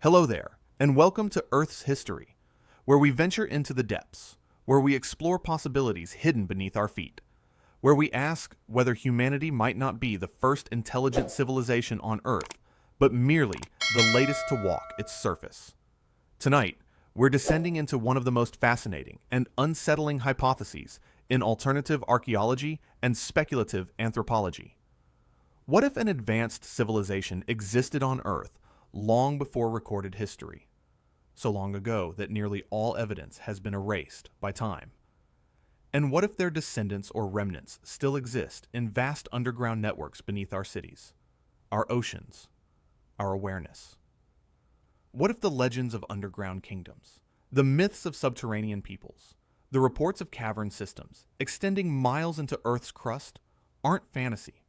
Hello there, and welcome to Earth's History, where we venture into the depths, where we explore possibilities hidden beneath our feet, where we ask whether humanity might not be the first intelligent civilization on Earth, but merely the latest to walk its surface. Tonight, we're descending into one of the most fascinating and unsettling hypotheses in alternative archaeology and speculative anthropology. What if an advanced civilization existed on Earth long before recorded history, so long ago that nearly all evidence has been erased by time? And what if their descendants or remnants still exist in vast underground networks beneath our cities, our oceans, our awareness? What if the legends of underground kingdoms, the myths of subterranean peoples, the reports of cavern systems extending miles into Earth's crust aren't fantasy,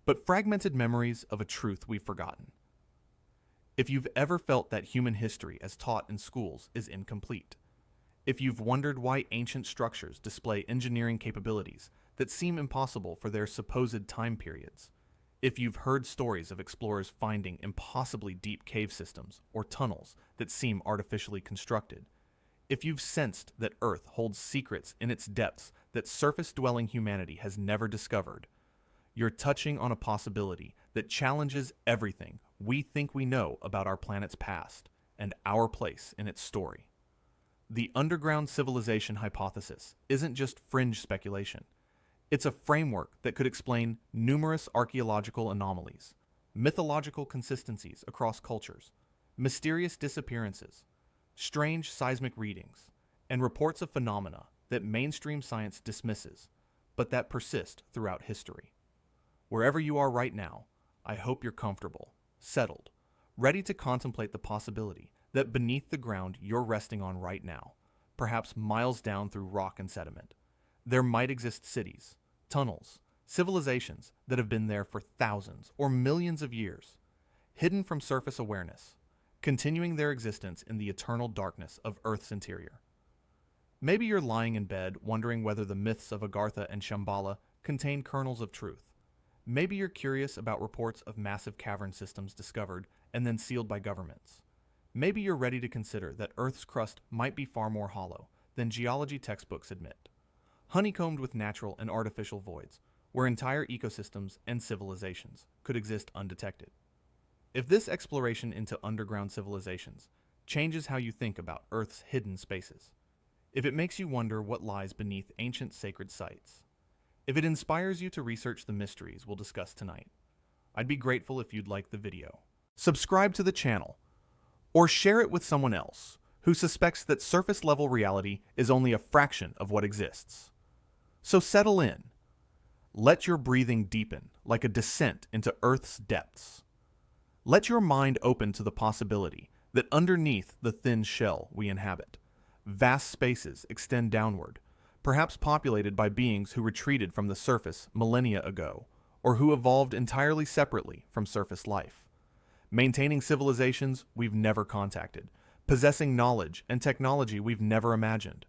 but fragmented memories of a truth we've forgotten? If you've ever felt that human history as taught in schools is incomplete, if you've wondered why ancient structures display engineering capabilities that seem impossible for their supposed time periods, if you've heard stories of explorers finding impossibly deep cave systems or tunnels that seem artificially constructed, if you've sensed that Earth holds secrets in its depths that surface-dwelling humanity has never discovered, you're touching on a possibility that challenges everything we think we know about our planet's past and our place in its story. The underground civilization hypothesis isn't just fringe speculation. It's a framework that could explain numerous archaeological anomalies, mythological consistencies across cultures, mysterious disappearances, strange seismic readings, and reports of phenomena that mainstream science dismisses, but that persist throughout history. Wherever you are right now, I hope you're comfortable, settled, ready to contemplate the possibility that beneath the ground you're resting on right now, perhaps miles down through rock and sediment, there might exist cities, tunnels, civilizations that have been there for thousands or millions of years, hidden from surface awareness, continuing their existence in the eternal darkness of Earth's interior. Maybe you're lying in bed wondering whether the myths of Agartha and Shambhala contain kernels of truth. Maybe you're curious about reports of massive cavern systems discovered and then sealed by governments. Maybe you're ready to consider that Earth's crust might be far more hollow than geology textbooks admit, honeycombed with natural and artificial voids, where entire ecosystems and civilizations could exist undetected. If this exploration into underground civilizations changes how you think about Earth's hidden spaces, if it makes you wonder what lies beneath ancient sacred sites, if it inspires you to research the mysteries we'll discuss tonight, I'd be grateful if you'd like the video, subscribe to the channel, or share it with someone else who suspects that surface-level reality is only a fraction of what exists. So settle in. Let your breathing deepen like a descent into Earth's depths. Let your mind open to the possibility that underneath the thin shell we inhabit, vast spaces extend downward, perhaps populated by beings who retreated from the surface millennia ago, or who evolved entirely separately from surface life, maintaining civilizations we've never contacted, possessing knowledge and technology we've never imagined.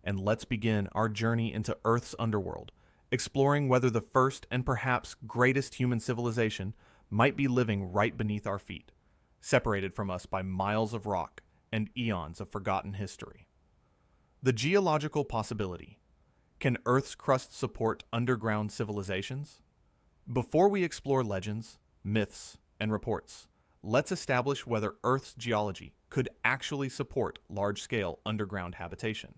And let's begin our journey into Earth's underworld, exploring whether the first and perhaps greatest human civilization might be living right beneath our feet, separated from us by miles of rock and eons of forgotten history. The geological possibility. Can Earth's crust support underground civilizations? Before we explore legends, myths, and reports, let's establish whether Earth's geology could actually support large-scale underground habitation.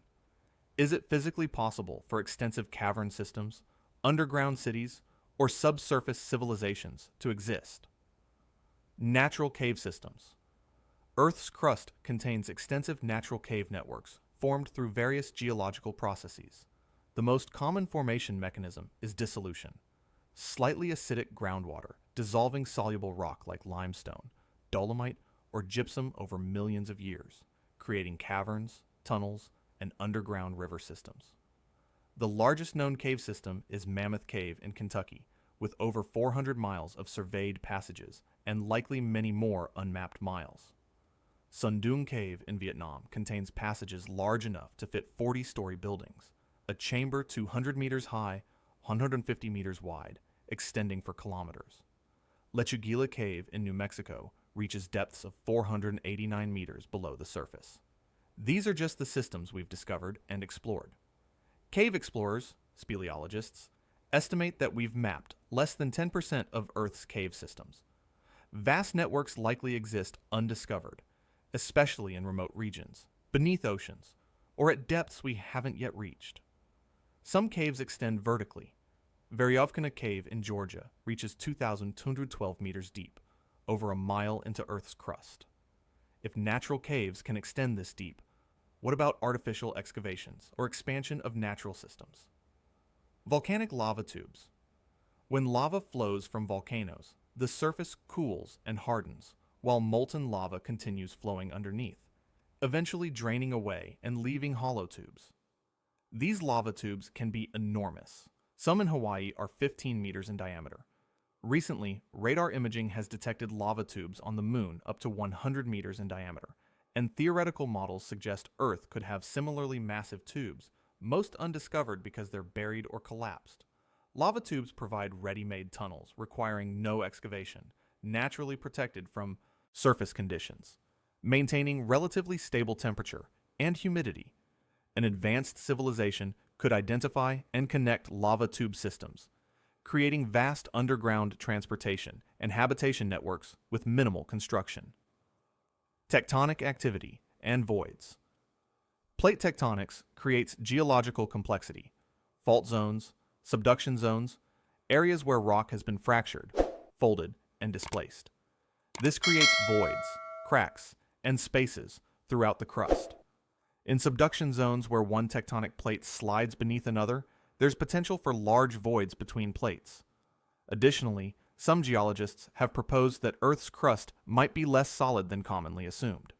Is it physically possible for extensive cavern systems, underground cities, or subsurface civilizations to exist? Natural cave systems. Earth's crust contains extensive natural cave networks formed through various geological processes. The most common formation mechanism is dissolution. Slightly acidic groundwater dissolving soluble rock like limestone, dolomite, or gypsum over millions of years, creating caverns, tunnels, and underground river systems. The largest known cave system is Mammoth Cave in Kentucky, with over 400 miles of surveyed passages and likely many more unmapped miles. Sundung Cave in Vietnam contains passages large enough to fit 40-story buildings, a chamber 200 meters high, 150 meters wide, extending for kilometers. Lechuguilla Cave in New Mexico reaches depths of 489 meters below the surface. These are just the systems we've discovered and explored. Cave explorers, speleologists, estimate that we've mapped less than 10% of Earth's cave systems. Vast networks likely exist undiscovered, especially in remote regions, beneath oceans, or at depths we haven't yet reached. Some caves extend vertically. Veryovkina Cave in Georgia reaches 2,212 meters deep, over a mile into Earth's crust. If natural caves can extend this deep, what about artificial excavations or expansion of natural systems? Volcanic lava tubes. When lava flows from volcanoes, the surface cools and hardens, while molten lava continues flowing underneath, eventually draining away and leaving hollow tubes. These lava tubes can be enormous. Some in Hawaii are 15 meters in diameter. Recently, radar imaging has detected lava tubes on the moon up to 100 meters in diameter, and theoretical models suggest Earth could have similarly massive tubes, most undiscovered because they're buried or collapsed. Lava tubes provide ready-made tunnels requiring no excavation, naturally protected from surface conditions, maintaining relatively stable temperature and humidity. An advanced civilization could identify and connect lava tube systems, creating vast underground transportation and habitation networks with minimal construction. Tectonic activity and voids. Plate tectonics creates geological complexity, fault zones, subduction zones, areas where rock has been fractured, folded, and displaced. This creates voids, cracks, and spaces throughout the crust. In subduction zones where one tectonic plate slides beneath another, there's potential for large voids between plates. Additionally, some geologists have proposed that Earth's crust might be less solid than commonly assumed.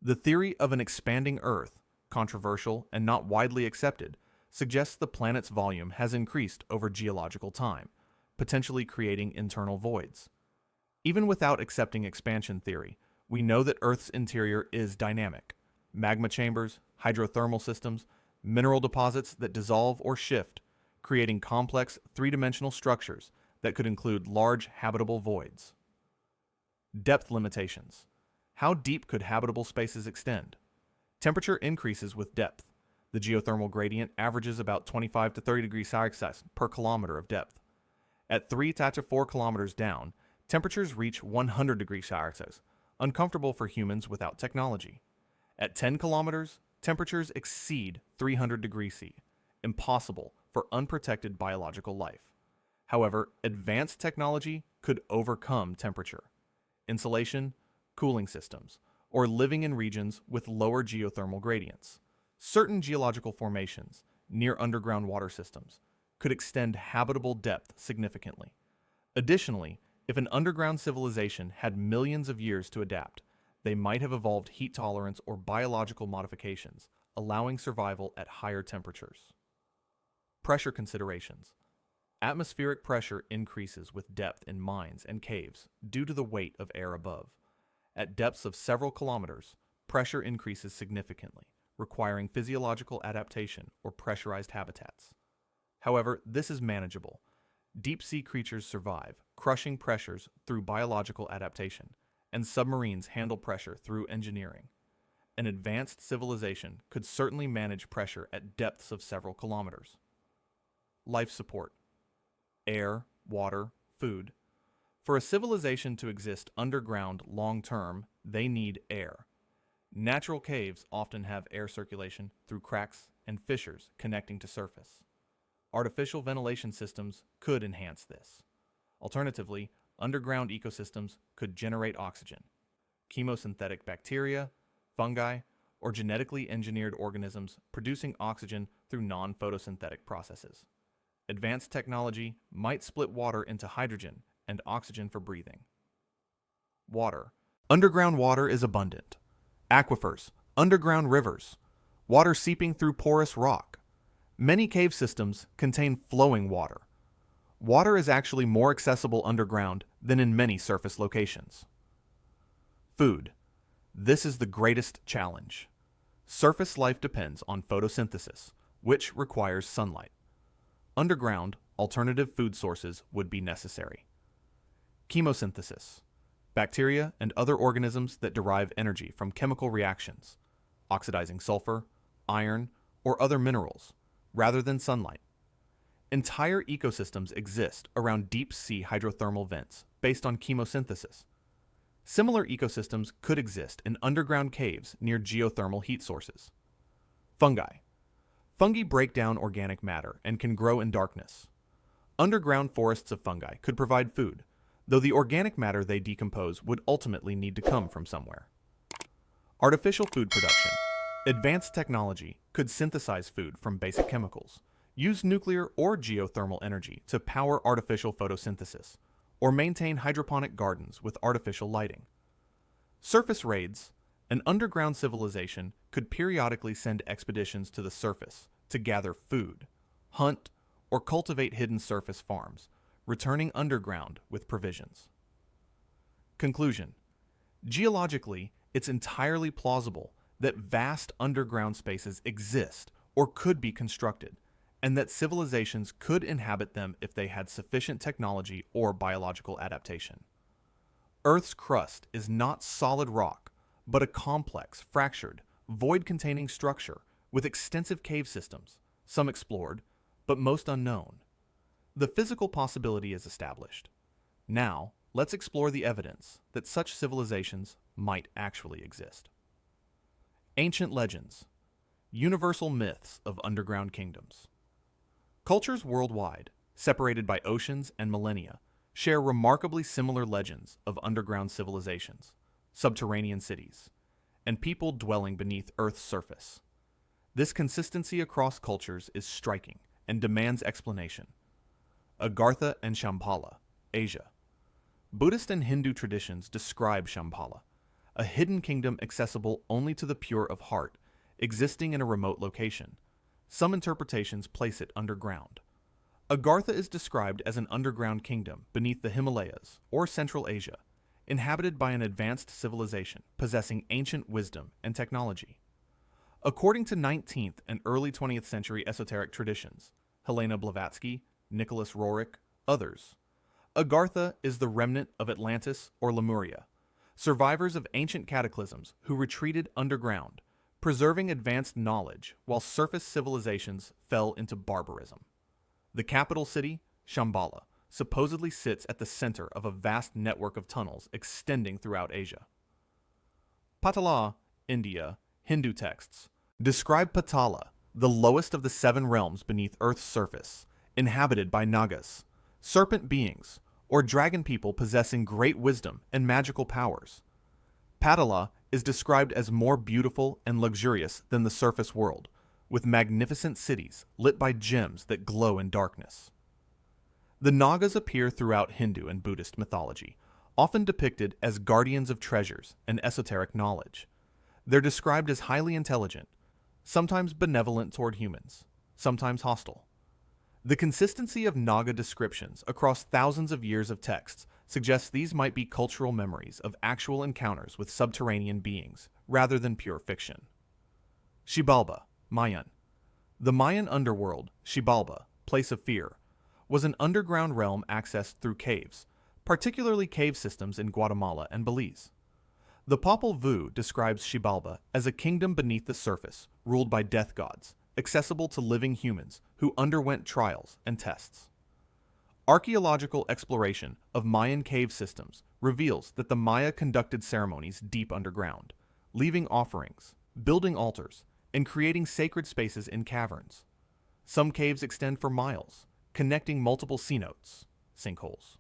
The theory of an expanding Earth, controversial and not widely accepted, suggests the planet's volume has increased over geological time, potentially creating internal voids. Even without accepting expansion theory, we know that Earth's interior is dynamic. Magma chambers, hydrothermal systems, mineral deposits that dissolve or shift, creating complex three-dimensional structures that could include large habitable voids. Depth limitations. How deep could habitable spaces extend? Temperature increases with depth. The geothermal gradient averages about 25 to 30 degrees Celsius per kilometer of depth. At 3 to 4 kilometers down, temperatures reach 100 degrees Celsius, uncomfortable for humans without technology. At 10 kilometers, temperatures exceed 300 degrees C, impossible for unprotected biological life. However, advanced technology could overcome temperature. Insulation, cooling systems, or living in regions with lower geothermal gradients. Certain geological formations, near underground water systems, could extend habitable depth significantly. Additionally, if an underground civilization had millions of years to adapt, they might have evolved heat tolerance or biological modifications, allowing survival at higher temperatures. Pressure considerations. Atmospheric pressure increases with depth in mines and caves due to the weight of air above. At depths of several kilometers, pressure increases significantly, requiring physiological adaptation or pressurized habitats. However, this is manageable. Deep-sea creatures survive, crushing pressures through biological adaptation, and submarines handle pressure through engineering. An advanced civilization could certainly manage pressure at depths of several kilometers. Life support. Air, water, food. For a civilization to exist underground long-term, they need air. Natural caves often have air circulation through cracks and fissures connecting to surface. Artificial ventilation systems could enhance this. Alternatively, underground ecosystems could generate oxygen. Chemosynthetic bacteria, fungi, or genetically engineered organisms producing oxygen through non-photosynthetic processes. Advanced technology might split water into hydrogen and oxygen for breathing. Water. Underground water is abundant. Aquifers, underground rivers, water seeping through porous rock. Many cave systems contain flowing water. Water is actually more accessible underground than in many surface locations. Food. This is the greatest challenge. Surface life depends on photosynthesis, which requires sunlight. Underground, alternative food sources would be necessary. Chemosynthesis. bacteria and other organisms that derive energy from chemical reactions, oxidizing sulfur, iron, or other minerals, rather than sunlight. Entire ecosystems exist around deep-sea hydrothermal vents based on chemosynthesis. Similar ecosystems could exist in underground caves near geothermal heat sources. Fungi. Fungi break down organic matter and can grow in darkness. Underground forests of fungi could provide food, though the organic matter they decompose would ultimately need to come from somewhere. Artificial food production. Advanced technology could synthesize food from basic chemicals, use nuclear or geothermal energy to power artificial photosynthesis, or maintain hydroponic gardens with artificial lighting. Surface raids. An underground civilization could periodically send expeditions to the surface to gather food, hunt, or cultivate hidden surface farms, returning underground with provisions. Conclusion. Geologically, it's entirely plausible that vast underground spaces exist or could be constructed, and that civilizations could inhabit them if they had sufficient technology or biological adaptation. Earth's crust is not solid rock, but a complex, fractured, void-containing structure with extensive cave systems, some explored, but most unknown. The physical possibility is established. Now, let's explore the evidence that such civilizations might actually exist. Ancient legends, universal myths of underground kingdoms. Cultures worldwide, separated by oceans and millennia, share remarkably similar legends of underground civilizations, subterranean cities, and people dwelling beneath Earth's surface. This consistency across cultures is striking and demands explanation. Agartha and Shambhala, Asia. Buddhist and Hindu traditions describe Shambhala, a hidden kingdom accessible only to the pure of heart, existing in a remote location. Some interpretations place it underground. Agartha is described as an underground kingdom beneath the Himalayas or Central Asia, inhabited by an advanced civilization possessing ancient wisdom and technology. According to 19th and early 20th century esoteric traditions, Helena Blavatsky, Nicholas Roerich, others, Agartha is the remnant of Atlantis or Lemuria, survivors of ancient cataclysms who retreated underground, preserving advanced knowledge while surface civilizations fell into barbarism. The capital city, Shambhala, supposedly sits at the center of a vast network of tunnels extending throughout Asia. Patala, India, Hindu texts describe Patala, the lowest of the 7 realms beneath Earth's surface, inhabited by Nagas, serpent beings, or dragon people possessing great wisdom and magical powers. Patala is described as more beautiful and luxurious than the surface world, with magnificent cities lit by gems that glow in darkness. The Nagas appear throughout Hindu and Buddhist mythology, often depicted as guardians of treasures and esoteric knowledge. They're described as highly intelligent, sometimes benevolent toward humans, sometimes hostile. The consistency of Naga descriptions across thousands of years of texts suggests these might be cultural memories of actual encounters with subterranean beings, rather than pure fiction. Xibalba, Mayan. The Mayan underworld, Xibalba, place of fear, was an underground realm accessed through caves, particularly cave systems in Guatemala and Belize. The Popol Vuh describes Xibalba as a kingdom beneath the surface, ruled by death gods, accessible to living humans who underwent trials and tests. Archaeological exploration of Mayan cave systems reveals that the Maya conducted ceremonies deep underground, leaving offerings, building altars, and creating sacred spaces in caverns. Some caves extend for miles, connecting multiple cenotes, sinkholes.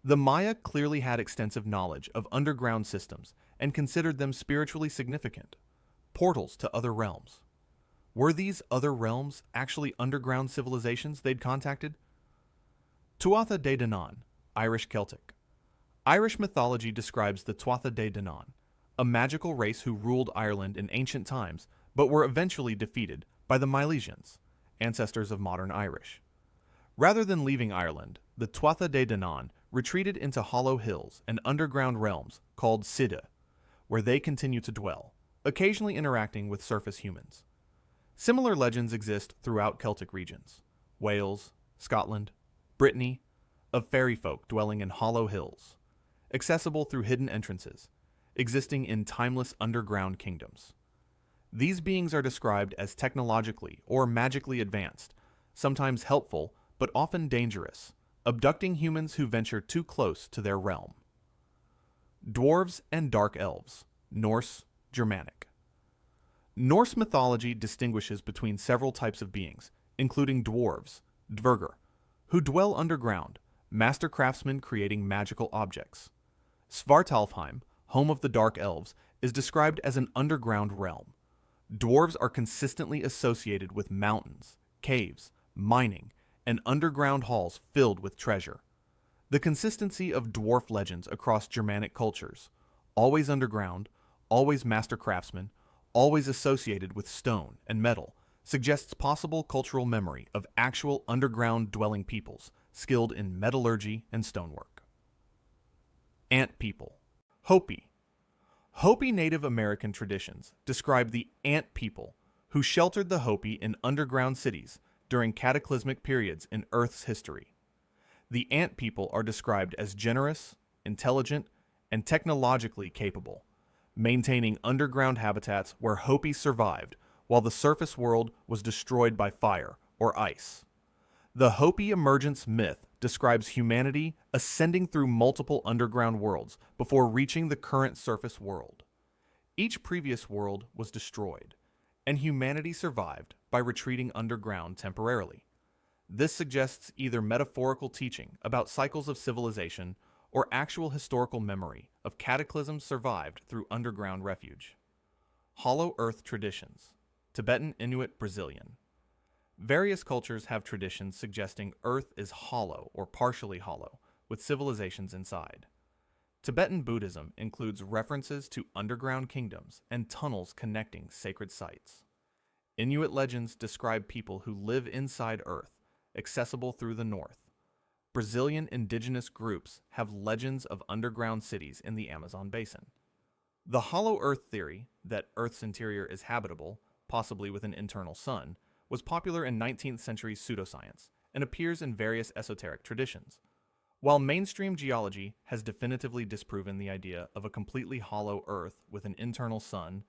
The Maya clearly had extensive knowledge of underground systems and considered them spiritually significant, portals to other realms. Were these other realms actually underground civilizations they'd contacted? Tuatha De Danann, Irish Celtic. Irish mythology describes the Tuatha De Danann, a magical race who ruled Ireland in ancient times but were eventually defeated by the Milesians, ancestors of modern Irish. Rather than leaving Ireland, the Tuatha De Danann retreated into hollow hills and underground realms called Sidhe, where they continue to dwell, occasionally interacting with surface humans. Similar legends exist throughout Celtic regions, Wales, Scotland, Brittany, of fairy folk dwelling in hollow hills. accessible through hidden entrances, existing in timeless underground kingdoms. These beings are described as technologically or magically advanced, sometimes helpful but often dangerous, abducting humans who venture too close to their realm. Dwarves and Dark Elves, Norse, Germanic. Norse mythology distinguishes between several types of beings, including dwarves, dvergr, who dwell underground, master craftsmen creating magical objects. Svartalfheim, home of the Dark Elves, is described as an underground realm. Dwarves are consistently associated with mountains, caves, mining, and underground halls filled with treasure. The consistency of dwarf legends across Germanic cultures, always underground, always master craftsmen, always associated with stone and metal, suggests possible cultural memory of actual underground dwelling peoples skilled in metallurgy and stonework. Ant people. Hopi. Hopi Native American traditions describe the ant people who sheltered the Hopi in underground cities during cataclysmic periods in Earth's history. The ant people are described as generous, intelligent, and technologically capable, maintaining underground habitats where Hopi survived while the surface world was destroyed by fire or ice. The Hopi emergence myth describes humanity ascending through multiple underground worlds before reaching the current surface world. Each previous world was destroyed, and humanity survived by retreating underground temporarily. This suggests either metaphorical teaching about cycles of civilization or actual historical memory of cataclysms survived through underground refuge. Hollow Earth traditions. Tibetan, Inuit, Brazilian. Various cultures have traditions suggesting Earth is hollow or partially hollow, with civilizations inside. Tibetan Buddhism includes references to underground kingdoms and tunnels connecting sacred sites. Inuit legends describe people who live inside Earth, accessible through the north. Brazilian indigenous groups have legends of underground cities in the Amazon basin. The hollow Earth theory, that Earth's interior is habitable, possibly with an internal sun, was popular in 19th century pseudoscience and appears in various esoteric traditions. While mainstream geology has definitively disproven the idea of a completely hollow Earth with an internal sun,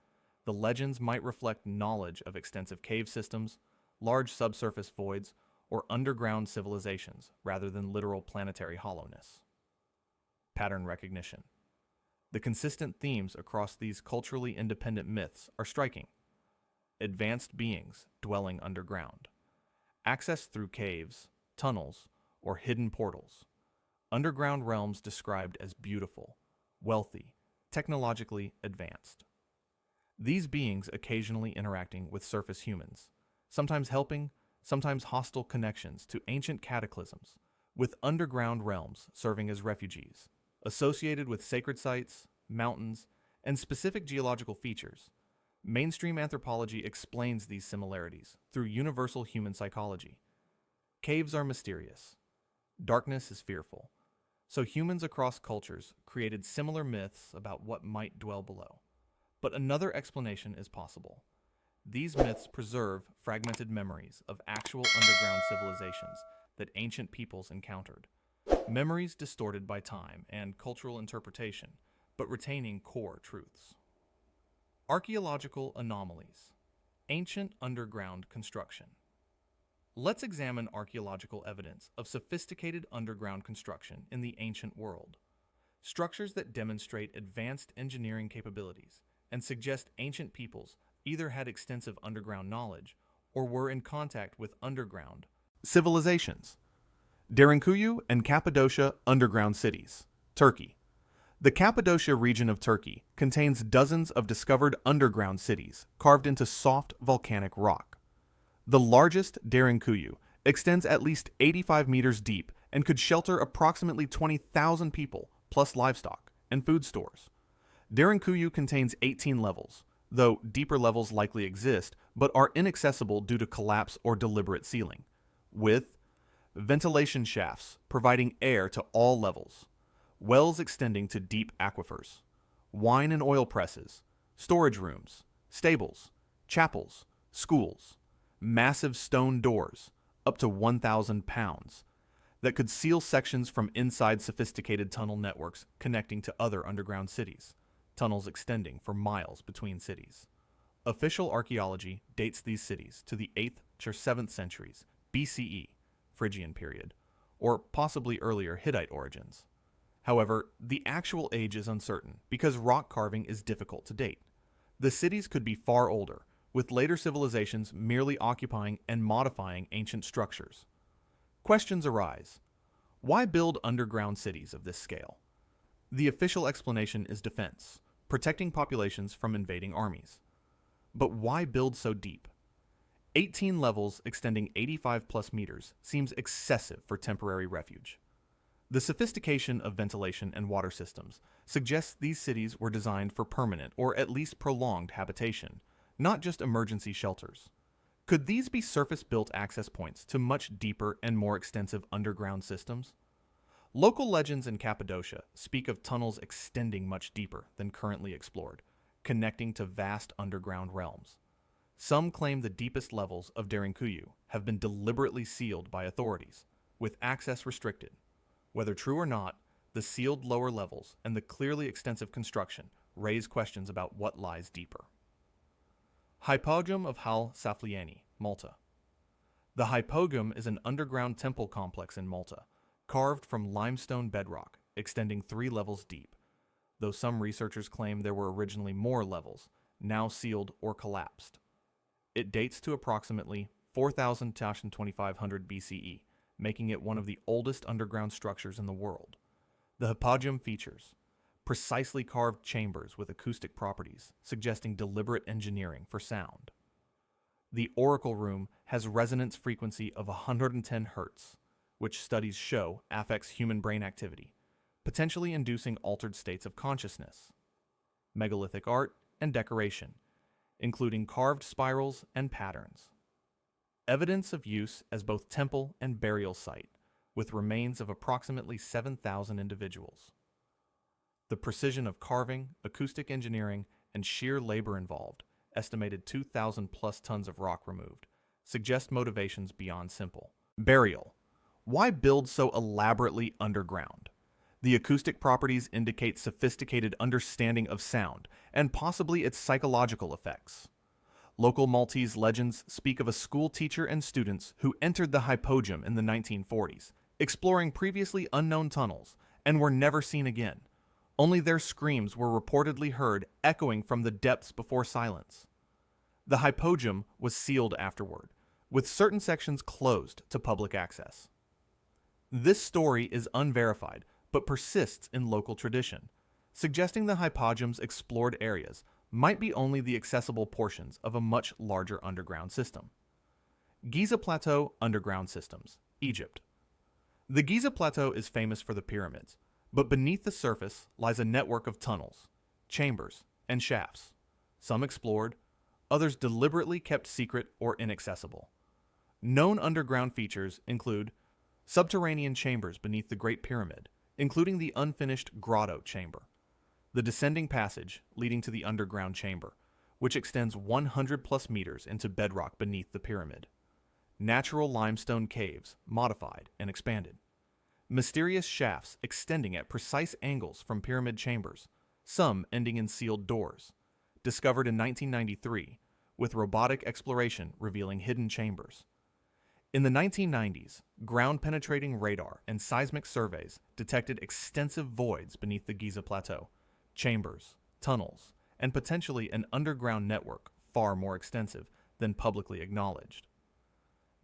the legends might reflect knowledge of extensive cave systems, large subsurface voids, or underground civilizations rather than literal planetary hollowness. Pattern recognition. The consistent themes across these culturally independent myths are striking. Advanced beings dwelling underground. Access through caves, tunnels, or hidden portals. Underground realms described as beautiful, wealthy, technologically advanced. These beings occasionally interacting with surface humans, sometimes helping, sometimes hostile connections to ancient cataclysms, with underground realms serving as refugees, associated with sacred sites, mountains, and specific geological features. Mainstream anthropology explains these similarities through universal human psychology. Caves are mysterious. Darkness is fearful. So humans across cultures created similar myths about what might dwell below. But another explanation is possible. These myths preserve fragmented memories of actual underground civilizations that ancient peoples encountered. Memories distorted by time and cultural interpretation, but retaining core truths. Archaeological anomalies. Ancient underground construction. Let's examine archaeological evidence of sophisticated underground construction in the ancient world. Structures that demonstrate advanced engineering capabilities and suggest ancient peoples either had extensive underground knowledge or were in contact with underground civilizations. Derinkuyu and Cappadocia underground cities, Turkey. The Cappadocia region of Turkey contains dozens of discovered underground cities carved into soft volcanic rock. The largest, Derinkuyu, extends at least 85 meters deep and could shelter approximately 20,000 people, plus livestock and food stores. Derinkuyu contains 18 levels, though deeper levels likely exist but are inaccessible due to collapse or deliberate sealing, with ventilation shafts providing air to all levels, wells extending to deep aquifers, wine and oil presses, storage rooms, stables, chapels, schools, massive stone doors, up to 1,000 pounds, that could seal sections from inside sophisticated tunnel networks connecting to other underground cities, tunnels extending for miles between cities. Official archaeology dates these cities to the 8th or 7th centuries BCE, Phrygian period, or possibly earlier Hittite origins. However, the actual age is uncertain because rock carving is difficult to date. The cities could be far older, with later civilizations merely occupying and modifying ancient structures. Questions arise. Why build underground cities of this scale? The official explanation is defense, protecting populations from invading armies. But why build so deep? 18 levels extending 85 plus meters seems excessive for temporary refuge. The sophistication of ventilation and water systems suggests these cities were designed for permanent or at least prolonged habitation, not just emergency shelters. Could these be surface-built access points to much deeper and more extensive underground systems? Local legends in Cappadocia speak of tunnels extending much deeper than currently explored, connecting to vast underground realms. Some claim the deepest levels of Derinkuyu have been deliberately sealed by authorities, with access restricted. Whether true or not, the sealed lower levels and the clearly extensive construction raise questions about what lies deeper. Hypogum of Hal Saflieni, Malta. The Hypogum is an underground temple complex in Malta, carved from limestone bedrock, extending 3 levels deep, though some researchers claim there were originally more levels, now sealed or collapsed. It dates to approximately 4000 to 2500 BCE, making it one of the oldest underground structures in the world. The Hypogum features precisely carved chambers with acoustic properties, suggesting deliberate engineering for sound. The Oracle Room has resonance frequency of 110 Hz, which studies show affects human brain activity, potentially inducing altered states of consciousness. Megalithic art and decoration, including carved spirals and patterns. Evidence of use as both temple and burial site, with remains of approximately 7,000 individuals. The precision of carving, acoustic engineering, and sheer labor involved, estimated 2,000 plus tons of rock removed, suggest motivations beyond simple. Burial. Why build so elaborately underground? The acoustic properties indicate sophisticated understanding of sound and possibly its psychological effects. Local Maltese legends speak of a school teacher and students who entered the Hypogum in the 1940s, exploring previously unknown tunnels, and were never seen again. Only their screams were reportedly heard echoing from the depths before silence. The Hypogum was sealed afterward, with certain sections closed to public access. This story is unverified, but persists in local tradition, suggesting the Hypogum's explored areas might be only the accessible portions of a much larger underground system. Giza Plateau Underground Systems, Egypt. The Giza Plateau is famous for the pyramids, but beneath the surface lies a network of tunnels, chambers, and shafts, some explored, others deliberately kept secret or inaccessible. Known underground features include subterranean chambers beneath the Great Pyramid, including the unfinished grotto chamber, the descending passage leading to the underground chamber, which extends 100 plus meters into bedrock beneath the pyramid, natural limestone caves modified and expanded, mysterious shafts extending at precise angles from pyramid chambers, some ending in sealed doors, discovered in 1993, with robotic exploration revealing hidden chambers. In the 1990s, ground-penetrating radar and seismic surveys detected extensive voids beneath the Giza Plateau, chambers, tunnels, and potentially an underground network far more extensive than publicly acknowledged.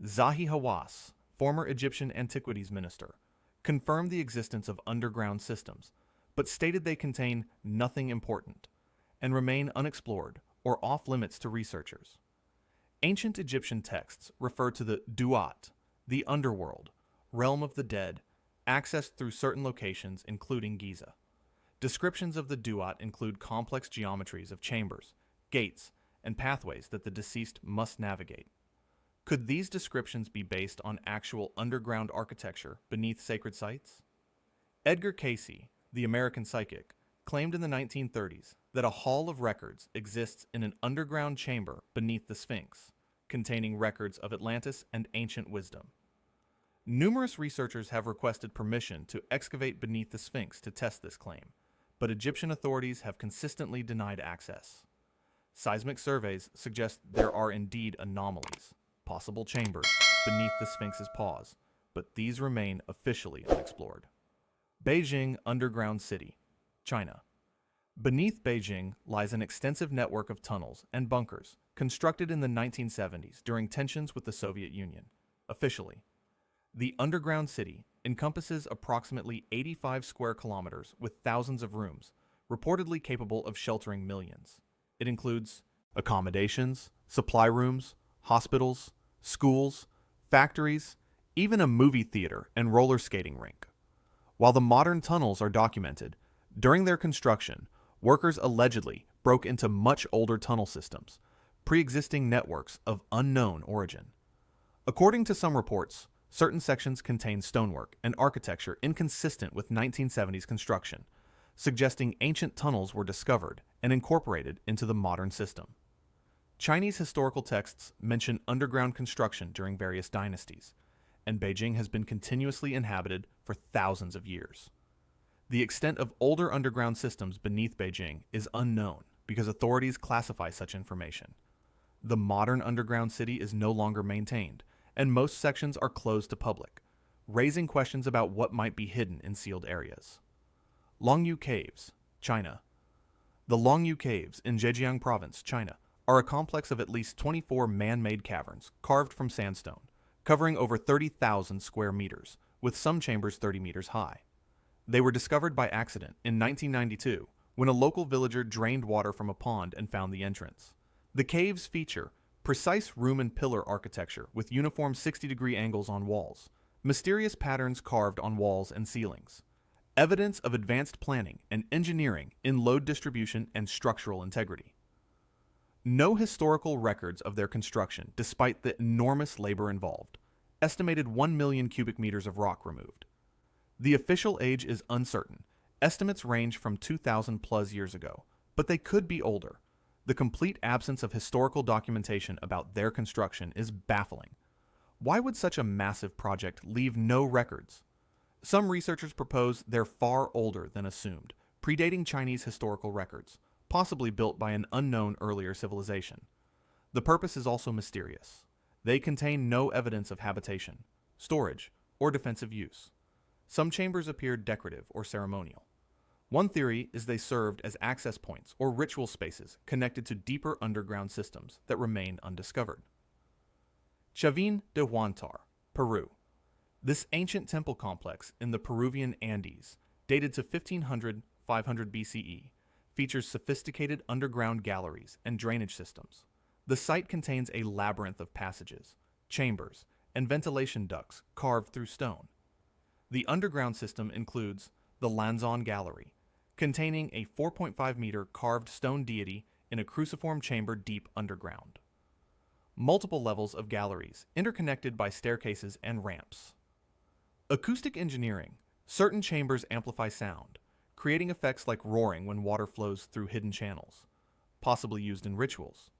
Zahi Hawass, former Egyptian antiquities minister, confirmed the existence of underground systems, but stated they contain nothing important and remain unexplored or off-limits to researchers. Ancient Egyptian texts refer to the Duat, the underworld, realm of the dead, accessed through certain locations including Giza. Descriptions of the Duat include complex geometries of chambers, gates, and pathways that the deceased must navigate. Could these descriptions be based on actual underground architecture beneath sacred sites? Edgar Cayce, the American psychic, claimed in the 1930s that a hall of records exists in an underground chamber beneath the Sphinx, containing records of Atlantis and ancient wisdom. Numerous researchers have requested permission to excavate beneath the Sphinx to test this claim, but Egyptian authorities have consistently denied access. Seismic surveys suggest there are indeed anomalies, possible chambers, beneath the Sphinx's paws, but these remain officially unexplored. Beijing Underground City, China. Beneath Beijing lies an extensive network of tunnels and bunkers constructed in the 1970s during tensions with the Soviet Union. Officially, the underground city encompasses approximately 85 square kilometers with thousands of rooms, reportedly capable of sheltering millions. It includes accommodations, supply rooms, hospitals, schools, factories, even a movie theater and roller skating rink. While the modern tunnels are documented, during their construction, workers allegedly broke into much older tunnel systems, pre-existing networks of unknown origin. According to some reports, certain sections contain stonework and architecture inconsistent with 1970s construction, suggesting ancient tunnels were discovered and incorporated into the modern system. Chinese historical texts mention underground construction during various dynasties, and Beijing has been continuously inhabited for thousands of years. The extent of older underground systems beneath Beijing is unknown because authorities classify such information. The modern underground city is no longer maintained, and most sections are closed to public, raising questions about what might be hidden in sealed areas. Longyu Caves, China. The Longyu Caves in Zhejiang Province, China, are a complex of at least 24 man-made caverns carved from sandstone, covering over 30,000 square meters, with some chambers 30 meters high. They were discovered by accident in 1992 when a local villager drained water from a pond and found the entrance. The caves feature precise room and pillar architecture with uniform 60-degree angles on walls, mysterious patterns carved on walls and ceilings, evidence of advanced planning and engineering in load distribution and structural integrity. No historical records of their construction despite the enormous labor involved, estimated 1 million cubic meters of rock removed. The official age is uncertain. Estimates range from 2,000 plus years ago, but they could be older. The complete absence of historical documentation about their construction is baffling. Why would such a massive project leave no records? Some researchers propose they're far older than assumed, predating Chinese historical records, possibly built by an unknown earlier civilization. The purpose is also mysterious. They contain no evidence of habitation, storage, or defensive use. Some chambers appear decorative or ceremonial. One theory is they served as access points or ritual spaces connected to deeper underground systems that remain undiscovered. Chavin de Huantar, Peru. This ancient temple complex in the Peruvian Andes, dated to 1500-500 BCE, features sophisticated underground galleries and drainage systems. The site contains a labyrinth of passages, chambers, and ventilation ducts carved through stone. The underground system includes the Lanzon Gallery, containing a 4.5-meter carved stone deity in a cruciform chamber deep underground. Multiple levels of galleries, interconnected by staircases and ramps. Acoustic engineering. Certain chambers amplify sound, creating effects like roaring when water flows through hidden channels, possibly used in rituals.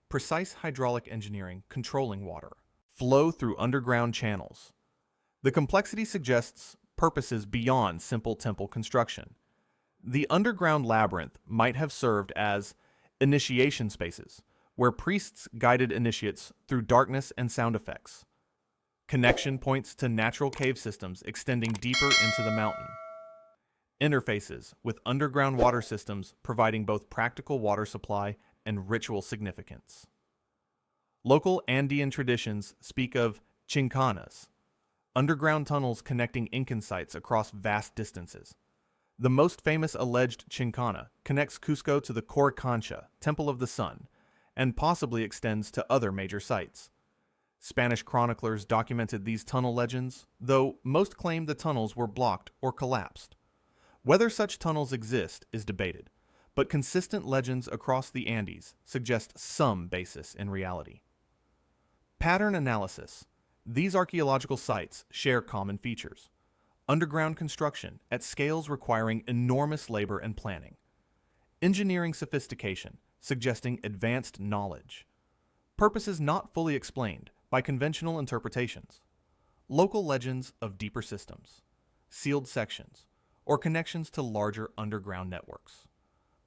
Precise hydraulic engineering controlling water. Flow through underground channels. The complexity suggests purposes beyond simple temple construction. The underground labyrinth might have served as initiation spaces, where priests guided initiates through darkness and sound effects. Connection points to natural cave systems extending deeper into the mountain. Interfaces with underground water systems providing both practical water supply and ritual significance. Local Andean traditions speak of chincanas, underground tunnels connecting Incan sites across vast distances. The most famous alleged chincana connects Cusco to the Coricancha, Temple of the Sun, and possibly extends to other major sites. Spanish chroniclers documented these tunnel legends, though most claim the tunnels were blocked or collapsed. Whether such tunnels exist is debated, but consistent legends across the Andes suggest some basis in reality. Pattern analysis. These archaeological sites share common features. Underground construction at scales requiring enormous labor and planning. Engineering sophistication, suggesting advanced knowledge. Purposes not fully explained by conventional interpretations. Local legends of deeper systems, sealed sections, or connections to larger underground networks.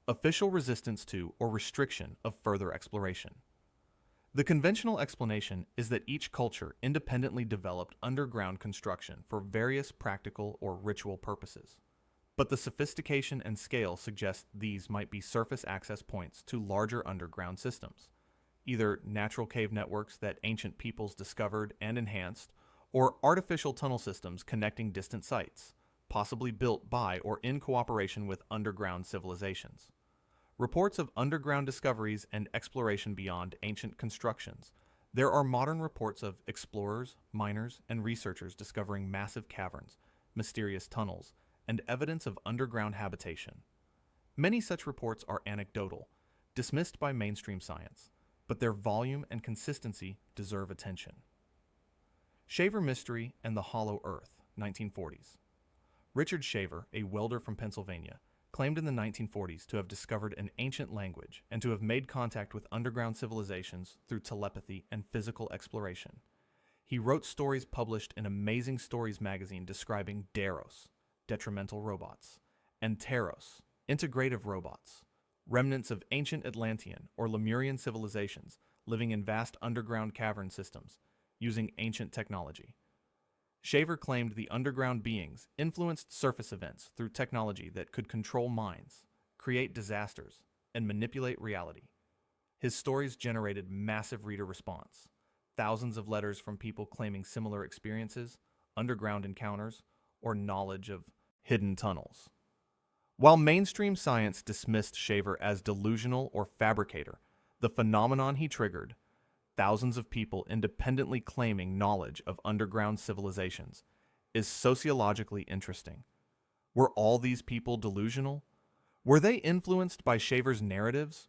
Official resistance to or restriction of further exploration. The conventional explanation is that each culture independently developed underground construction for various practical or ritual purposes. But the sophistication and scale suggest these might be surface access points to larger underground systems, either natural cave networks that ancient peoples discovered and enhanced, or artificial tunnel systems connecting distant sites, possibly built by or in cooperation with underground civilizations. Reports of underground discoveries and exploration beyond ancient constructions. There are modern reports of explorers, miners, and researchers discovering massive caverns, mysterious tunnels, and evidence of underground habitation. Many such reports are anecdotal, dismissed by mainstream science, but their volume and consistency deserve attention. Shaver Mystery and the Hollow Earth, 1940s. Richard Shaver, a welder from Pennsylvania, claimed in the 1940s to have discovered an ancient language and to have made contact with underground civilizations through telepathy and physical exploration. He wrote stories published in Amazing Stories magazine describing Deros, detrimental robots, and Teros, integrative robots, remnants of ancient Atlantean or Lemurian civilizations living in vast underground cavern systems using ancient technology. Shaver claimed the underground beings influenced surface events through technology that could control minds, create disasters, and manipulate reality. His stories generated massive reader response, thousands of letters from people claiming similar experiences, underground encounters, or knowledge of hidden tunnels. While mainstream science dismissed Shaver as delusional or fabricator, the phenomenon he triggered, thousands of people independently claiming knowledge of underground civilizations, is sociologically interesting. Were all these people delusional? Were they influenced by Shaver's narratives?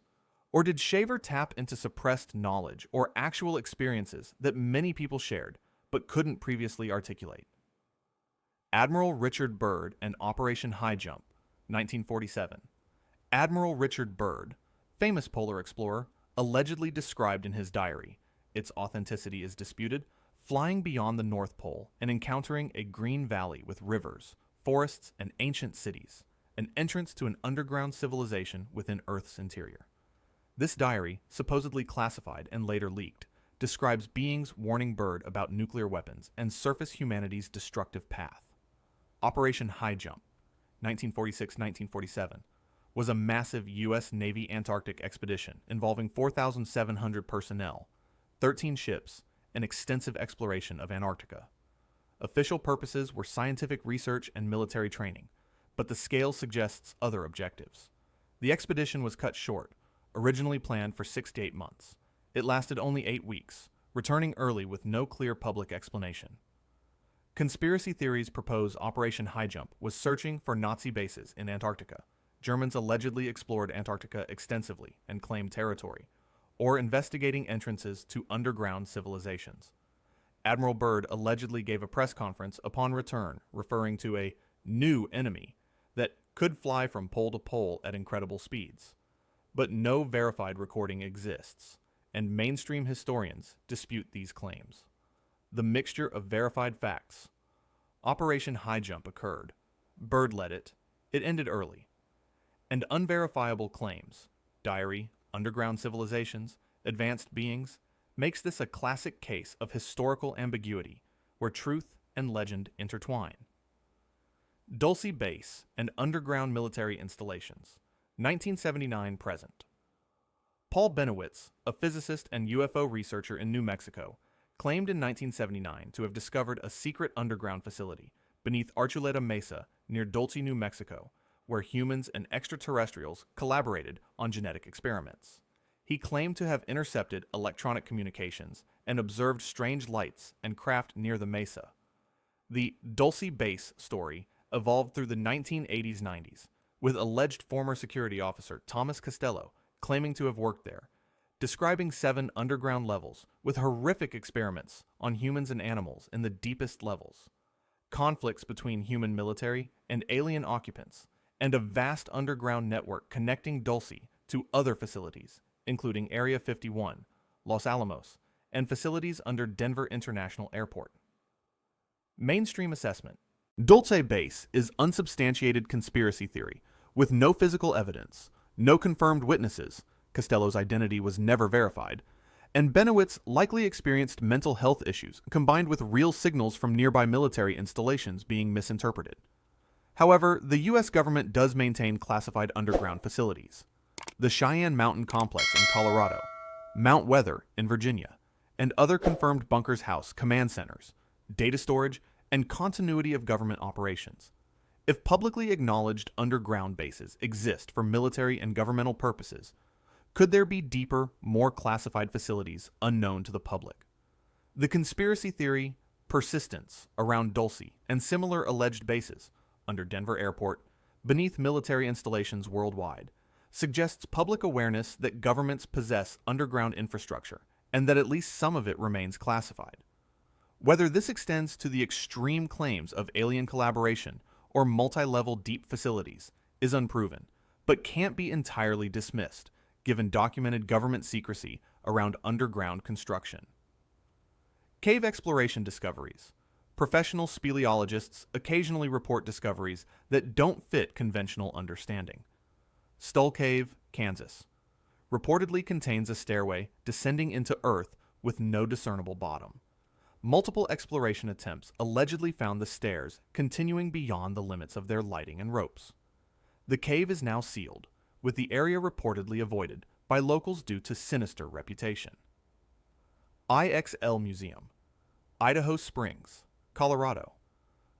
Or did Shaver tap into suppressed knowledge or actual experiences that many people shared but couldn't previously articulate? Admiral Richard Byrd and Operation High Jump, 1947. Admiral Richard Byrd, famous polar explorer, allegedly described in his diary, its authenticity is disputed, flying beyond the North Pole and encountering a green valley with rivers, forests, and ancient cities, an entrance to an underground civilization within Earth's interior. This diary, supposedly classified and later leaked, describes beings warning Byrd about nuclear weapons and surface humanity's destructive path. Operation High Jump, 1946-1947, was a massive U.S. Navy Antarctic expedition involving 4,700 personnel, 13 ships, and extensive exploration of Antarctica. Official purposes were scientific research and military training, but the scale suggests other objectives. The expedition was cut short, originally planned for 6 to 8 months. It lasted only 8 weeks, returning early with no clear public explanation. Conspiracy theories propose Operation High Jump was searching for Nazi bases in Antarctica. Germans allegedly explored Antarctica extensively and claimed territory, or investigating entrances to underground civilizations. Admiral Byrd allegedly gave a press conference upon return referring to a new enemy that could fly from pole to pole at incredible speeds. But no verified recording exists, and mainstream historians dispute these claims. The mixture of verified facts. Operation High Jump occurred. Byrd led it. It ended early. And unverifiable claims, diary, underground civilizations, advanced beings, makes this a classic case of historical ambiguity where truth and legend intertwine. Dulce Base and underground military installations, 1979 present. Paul Benowitz, a physicist and UFO researcher in New Mexico, claimed in 1979 to have discovered a secret underground facility beneath Archuleta Mesa near Dulce, New Mexico, where humans and extraterrestrials collaborated on genetic experiments. He claimed to have intercepted electronic communications and observed strange lights and craft near the mesa. The Dulce Base story evolved through the 1980s-90s, with alleged former security officer Thomas Costello claiming to have worked there, describing 7 underground levels with horrific experiments on humans and animals in the deepest levels, conflicts between human military and alien occupants, and a vast underground network connecting Dulce to other facilities, including Area 51, Los Alamos, and facilities under Denver International Airport. Mainstream assessment. Dulce Base is unsubstantiated conspiracy theory with no physical evidence, no confirmed witnesses, Costello's identity was never verified, and Benowitz likely experienced mental health issues combined with real signals from nearby military installations being misinterpreted. However, the U.S. government does maintain classified underground facilities. The Cheyenne Mountain Complex in Colorado, Mount Weather in Virginia, and other confirmed bunkers house command centers, data storage, and continuity of government operations. If publicly acknowledged underground bases exist for military and governmental purposes, could there be deeper, more classified facilities unknown to the public? The conspiracy theory persistence around Dulce and similar alleged bases under Denver Airport, beneath military installations worldwide, suggests public awareness that governments possess underground infrastructure and that at least some of it remains classified. Whether this extends to the extreme claims of alien collaboration or multi-level deep facilities is unproven, but can't be entirely dismissed given documented government secrecy around underground construction. Cave exploration discoveries. Professional speleologists occasionally report discoveries that don't fit conventional understanding. Stull Cave, Kansas, reportedly contains a stairway descending into Earth with no discernible bottom. Multiple exploration attempts allegedly found the stairs continuing beyond the limits of their lighting and ropes. The cave is now sealed, with the area reportedly avoided by locals due to sinister reputation. IXL Museum, Idaho Springs, Colorado.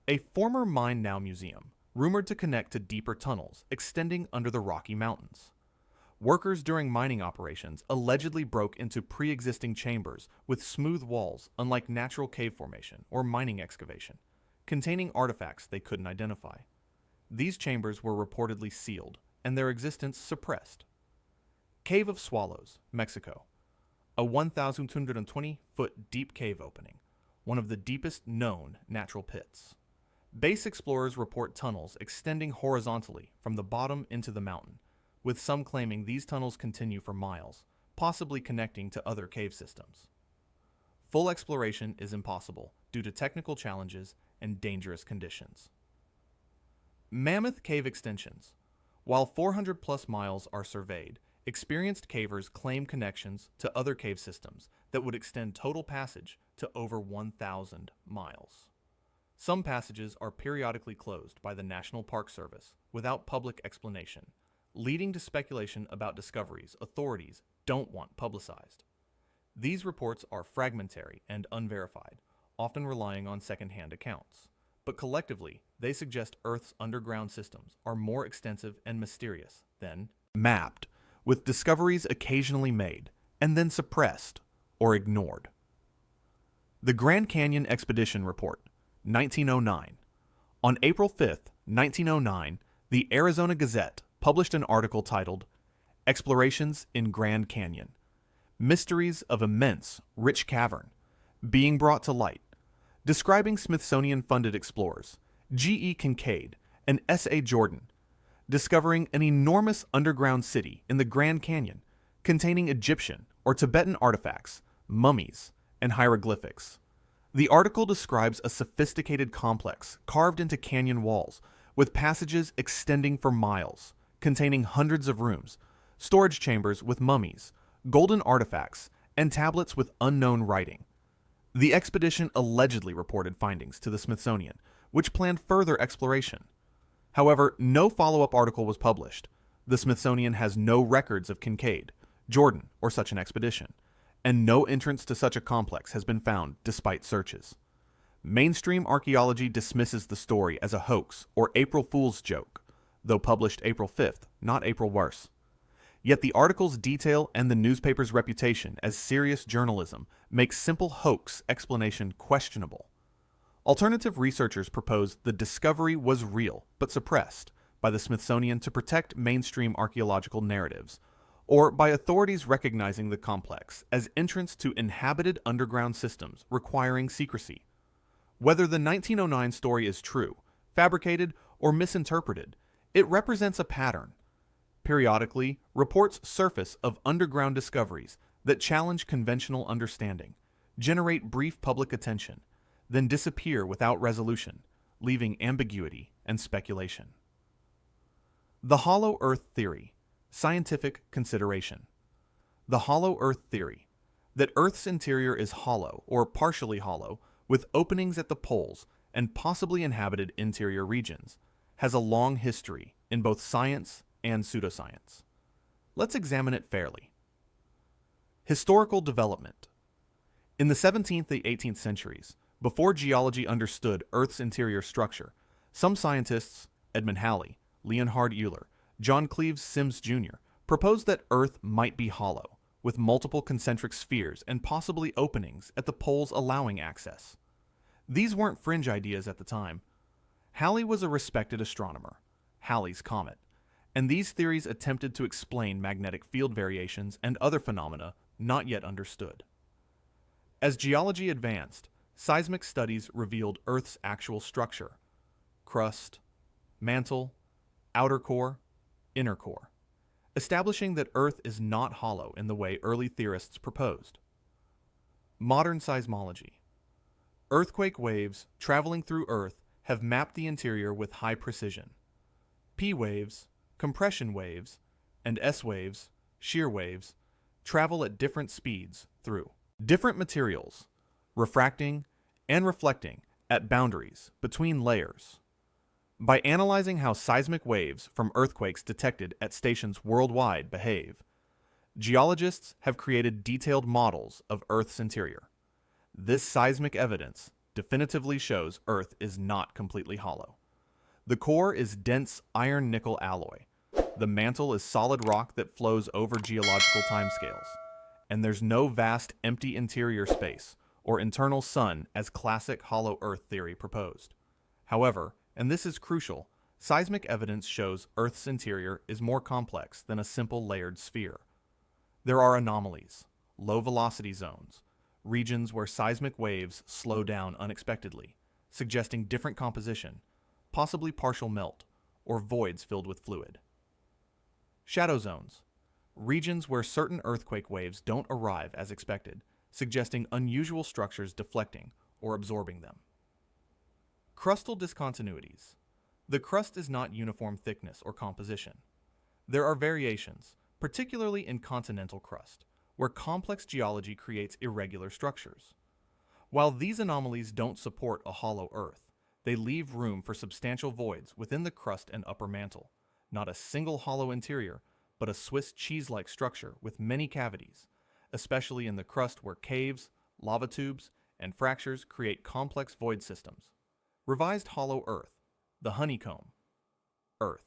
A former Mine Now museum, rumored to connect to deeper tunnels extending under the Rocky Mountains. Workers during mining operations allegedly broke into pre-existing chambers with smooth walls unlike natural cave formation or mining excavation, containing artifacts they couldn't identify. These chambers were reportedly sealed and their existence suppressed. Cave of Swallows, Mexico. A 1,220-foot deep cave opening, one of the deepest known natural pits. Base explorers report tunnels extending horizontally from the bottom into the mountain, with some claiming these tunnels continue for miles, possibly connecting to other cave systems. Full exploration is impossible due to technical challenges and dangerous conditions. Mammoth Cave Extensions. While 400-plus miles are surveyed, experienced cavers claim connections to other cave systems that would extend total passage to over 1,000 miles. Some passages are periodically closed by the National Park Service without public explanation, leading to speculation about discoveries authorities don't want publicized. These reports are fragmentary and unverified, often relying on second-hand accounts, but collectively they suggest Earth's underground systems are more extensive and mysterious than mapped, with discoveries occasionally made and then suppressed or ignored. The Grand Canyon Expedition Report, 1909. On April 5, 1909, the Arizona Gazette published an article titled Explorations in Grand Canyon, Mysteries of Immense, Rich Cavern, Being Brought to Light, describing Smithsonian-funded explorers G.E. Kincaid and S.A. Jordan, discovering an enormous underground city in the Grand Canyon containing Egyptian or Tibetan artifacts, mummies, and hieroglyphics. The article describes a sophisticated complex carved into canyon walls with passages extending for miles, containing hundreds of rooms, storage chambers with mummies, golden artifacts, and tablets with unknown writing. The expedition allegedly reported findings to the Smithsonian, which planned further exploration. However, no follow-up article was published. The Smithsonian has no records of Kincaid, Jordan, or such an expedition, and no entrance to such a complex has been found despite searches. Mainstream archaeology dismisses the story as a hoax or April Fool's joke, though published April 5th, not April worse. Yet the article's detail and the newspaper's reputation as serious journalism make simple hoax explanation questionable. Alternative researchers propose the discovery was real but suppressed by the Smithsonian to protect mainstream archaeological narratives, or by authorities recognizing the complex as entrance to inhabited underground systems requiring secrecy. Whether the 1909 story is true, fabricated, or misinterpreted, it represents a pattern. Periodically, reports surface of underground discoveries that challenge conventional understanding, generate brief public attention, then disappear without resolution, leaving ambiguity and speculation. The hollow Earth theory, scientific consideration. The hollow Earth theory, that Earth's interior is hollow or partially hollow, with openings at the poles and possibly inhabited interior regions, has a long history in both science and pseudoscience. Let's examine it fairly. Historical development. In the 17th and 18th centuries, before geology understood Earth's interior structure, some scientists, Edmund Halley, Leonhard Euler, John Cleves Sims Jr., proposed that Earth might be hollow, with multiple concentric spheres and possibly openings at the poles allowing access. These weren't fringe ideas at the time. Halley was a respected astronomer, Halley's Comet, and these theories attempted to explain magnetic field variations and other phenomena not yet understood. As geology advanced, seismic studies revealed Earth's actual structure: crust, mantle, outer core, inner core, establishing that Earth is not hollow in the way early theorists proposed. Modern seismology. Earthquake waves traveling through Earth have mapped the interior with high precision. P waves, compression waves, and S waves, shear waves, travel at different speeds through different materials, refracting and reflecting at boundaries between layers. By analyzing how seismic waves from earthquakes detected at stations worldwide behave, geologists have created detailed models of Earth's interior. This seismic evidence definitively shows Earth is not completely hollow. The core is dense iron-nickel alloy. The mantle is solid rock that flows over geological timescales. And there's no vast empty interior space or internal sun as classic hollow Earth theory proposed. However, and this is crucial, seismic evidence shows Earth's interior is more complex than a simple layered sphere. There are anomalies, low-velocity zones, regions where seismic waves slow down unexpectedly, suggesting different composition, possibly partial melt, or voids filled with fluid. Shadow zones, regions where certain earthquake waves don't arrive as expected, suggesting unusual structures deflecting or absorbing them. Crustal discontinuities. The crust is not uniform thickness or composition. There are variations, particularly in continental crust, where complex geology creates irregular structures. While these anomalies don't support a hollow Earth, they leave room for substantial voids within the crust and upper mantle, not a single hollow interior, but a Swiss cheese-like structure with many cavities, especially in the crust where caves, lava tubes, and fractures create complex void systems. Revised hollow Earth, the honeycomb Earth.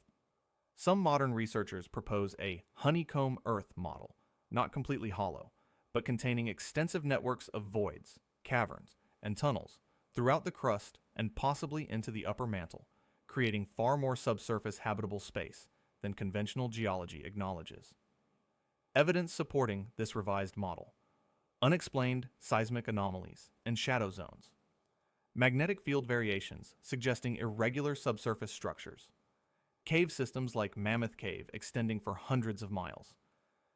Some modern researchers propose a honeycomb Earth model, not completely hollow, but containing extensive networks of voids, caverns, and tunnels throughout the crust and possibly into the upper mantle, creating far more subsurface habitable space than conventional geology acknowledges. Evidence supporting this revised model: unexplained seismic anomalies and shadow zones, magnetic field variations suggesting irregular subsurface structures, cave systems like Mammoth Cave extending for hundreds of miles,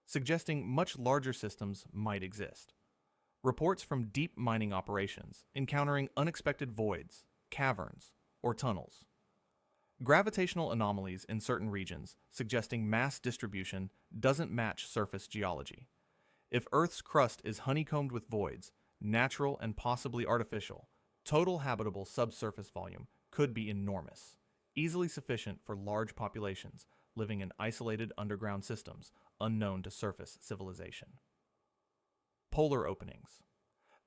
suggesting much larger systems might exist. Reports from deep mining operations encountering unexpected voids, caverns, or tunnels. Gravitational anomalies in certain regions suggesting mass distribution doesn't match surface geology. If Earth's crust is honeycombed with voids, natural and possibly artificial, total habitable subsurface volume could be enormous, easily sufficient for large populations living in isolated underground systems unknown to surface civilization. Polar openings.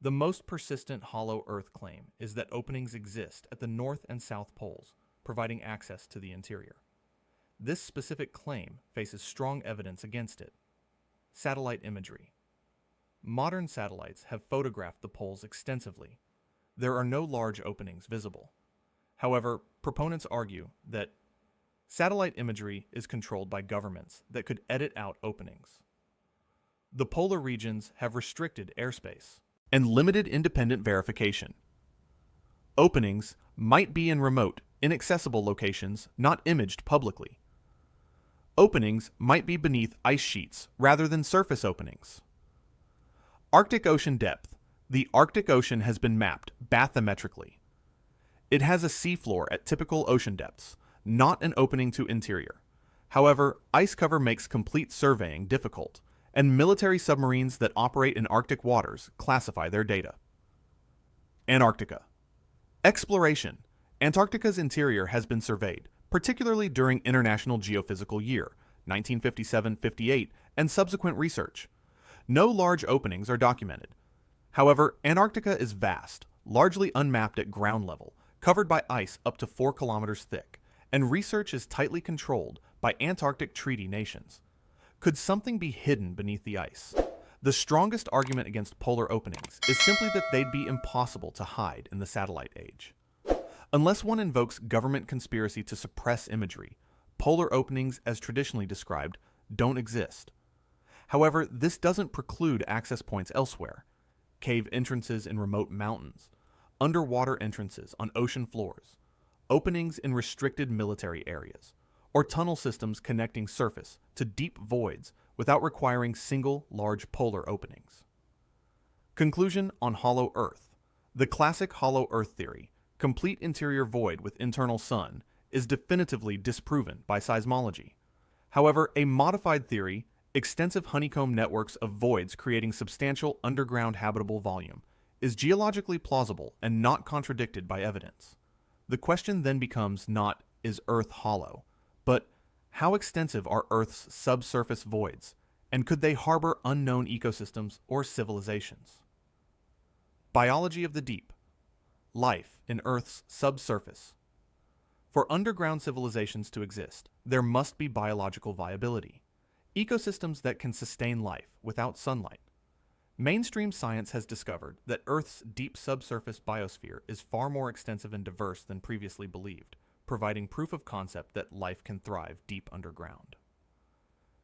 The most persistent hollow Earth claim is that openings exist at the North and South poles, providing access to the interior. This specific claim faces strong evidence against it. Satellite imagery. Modern satellites have photographed the poles extensively. There are no large openings visible. However, proponents argue that satellite imagery is controlled by governments that could edit out openings. The polar regions have restricted airspace and limited independent verification. Openings might be in remote, inaccessible locations not imaged publicly. Openings might be beneath ice sheets rather than surface openings. Arctic Ocean depth. The Arctic Ocean has been mapped bathymetrically. It has a seafloor at typical ocean depths, not an opening to interior. However, ice cover makes complete surveying difficult, and military submarines that operate in Arctic waters classify their data. Antarctica. Exploration. Antarctica's interior has been surveyed, particularly during International Geophysical Year, 1957-58, and subsequent research. No large openings are documented. However, Antarctica is vast, largely unmapped at ground level, covered by ice up to 4 kilometers thick, and research is tightly controlled by Antarctic treaty nations. Could something be hidden beneath the ice? The strongest argument against polar openings is simply that they'd be impossible to hide in the satellite age. Unless one invokes government conspiracy to suppress imagery, polar openings, as traditionally described, don't exist. However, this doesn't preclude access points elsewhere: cave entrances in remote mountains, underwater entrances on ocean floors, openings in restricted military areas, or tunnel systems connecting surface to deep voids without requiring single large polar openings. Conclusion on hollow Earth. The classic hollow Earth theory, complete interior void with internal sun, is definitively disproven by seismology. However, a modified theory, extensive honeycomb networks of voids creating substantial underground habitable volume, is geologically plausible and not contradicted by evidence. The question then becomes not, is Earth hollow, but how extensive are Earth's subsurface voids, and could they harbor unknown ecosystems or civilizations? Biology of the deep. Life in Earth's subsurface. For underground civilizations to exist, there must be biological viability, ecosystems that can sustain life without sunlight. Mainstream science has discovered that Earth's deep subsurface biosphere is far more extensive and diverse than previously believed, providing proof of concept that life can thrive deep underground.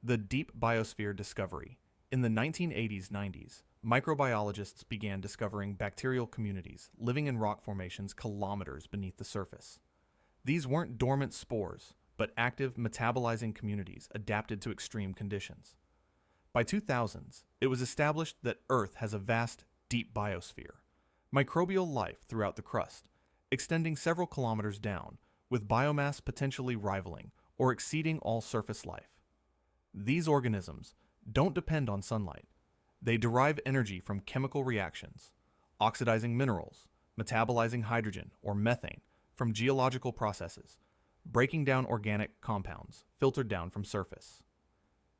The deep biosphere discovery. In the 1980s-90s, microbiologists began discovering bacterial communities living in rock formations kilometers beneath the surface. These weren't dormant spores, but active metabolizing communities adapted to extreme conditions. By 2000s, it was established that Earth has a vast, deep biosphere, microbial life throughout the crust, extending several kilometers down, with biomass potentially rivaling or exceeding all surface life. These organisms don't depend on sunlight. They derive energy from chemical reactions, oxidizing minerals, metabolizing hydrogen or methane from geological processes, breaking down organic compounds filtered down from surface.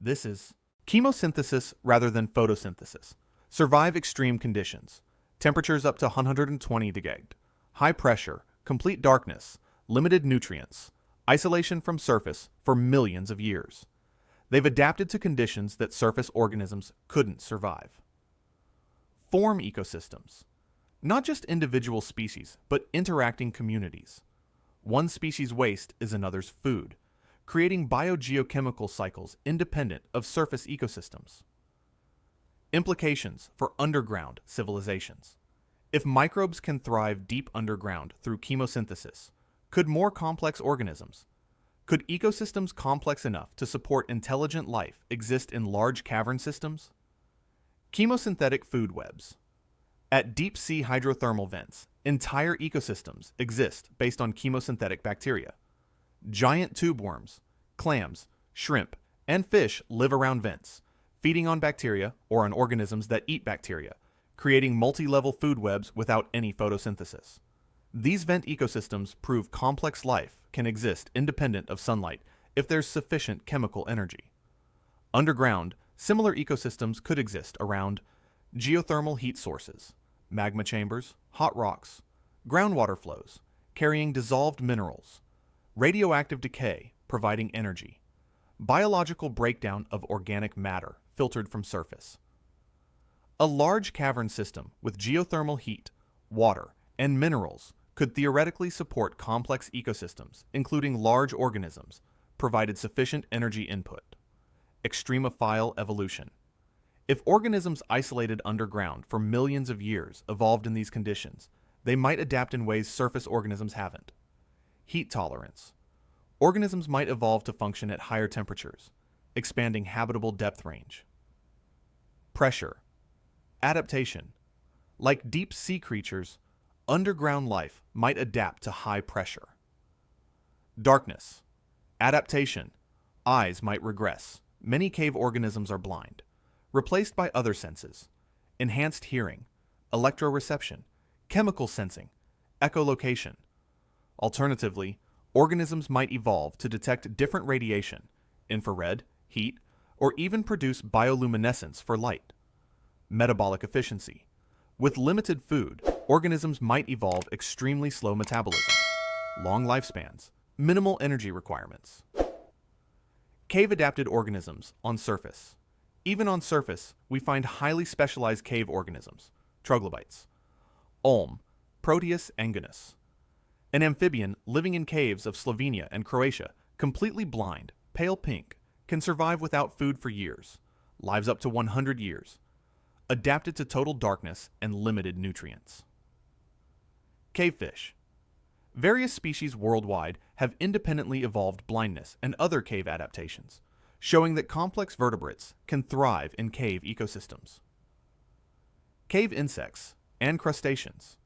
This is chemosynthesis rather than photosynthesis. Survive extreme conditions, temperatures up to 120 degrees, high pressure, complete darkness, limited nutrients, isolation from surface for millions of years. They've adapted to conditions that surface organisms couldn't survive. Form ecosystems. Not just individual species, but interacting communities. One species' waste is another's food, creating biogeochemical cycles independent of surface ecosystems. Implications for underground civilizations. If microbes can thrive deep underground through chemosynthesis, could more complex organisms, could ecosystems complex enough to support intelligent life exist in large cavern systems? Chemosynthetic food webs. At deep-sea hydrothermal vents, entire ecosystems exist based on chemosynthetic bacteria. Giant tube worms, clams, shrimp, and fish live around vents, feeding on bacteria or on organisms that eat bacteria, creating multi-level food webs without any photosynthesis. These vent ecosystems prove complex life can exist independent of sunlight if there's sufficient chemical energy. Underground, similar ecosystems could exist around geothermal heat sources, magma chambers, hot rocks, groundwater flows carrying dissolved minerals, radioactive decay providing energy, biological breakdown of organic matter filtered from surface. A large cavern system with geothermal heat, water, and minerals could theoretically support complex ecosystems, including large organisms, provided sufficient energy input. Extremophile evolution. If organisms isolated underground for millions of years evolved in these conditions, they might adapt in ways surface organisms haven't. Heat tolerance. Organisms might evolve to function at higher temperatures, expanding habitable depth range. Pressure. Adaptation. Like deep sea creatures, underground life might adapt to high pressure. Darkness. Adaptation. Eyes might regress. Many cave organisms are blind, replaced by other senses. Enhanced hearing, electroreception, chemical sensing, echolocation. Alternatively, organisms might evolve to detect different radiation, infrared, heat, or even produce bioluminescence for light. Metabolic efficiency. With limited food, organisms might evolve extremely slow metabolisms, long lifespans, minimal energy requirements. Cave-adapted organisms on surface. Even on surface, we find highly specialized cave organisms, troglobites. Ulm, Proteus anguinus. An amphibian living in caves of Slovenia and Croatia, completely blind, pale pink, can survive without food for years, lives up to 100 years, adapted to total darkness and limited nutrients. Cavefish. Various species worldwide have independently evolved blindness and other cave adaptations, showing that complex vertebrates can thrive in cave ecosystems. Cave insects and crustaceans.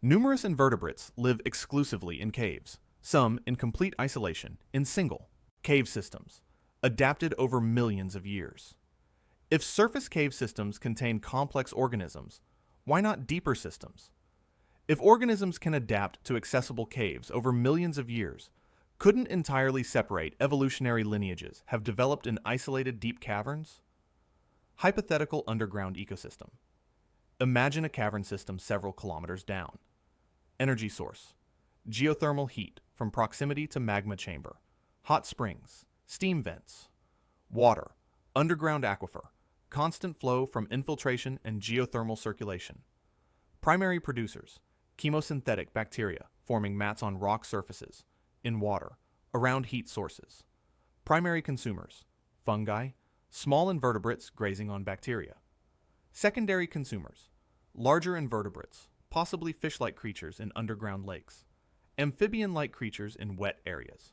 Numerous invertebrates live exclusively in caves, some in complete isolation in single cave systems, adapted over millions of years. If surface cave systems contain complex organisms, why not deeper systems? If organisms can adapt to accessible caves over millions of years, couldn't entirely separate evolutionary lineages have developed in isolated deep caverns? Hypothetical underground ecosystem. Imagine a cavern system several kilometers down. Energy source. Geothermal heat from proximity to magma chamber. Hot springs. Steam vents. Water. Underground aquifer. Constant flow from infiltration and geothermal circulation. Primary producers. Chemosynthetic bacteria forming mats on rock surfaces, in water, around heat sources. Primary consumers. Fungi. Small invertebrates grazing on bacteria. Secondary consumers. Larger invertebrates, possibly fish-like creatures in underground lakes. Amphibian-like creatures in wet areas.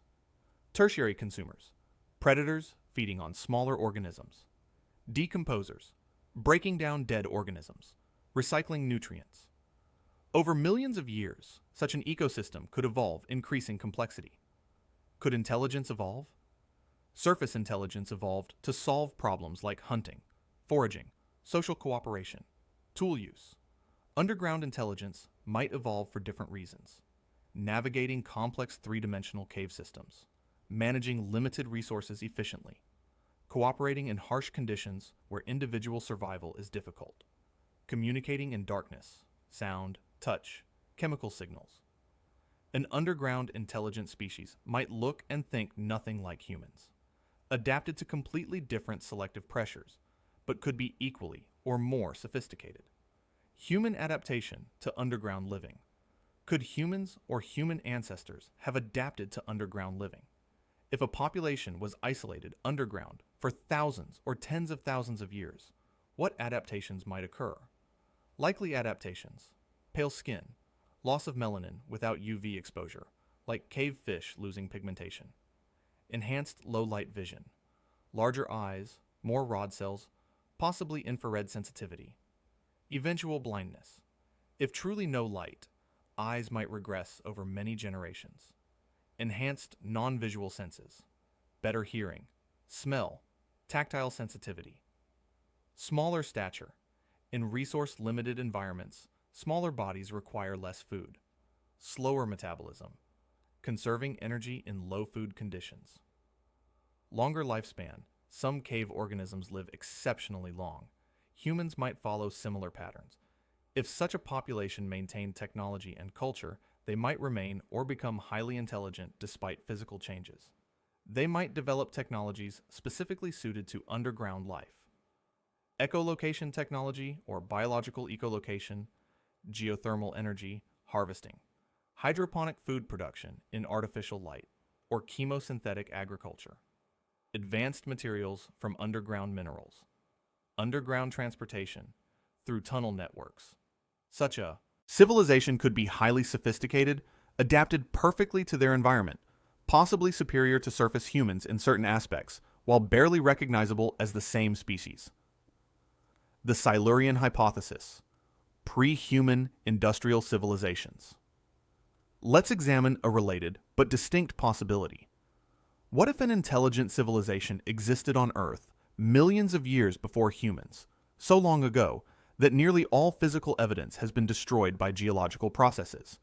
Tertiary consumers. Predators feeding on smaller organisms. Decomposers, breaking down dead organisms, recycling nutrients. Over millions of years, such an ecosystem could evolve, increasing complexity. Could intelligence evolve? Surface intelligence evolved to solve problems like hunting, foraging, social cooperation, tool use. Underground intelligence might evolve for different reasons. Navigating complex three-dimensional cave systems, managing limited resources efficiently, cooperating in harsh conditions where individual survival is difficult, communicating in darkness, sound, touch, chemical signals. An underground intelligent species might look and think nothing like humans, adapted to completely different selective pressures, but could be equally or more sophisticated. Human adaptation to underground living. Could humans or human ancestors have adapted to underground living? If a population was isolated underground for thousands or tens of thousands of years, what adaptations might occur? Likely adaptations: pale skin, loss of melanin without UV exposure, like cave fish losing pigmentation, enhanced low-light vision, larger eyes, more rod cells, possibly infrared sensitivity, eventual blindness. If truly no light, eyes might regress over many generations, enhanced non-visual senses, better hearing, smell, tactile sensitivity, smaller stature. In resource-limited environments, smaller bodies require less food, slower metabolism, conserving energy in low food conditions. Longer lifespan. Some cave organisms live exceptionally long. Humans might follow similar patterns. If such a population maintained technology and culture, they might remain or become highly intelligent despite physical changes. They might develop technologies specifically suited to underground life. Echolocation technology or biological echolocation, geothermal energy, harvesting, hydroponic food production in artificial light, or chemosynthetic agriculture, advanced materials from underground minerals, underground transportation through tunnel networks. Such a civilization could be highly sophisticated, adapted perfectly to their environment, possibly superior to surface humans in certain aspects, while barely recognizable as the same species. The Silurian hypothesis. pre-human industrial civilizations. Let's examine a related but distinct possibility. What if an intelligent civilization existed on Earth millions of years before humans, so long ago that nearly all physical evidence has been destroyed by geological processes?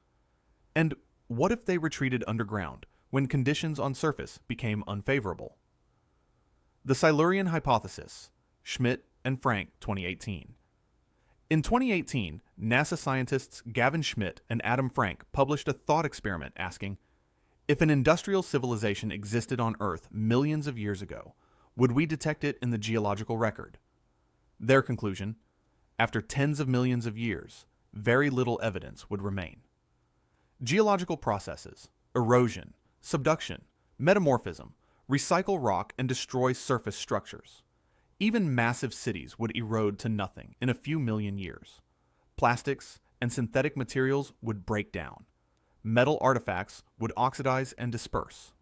And what if they retreated underground when conditions on surface became unfavorable? The Silurian Hypothesis, Schmidt and Frank, 2018. In 2018, NASA scientists Gavin Schmidt and Adam Frank published a thought experiment asking, if an industrial civilization existed on Earth millions of years ago, would we detect it in the geological record? Their conclusion, after tens of millions of years, very little evidence would remain. Geological processes, erosion, subduction, metamorphism, recycle rock and destroy surface structures. Even massive cities would erode to nothing in a few million years. Plastics and synthetic materials would break down. Metal artifacts would oxidize and disperse.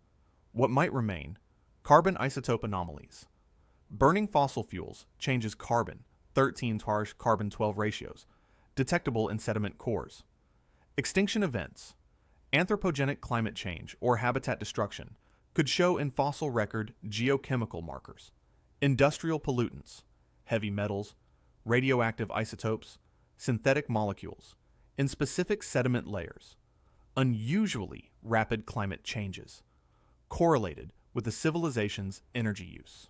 What might remain? Carbon isotope anomalies. Burning fossil fuels changes carbon, 13 to harsh carbon-12 ratios, detectable in sediment cores. Extinction events, anthropogenic climate change or habitat destruction, could show in fossil record geochemical markers. Industrial pollutants, heavy metals, radioactive isotopes, synthetic molecules, in specific sediment layers. Unusually rapid climate changes, correlated with the civilization's energy use.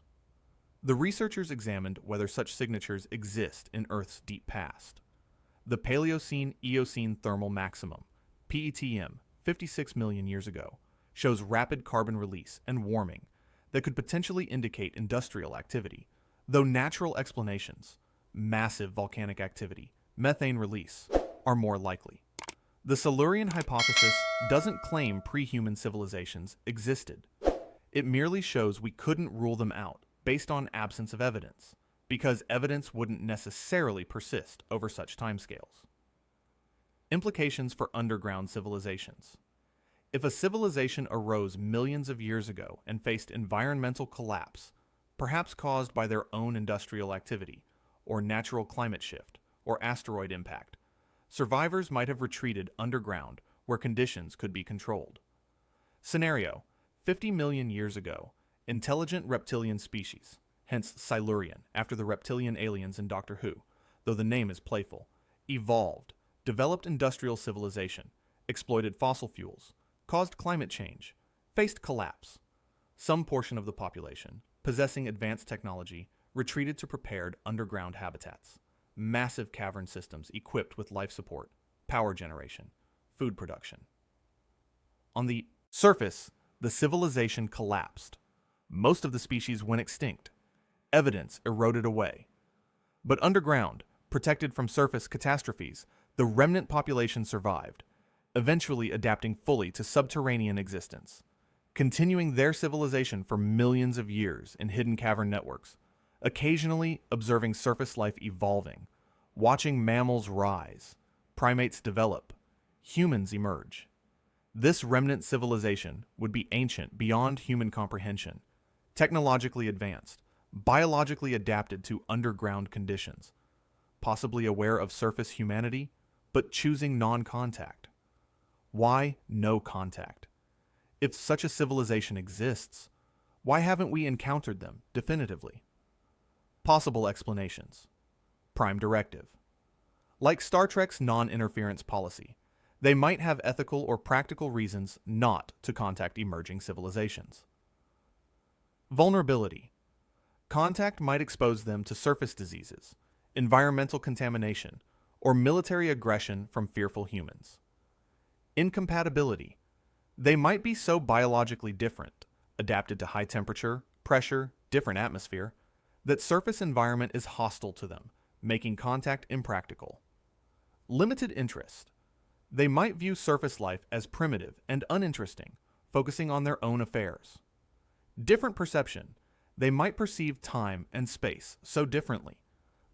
The researchers examined whether such signatures exist in Earth's deep past. The Paleocene-Eocene thermal maximum, PETM, 56 million years ago, shows rapid carbon release and warming that could potentially indicate industrial activity, though natural explanations, massive volcanic activity, methane release, are more likely. The Silurian hypothesis doesn't claim pre-human civilizations existed. It merely shows we couldn't rule them out based on absence of evidence, because evidence wouldn't necessarily persist over such timescales. Implications for underground civilizations. If a civilization arose millions of years ago and faced environmental collapse, perhaps caused by their own industrial activity, or natural climate shift, or asteroid impact, survivors might have retreated underground where conditions could be controlled. Scenario: 50 million years ago, intelligent reptilian species, hence Silurian, after the reptilian aliens in Doctor Who, though the name is playful, evolved, developed industrial civilization, exploited fossil fuels, caused climate change, faced collapse. Some portion of the population, possessing advanced technology, retreated to prepared underground habitats, massive cavern systems equipped with life support, power generation, food production. On the surface, the civilization collapsed. Most of the species went extinct. Evidence eroded away. But underground, protected from surface catastrophes, the remnant population survived, eventually adapting fully to subterranean existence, continuing their civilization for millions of years in hidden cavern networks, occasionally observing surface life evolving, watching mammals rise, primates develop, humans emerge. This remnant civilization would be ancient beyond human comprehension, technologically advanced, biologically adapted to underground conditions, possibly aware of surface humanity, but choosing non-contact. Why no contact? If such a civilization exists, why haven't we encountered them definitively? Possible explanations. Prime Directive. Like Star Trek's non-interference policy, they might have ethical or practical reasons not to contact emerging civilizations. Vulnerability. Contact might expose them to surface diseases, environmental contamination, or military aggression from fearful humans. Incompatibility. They might be so biologically different, adapted to high temperature, pressure, different atmosphere, that surface environment is hostile to them, making contact impractical. Limited interest. They might view surface life as primitive and uninteresting, focusing on their own affairs. Different perception. They might perceive time and space so differently,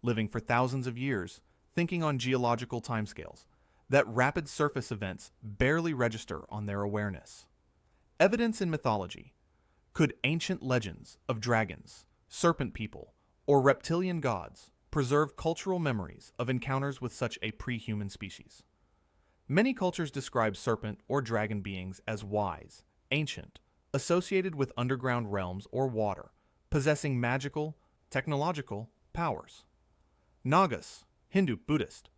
living for thousands of years, thinking on geological timescales, that rapid surface events barely register on their awareness. Evidence in mythology. Could ancient legends of dragons, serpent people, or reptilian gods preserve cultural memories of encounters with such a pre-human species. Many cultures describe serpent or dragon beings as wise, ancient, associated with underground realms or water, possessing magical, technological powers. Nagas, Hindu, Buddhist.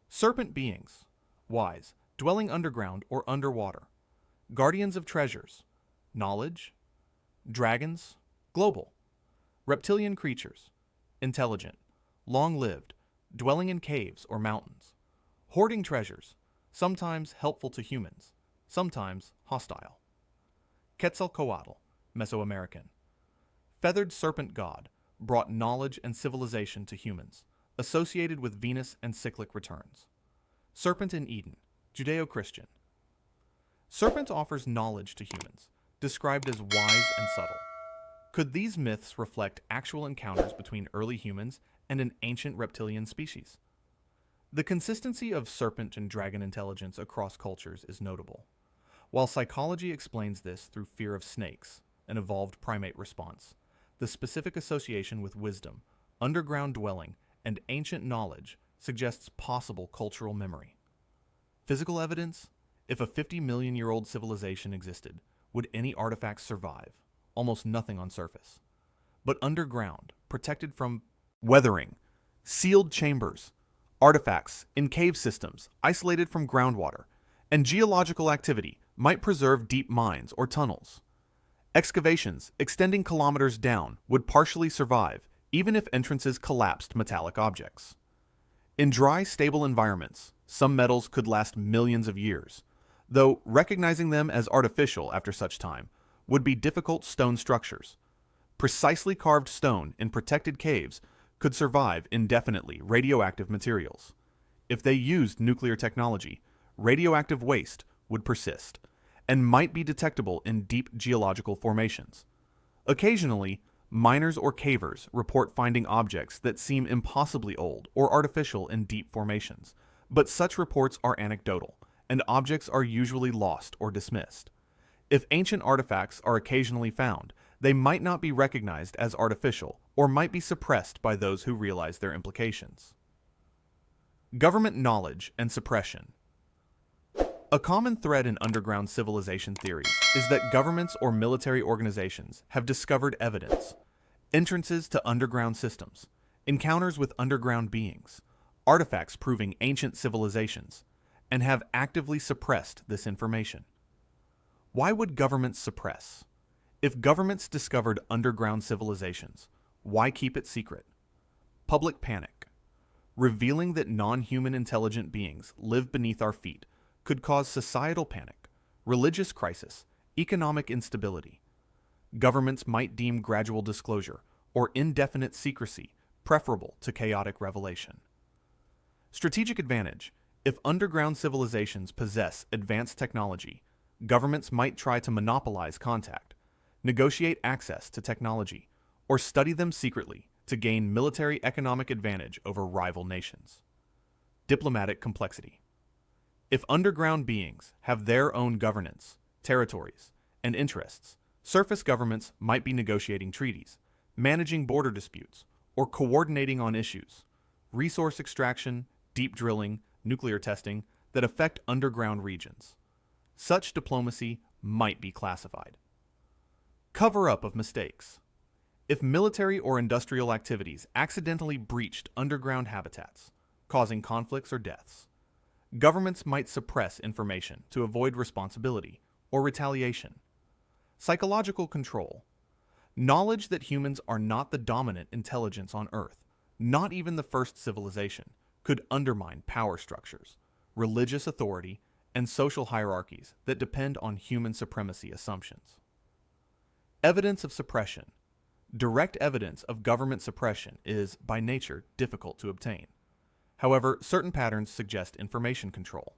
Serpent beings, wise, dwelling underground or underwater. Guardians of treasures, knowledge. Dragons, global. Reptilian creatures, intelligent, long-lived, dwelling in caves or mountains. Hoarding treasures, sometimes helpful to humans, sometimes hostile. Quetzalcoatl, Mesoamerican. Feathered serpent god, brought knowledge and civilization to humans, associated with Venus and cyclic returns. Serpent in Eden, Judeo-Christian. Serpent offers knowledge to humans, described as wise and subtle. Could these myths reflect actual encounters between early humans and an ancient reptilian species? The consistency of serpent and dragon intelligence across cultures is notable. While psychology explains this through fear of snakes, an evolved primate response, the specific association with wisdom, underground dwelling, and ancient knowledge suggests possible cultural memory. Physical evidence? If a 50-million-year-old civilization existed, would any artifacts survive? Almost nothing on surface. But underground, protected from weathering, sealed chambers, artifacts in cave systems isolated from groundwater, and geological activity might preserve deep mines or tunnels. Excavations extending kilometers down would partially survive, even if entrances collapsed metallic objects. In dry, stable environments, some metals could last millions of years, though recognizing them as artificial after such time would be difficult. Stone structures. Precisely carved stone in protected caves could survive indefinitely radioactive materials. If they used nuclear technology, radioactive waste would persist and might be detectable in deep geological formations. Occasionally, miners or cavers report finding objects that seem impossibly old or artificial in deep formations, but such reports are anecdotal, and objects are usually lost or dismissed. If ancient artifacts are occasionally found, they might not be recognized as artificial or might be suppressed by those who realize their implications. Government knowledge and suppression. A common thread in underground civilization theories is that governments or military organizations have discovered evidence, entrances to underground systems, encounters with underground beings, artifacts proving ancient civilizations, and have actively suppressed this information. Why would governments suppress? If governments discovered underground civilizations, why keep it secret? Public panic. Revealing that non-human intelligent beings live beneath our feet could cause societal panic, religious crisis, economic instability. Governments might deem gradual disclosure or indefinite secrecy preferable to chaotic revelation. Strategic advantage. If underground civilizations possess advanced technology, governments might try to monopolize contact, negotiate access to technology, or study them secretly to gain military economic advantage over rival nations. Diplomatic complexity. If underground beings have their own governance, territories, and interests, surface governments might be negotiating treaties, managing border disputes, or coordinating on issues, resource extraction, deep drilling, nuclear testing, that affect underground regions. Such diplomacy might be classified. Cover-up of mistakes. If military or industrial activities accidentally breached underground habitats, causing conflicts or deaths, governments might suppress information to avoid responsibility or retaliation. Psychological control. Knowledge that humans are not the dominant intelligence on Earth, not even the first civilization, could undermine power structures, religious authority, and social hierarchies that depend on human supremacy assumptions. Evidence of suppression. Direct evidence of government suppression is, by nature, difficult to obtain. However, certain patterns suggest information control.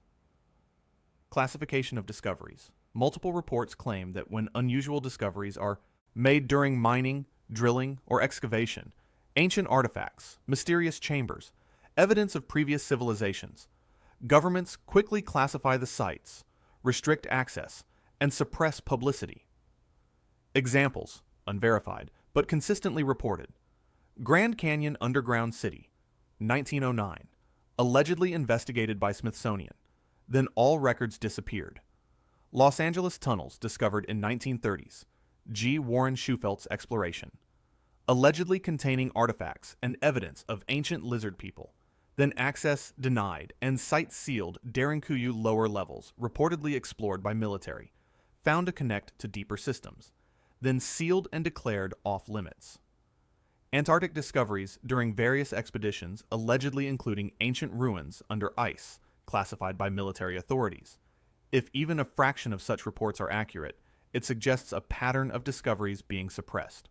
Classification of discoveries. Multiple reports claim that when unusual discoveries are made during mining, drilling, or excavation, ancient artifacts, mysterious chambers, evidence of previous civilizations, governments quickly classify the sites, restrict access, and suppress publicity. Examples, unverified, but consistently reported. Grand Canyon Underground City, 1909. Allegedly investigated by Smithsonian. Then all records disappeared. Los Angeles tunnels discovered in 1930s. G. Warren Schufelt's exploration. Allegedly containing artifacts and evidence of ancient lizard people. Then access denied and site sealed Derinkuyu lower levels, reportedly explored by military, found to connect to deeper systems. Then sealed and declared off limits. Antarctic discoveries during various expeditions, allegedly including ancient ruins under ice, classified by military authorities. If even a fraction of such reports are accurate, it suggests a pattern of discoveries being suppressed.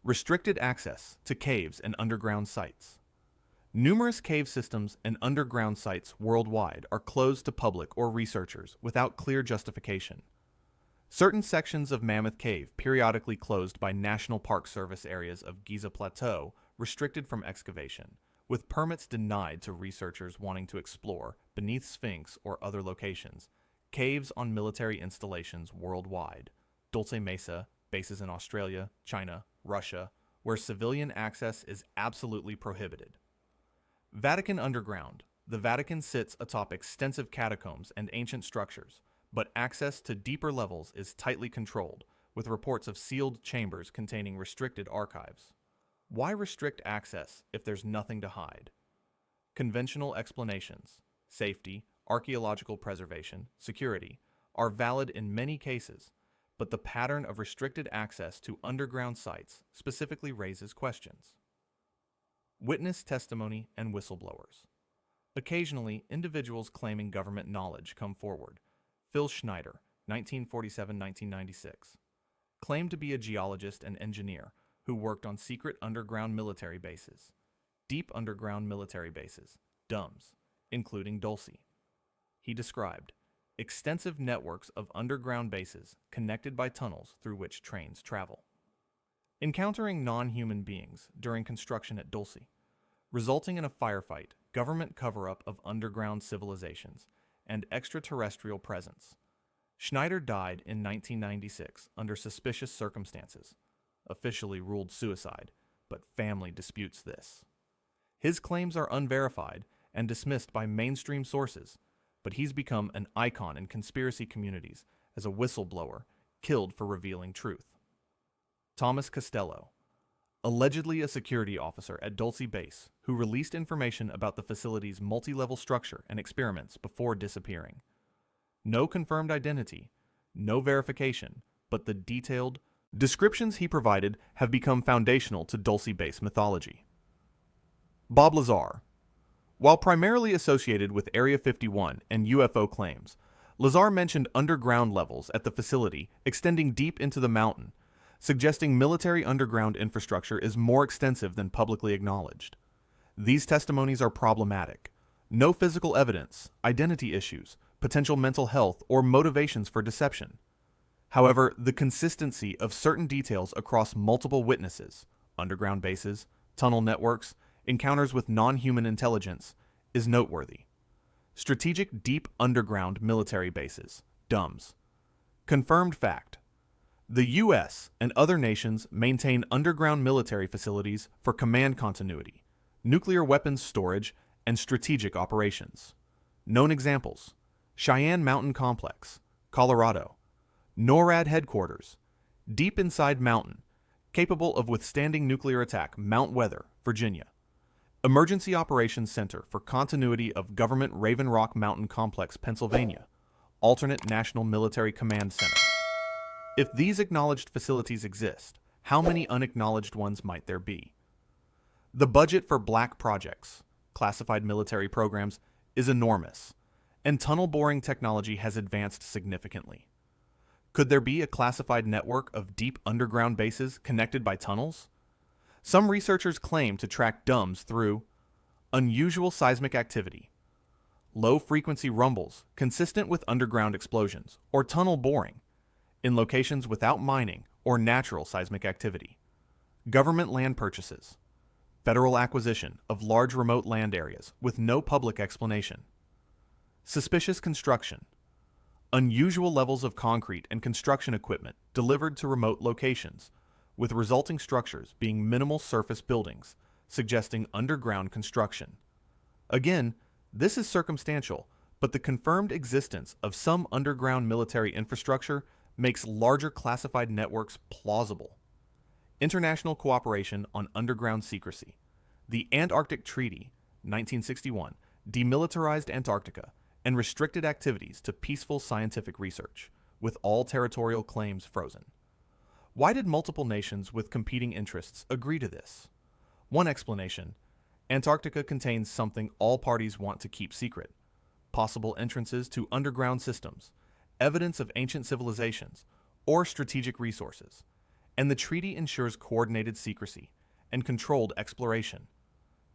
Restricted access to caves and underground sites. Numerous cave systems and underground sites worldwide are closed to public or researchers without clear justification. Certain sections of Mammoth Cave periodically closed by National Park Service areas of Giza Plateau restricted from excavation, with permits denied to researchers wanting to explore, beneath Sphinx or other locations, caves on military installations worldwide, Dulce Mesa, bases in Australia, China, Russia, where civilian access is absolutely prohibited. Vatican Underground. The Vatican sits atop extensive catacombs and ancient structures, but access to deeper levels is tightly controlled, with reports of sealed chambers containing restricted archives. Why restrict access if there's nothing to hide? Conventional explanations, safety, archaeological preservation, security, are valid in many cases, but the pattern of restricted access to underground sites specifically raises questions. Witness testimony and whistleblowers. Occasionally, individuals claiming government knowledge come forward. Phil Schneider, 1947-1996, claimed to be a geologist and engineer who worked on secret underground military bases, deep underground military bases, DUMBs, including Dulce. He described extensive networks of underground bases connected by tunnels through which trains travel. Encountering non-human beings during construction at Dulce, resulting in a firefight, government cover-up of underground civilizations, and extraterrestrial presence. Schneider died in 1996 under suspicious circumstances, officially ruled suicide, but family disputes this. His claims are unverified and dismissed by mainstream sources, but he's become an icon in conspiracy communities as a whistleblower killed for revealing truth. Thomas Costello, allegedly a security officer at Dulce Base who released information about the facility's multi-level structure and experiments before disappearing. No confirmed identity, no verification, but the detailed descriptions he provided have become foundational to Dulce Base mythology. Bob Lazar. While primarily associated with Area 51 and UFO claims, Lazar mentioned underground levels at the facility extending deep into the mountain, suggesting military underground infrastructure is more extensive than publicly acknowledged. These testimonies are problematic. No physical evidence, identity issues, potential mental health, or motivations for deception. However, the consistency of certain details across multiple witnesses, underground bases, tunnel networks, encounters with non-human intelligence, is noteworthy. Strategic Deep Underground Military Bases, DUMBs. Confirmed fact. The U.S. and other nations maintain underground military facilities for command continuity, nuclear weapons storage, and strategic operations. Known examples: Cheyenne Mountain Complex, Colorado; NORAD Headquarters, deep inside mountain, capable of withstanding nuclear attack, Mount Weather, Virginia; Emergency Operations Center for Continuity of Government Raven Rock Mountain Complex, Pennsylvania; alternate National Military Command Center. If these acknowledged facilities exist, how many unacknowledged ones might there be? The budget for black projects, classified military programs, is enormous, and tunnel boring technology has advanced significantly. Could there be a classified network of deep underground bases connected by tunnels? Some researchers claim to track DUMBs through unusual seismic activity, low-frequency rumbles consistent with underground explosions, or tunnel boring, in locations without mining or natural seismic activity; government land purchases; federal acquisition of large remote land areas with no public explanation; suspicious construction; unusual levels of concrete and construction equipment delivered to remote locations, with resulting structures being minimal surface buildings, suggesting underground construction. Again, this is circumstantial, but the confirmed existence of some underground military infrastructure makes larger classified networks plausible. International cooperation on underground secrecy. The Antarctic Treaty, 1961, demilitarized Antarctica and restricted activities to peaceful scientific research, with all territorial claims frozen. Why did multiple nations with competing interests agree to this? One explanation: Antarctica contains something all parties want to keep secret: possible entrances to underground systems, evidence of ancient civilizations, or strategic resources, and the treaty ensures coordinated secrecy and controlled exploration.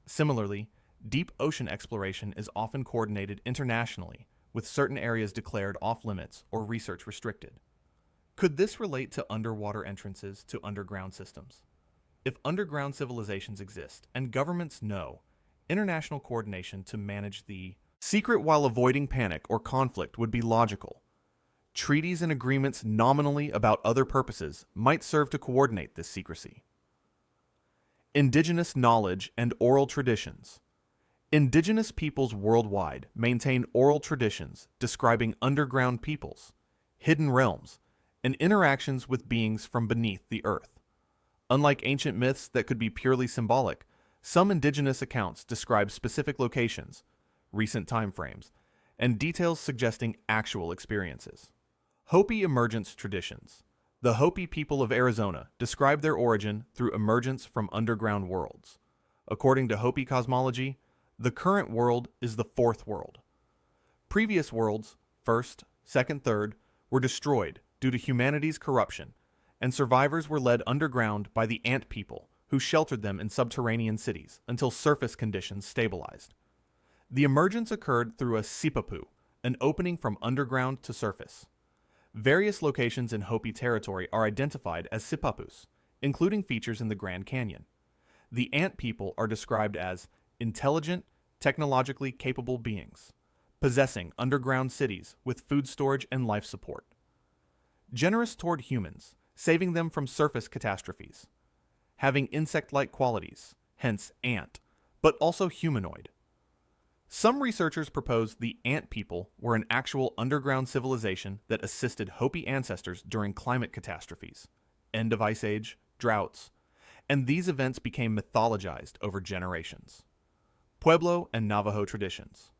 Similarly, deep ocean exploration is often coordinated internationally, with certain areas declared off-limits or research restricted. Could this relate to underwater entrances to underground systems? If underground civilizations exist and governments know, international coordination to manage the secret while avoiding panic or conflict would be logical. Treaties and agreements nominally about other purposes might serve to coordinate this secrecy. Indigenous knowledge and oral traditions. Indigenous peoples worldwide maintain oral traditions describing underground peoples, hidden realms, and interactions with beings from beneath the earth. Unlike ancient myths that could be purely symbolic, some indigenous accounts describe specific locations, recent time frames, and details suggesting actual experiences. Hopi emergence traditions. The Hopi people of Arizona describe their origin through emergence from underground worlds. According to Hopi cosmology, the current world is the fourth world. Previous worlds, first, second, third, were destroyed due to humanity's corruption, and survivors were led underground by the ant people, who sheltered them in subterranean cities until surface conditions stabilized. The emergence occurred through a sipapu, an opening from underground to surface. Various locations in Hopi territory are identified as sipapus, including features in the Grand Canyon. The ant people are described as intelligent, technologically capable beings, possessing underground cities with food storage and life support. Generous toward humans, saving them from surface catastrophes. Having insect-like qualities, hence ant, but also humanoid. Some researchers propose the ant people were an actual underground civilization that assisted Hopi ancestors during climate catastrophes, end of ice age, droughts, and these events became mythologized over generations. Pueblo and Navajo traditions.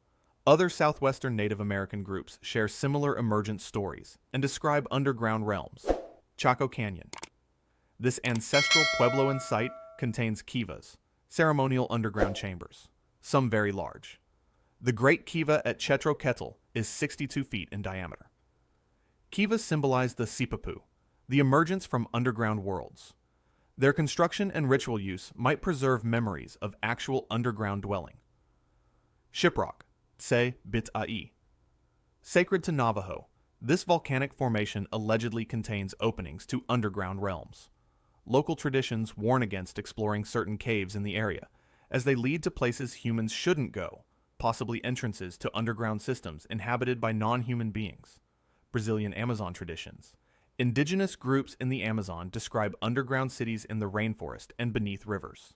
Other southwestern Native American groups share similar emergent stories and describe underground realms. Chaco Canyon. This ancestral Puebloan site contains kivas, ceremonial underground chambers, some very large. The Great Kiva at Chetro Kettle is 62 feet in diameter. Kivas symbolize the sipapu, the emergence from underground worlds. Their construction and ritual use might preserve memories of actual underground dwelling. Shiprock, Tse Bit Ai. Sacred to Navajo, this volcanic formation allegedly contains openings to underground realms. Local traditions warn against exploring certain caves in the area, as they lead to places humans shouldn't go, possibly entrances to underground systems inhabited by non-human beings. Brazilian Amazon traditions. Indigenous groups in the Amazon describe underground cities in the rainforest and beneath rivers.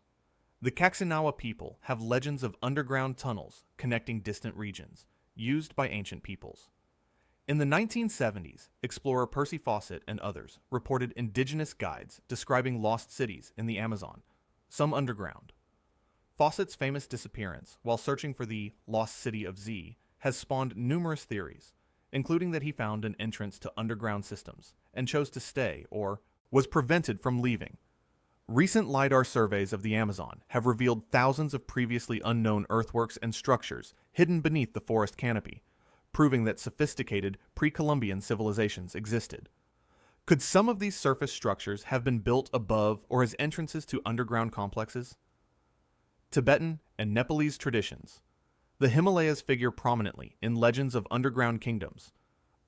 The Kaxinawa people have legends of underground tunnels connecting distant regions, used by ancient peoples. In the 1970s, explorer Percy Fawcett and others reported indigenous guides describing lost cities in the Amazon, some underground. Fawcett's famous disappearance while searching for the lost city of Z has spawned numerous theories, including that he found an entrance to underground systems and chose to stay or was prevented from leaving. Recent LiDAR surveys of the Amazon have revealed thousands of previously unknown earthworks and structures hidden beneath the forest canopy, proving that sophisticated pre-Columbian civilizations existed. Could some of these surface structures have been built above or as entrances to underground complexes? Tibetan and Nepalese traditions. The Himalayas figure prominently in legends of underground kingdoms,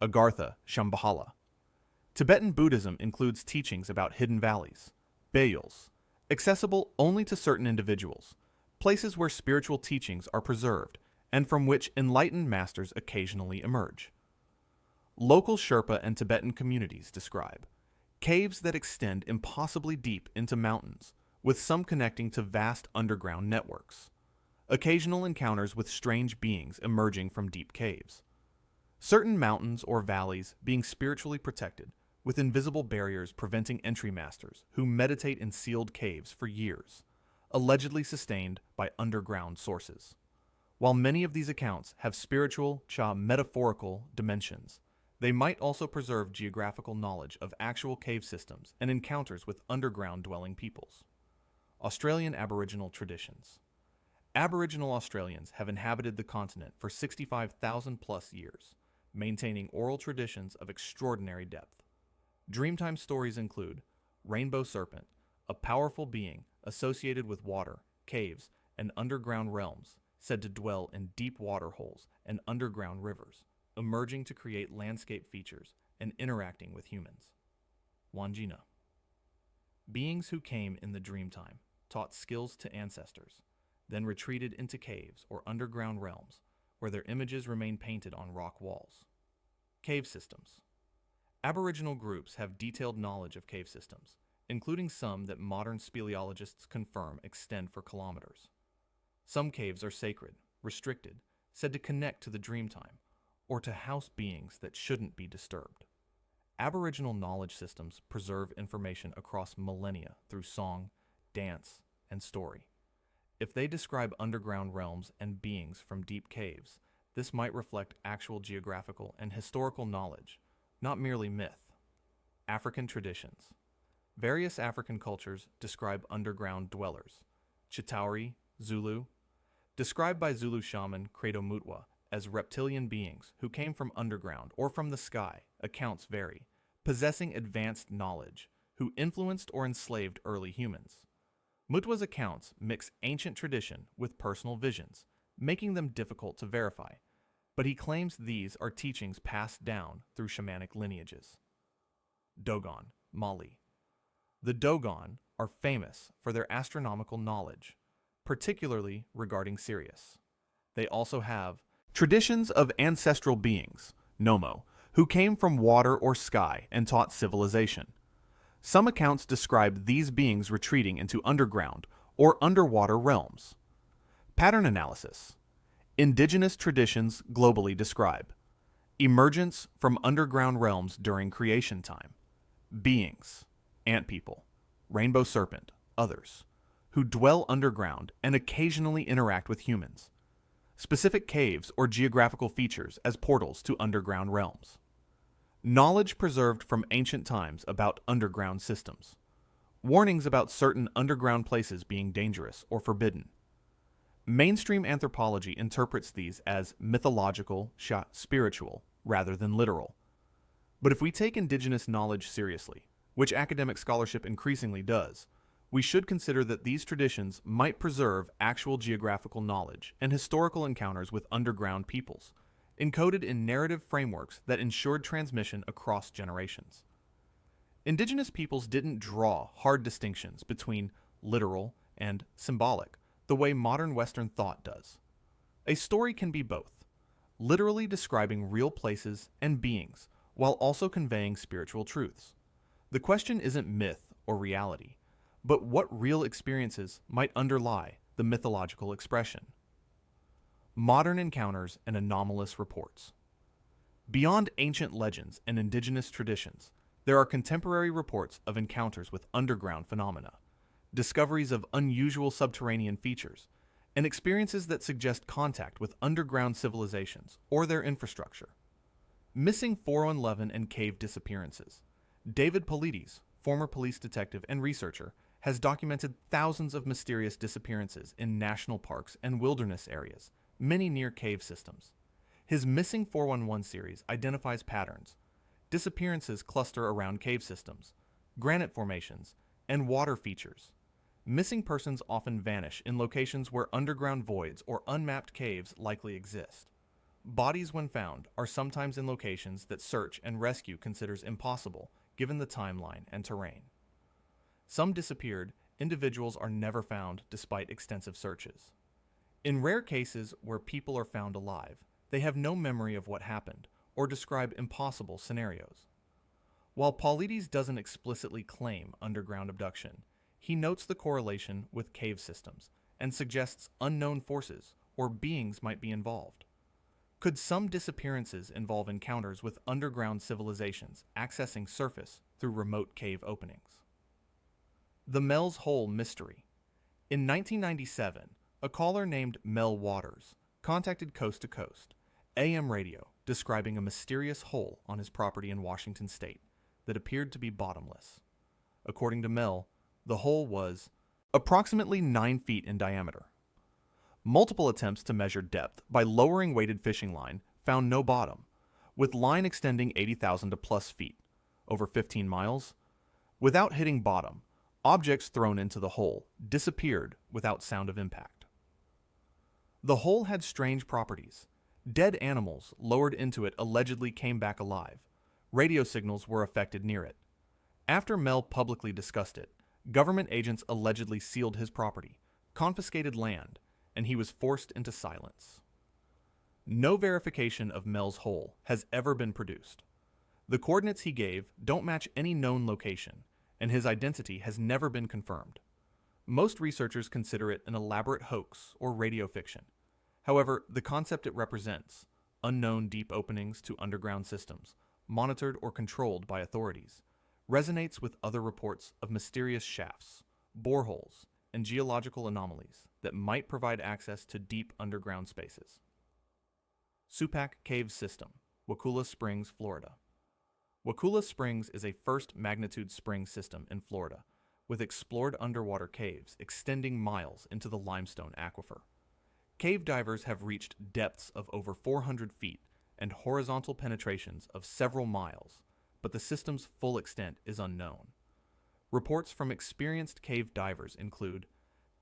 Agartha Shambhala. Tibetan Buddhism includes teachings about hidden valleys, bayous, accessible only to certain individuals, places where spiritual teachings are preserved and from which enlightened masters occasionally emerge. Local Sherpa and Tibetan communities describe caves that extend impossibly deep into mountains, with some connecting to vast underground networks. Occasional encounters with strange beings emerging from deep caves. Certain mountains or valleys being spiritually protected, with invisible barriers preventing entry masters who meditate in sealed caves for years, allegedly sustained by underground sources. While many of these accounts have spiritual, metaphorical dimensions, they might also preserve geographical knowledge of actual cave systems and encounters with underground dwelling peoples. Australian Aboriginal traditions. Aboriginal Australians have inhabited the continent for 65,000 plus years, maintaining oral traditions of extraordinary depth. Dreamtime stories include Rainbow Serpent, a powerful being associated with water, caves, and underground realms, said to dwell in deep water holes and underground rivers, emerging to create landscape features and interacting with humans. Wandjina. Beings who came in the Dreamtime taught skills to ancestors, then retreated into caves or underground realms where their images remain painted on rock walls. Cave systems. Aboriginal groups have detailed knowledge of cave systems, including some that modern speleologists confirm extend for kilometers. Some caves are sacred, restricted, said to connect to the Dreamtime, or to house beings that shouldn't be disturbed. Aboriginal knowledge systems preserve information across millennia through song, dance, and story. If they describe underground realms and beings from deep caves, this might reflect actual geographical and historical knowledge, not merely myth. African traditions. Various African cultures describe underground dwellers. Chitauri, Zulu, described by Zulu shaman Credo Mutwa as reptilian beings who came from underground or from the sky, accounts vary, possessing advanced knowledge, who influenced or enslaved early humans. Mutwa's accounts mix ancient tradition with personal visions, making them difficult to verify, but he claims these are teachings passed down through shamanic lineages. Dogon, Mali. The Dogon are famous for their astronomical knowledge, particularly regarding Sirius. They also have traditions of ancestral beings, Nomo, who came from water or sky and taught civilization. Some accounts describe these beings retreating into underground or underwater realms. Pattern analysis. Indigenous traditions globally describe emergence from underground realms during creation time. Beings, ant people, rainbow serpent, others, who dwell underground and occasionally interact with humans. Specific caves or geographical features as portals to underground realms. Knowledge preserved from ancient times about underground systems. Warnings about certain underground places being dangerous or forbidden. Mainstream anthropology interprets these as mythological, spiritual, rather than literal. But if we take indigenous knowledge seriously, which academic scholarship increasingly does, we should consider that these traditions might preserve actual geographical knowledge and historical encounters with underground peoples, encoded in narrative frameworks that ensured transmission across generations. Indigenous peoples didn't draw hard distinctions between literal and symbolic the way modern Western thought does. A story can be both, literally describing real places and beings while also conveying spiritual truths. The question isn't myth or reality, but what real experiences might underlie the mythological expression. Modern encounters and anomalous reports. Beyond ancient legends and indigenous traditions, there are contemporary reports of encounters with underground phenomena, discoveries of unusual subterranean features, and experiences that suggest contact with underground civilizations or their infrastructure. Missing 411 and cave disappearances. David Polides, former police detective and researcher, has documented thousands of mysterious disappearances in national parks and wilderness areas, many near cave systems. His Missing 411 series identifies patterns. Disappearances cluster around cave systems, granite formations, and water features. Missing persons often vanish in locations where underground voids or unmapped caves likely exist. Bodies, when found, are sometimes in locations that search and rescue considers impossible given the timeline and terrain. Some disappeared individuals are never found despite extensive searches. In rare cases where people are found alive, they have no memory of what happened or describe impossible scenarios. While Paulides doesn't explicitly claim underground abduction, he notes the correlation with cave systems and suggests unknown forces or beings might be involved. Could some disappearances involve encounters with underground civilizations accessing surface through remote cave openings? The Mel's Hole mystery. In 1997, a caller named Mel Waters contacted Coast to Coast, AM radio, describing a mysterious hole on his property in Washington state that appeared to be bottomless. According to Mel, the hole was approximately 9 feet in diameter. Multiple attempts to measure depth by lowering weighted fishing line found no bottom, with line extending 80,000 to plus feet, over 15 miles. Without hitting bottom, objects thrown into the hole disappeared without sound of impact. The hole had strange properties. Dead animals lowered into it allegedly came back alive. Radio signals were affected near it. After Mel publicly discussed it, government agents allegedly sealed his property, confiscated land, and he was forced into silence. No verification of Mel's hole has ever been produced. The coordinates he gave don't match any known location, and his identity has never been confirmed. Most researchers consider it an elaborate hoax or radio fiction. However, the concept it represents, unknown deep openings to underground systems, monitored or controlled by authorities, resonates with other reports of mysterious shafts, boreholes, and geological anomalies that might provide access to deep underground spaces. Supac Cave System, Wakulla Springs, Florida. Wakulla Springs is a first-magnitude spring system in Florida, with explored underwater caves extending miles into the limestone aquifer. Cave divers have reached depths of over 400 feet and horizontal penetrations of several miles, but the system's full extent is unknown. Reports from experienced cave divers include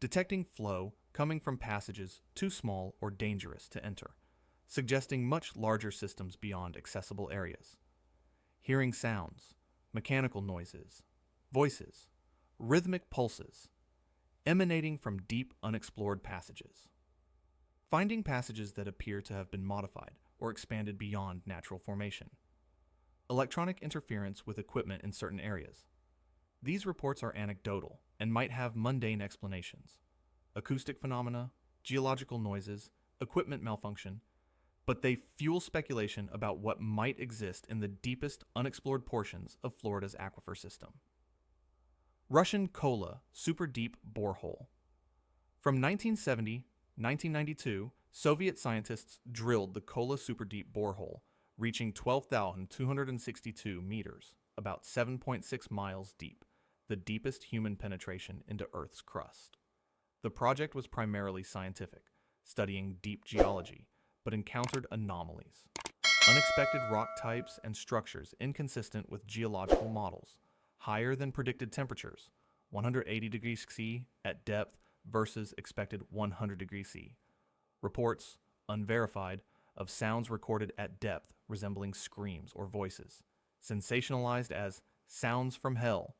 detecting flow coming from passages too small or dangerous to enter, suggesting much larger systems beyond accessible areas. Hearing sounds, mechanical noises, voices, rhythmic pulses, emanating from deep unexplored passages. Finding passages that appear to have been modified or expanded beyond natural formation. Electronic interference with equipment in certain areas. These reports are anecdotal and might have mundane explanations. Acoustic phenomena, geological noises, equipment malfunction, but they fuel speculation about what might exist in the deepest unexplored portions of Florida's aquifer system. Russian Kola super deep borehole. From 1970-1992, Soviet scientists drilled the Kola super deep borehole, reaching 12,262 meters, about 7.6 miles deep, the deepest human penetration into Earth's crust. The project was primarily scientific, studying deep geology, but encountered anomalies. Unexpected rock types and structures inconsistent with geological models, higher than predicted temperatures, 180 degrees C at depth versus expected 100 degrees C. Reports, unverified, of sounds recorded at depth resembling screams or voices, sensationalized as sounds from hell,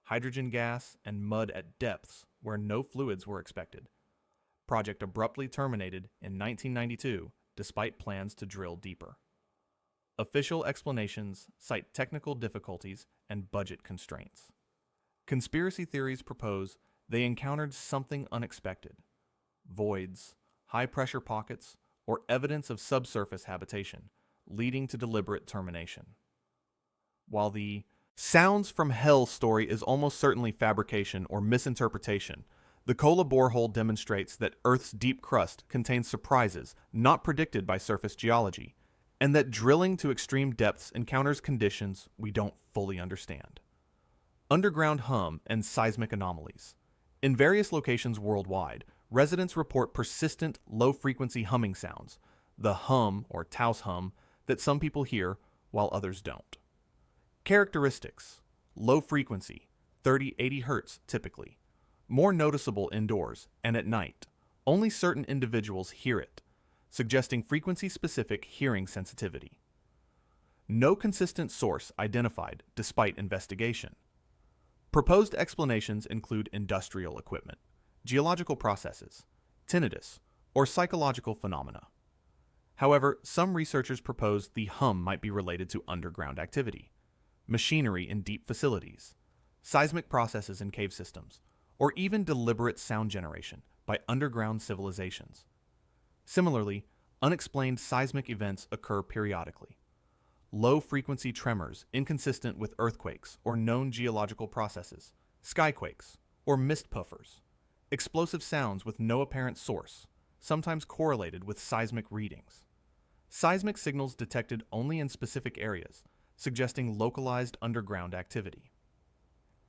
hydrogen gas, and mud at depths where no fluids were expected. Project abruptly terminated in 1992 despite plans to drill deeper. Official explanations cite technical difficulties and budget constraints. Conspiracy theories propose they encountered something unexpected: voids, high-pressure pockets, or evidence of subsurface habitation, leading to deliberate termination. While the sounds from hell story is almost certainly fabrication or misinterpretation, the Kola borehole demonstrates that Earth's deep crust contains surprises not predicted by surface geology, and that drilling to extreme depths encounters conditions we don't fully understand. Underground hum and seismic anomalies. In various locations worldwide, residents report persistent low-frequency humming sounds, the hum or Taos hum that some people hear while others don't. Characteristics: low frequency, 30-80 Hz typically, more noticeable indoors and at night. Only certain individuals hear it, suggesting frequency-specific hearing sensitivity. No consistent source identified despite investigation. Proposed explanations include industrial equipment, geological processes, tinnitus, or psychological phenomena. However, some researchers propose the hum might be related to underground activity, machinery in deep facilities, seismic processes in cave systems, or even deliberate sound generation by underground civilizations. Similarly, unexplained seismic events occur periodically. Low-frequency tremors inconsistent with earthquakes or known geological processes, skyquakes, or mist puffers, explosive sounds with no apparent source, sometimes correlated with seismic readings. Seismic signals detected only in specific areas, suggesting localized underground activity.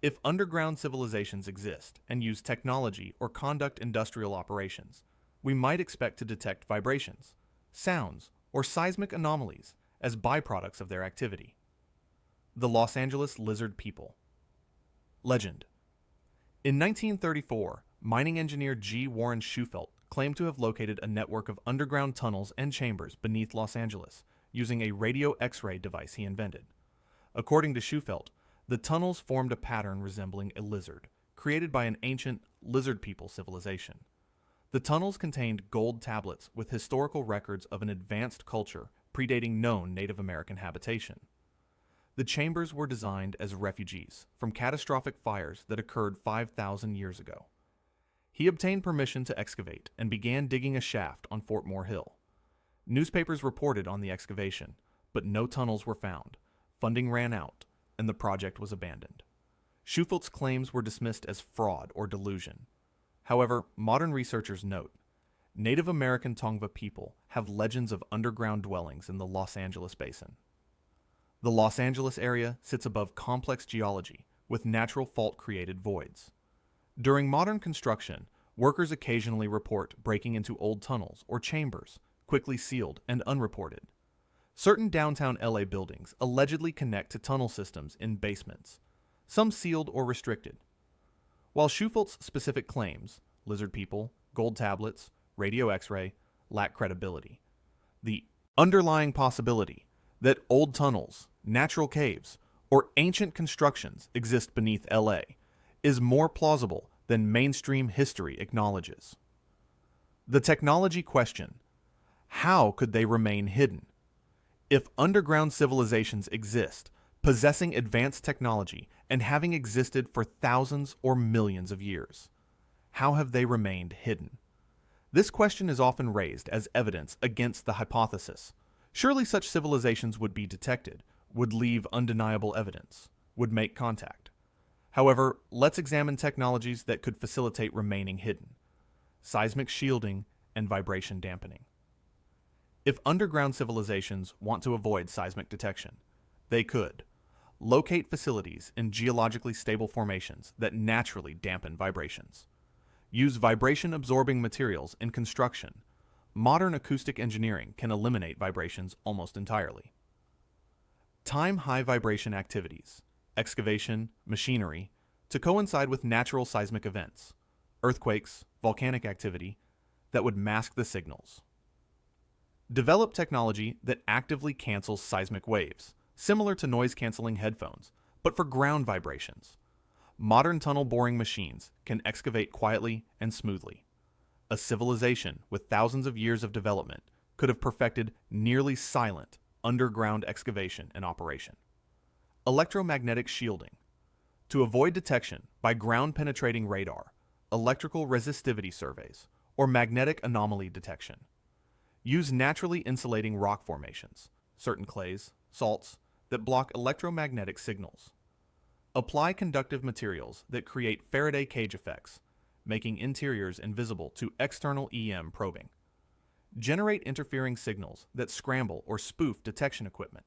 If underground civilizations exist and use technology or conduct industrial operations, we might expect to detect vibrations, sounds, or seismic anomalies as byproducts of their activity. The Los Angeles Lizard People. Legend. In 1934, mining engineer G. Warren Shufelt claimed to have located a network of underground tunnels and chambers beneath Los Angeles using a radio X-ray device he invented. According to Shufelt, the tunnels formed a pattern resembling a lizard, created by an ancient lizard people civilization. The tunnels contained gold tablets with historical records of an advanced culture predating known Native American habitation. The chambers were designed as refugees from catastrophic fires that occurred 5,000 years ago. He obtained permission to excavate and began digging a shaft on Fort Moore Hill. Newspapers reported on the excavation, but no tunnels were found. Funding ran out, and the project was abandoned. Schufelt's claims were dismissed as fraud or delusion. However, modern researchers note, Native American Tongva people have legends of underground dwellings in the Los Angeles basin. The Los Angeles area sits above complex geology with natural fault-created voids. During modern construction, workers occasionally report breaking into old tunnels or chambers, quickly sealed and unreported. Certain downtown LA buildings allegedly connect to tunnel systems in basements, some sealed or restricted. While Schufelt's specific claims, lizard people, gold tablets, radio X-ray, lack credibility, the underlying possibility that old tunnels, natural caves, or ancient constructions exist beneath LA is more plausible than mainstream history acknowledges. The technology question: how could they remain hidden? If underground civilizations exist, possessing advanced technology and having existed for thousands or millions of years, how have they remained hidden? This question is often raised as evidence against the hypothesis. Surely such civilizations would be detected, would leave undeniable evidence, would make contact. However, let's examine technologies that could facilitate remaining hidden: seismic shielding and vibration dampening. If underground civilizations want to avoid seismic detection, they could locate facilities in geologically stable formations that naturally dampen vibrations. Use vibration-absorbing materials in construction. Modern acoustic engineering can eliminate vibrations almost entirely. Time high vibration activities, excavation, machinery, to coincide with natural seismic events, earthquakes, volcanic activity, that would mask the signals. Develop technology that actively cancels seismic waves, similar to noise-canceling headphones, but for ground vibrations. Modern tunnel boring machines can excavate quietly and smoothly. A civilization with thousands of years of development could have perfected nearly silent underground excavation and operation. Electromagnetic shielding. To avoid detection by ground-penetrating radar, electrical resistivity surveys, or magnetic anomaly detection. Use naturally insulating rock formations, certain clays, salts, that block electromagnetic signals. Apply conductive materials that create Faraday cage effects, making interiors invisible to external EM probing. Generate interfering signals that scramble or spoof detection equipment.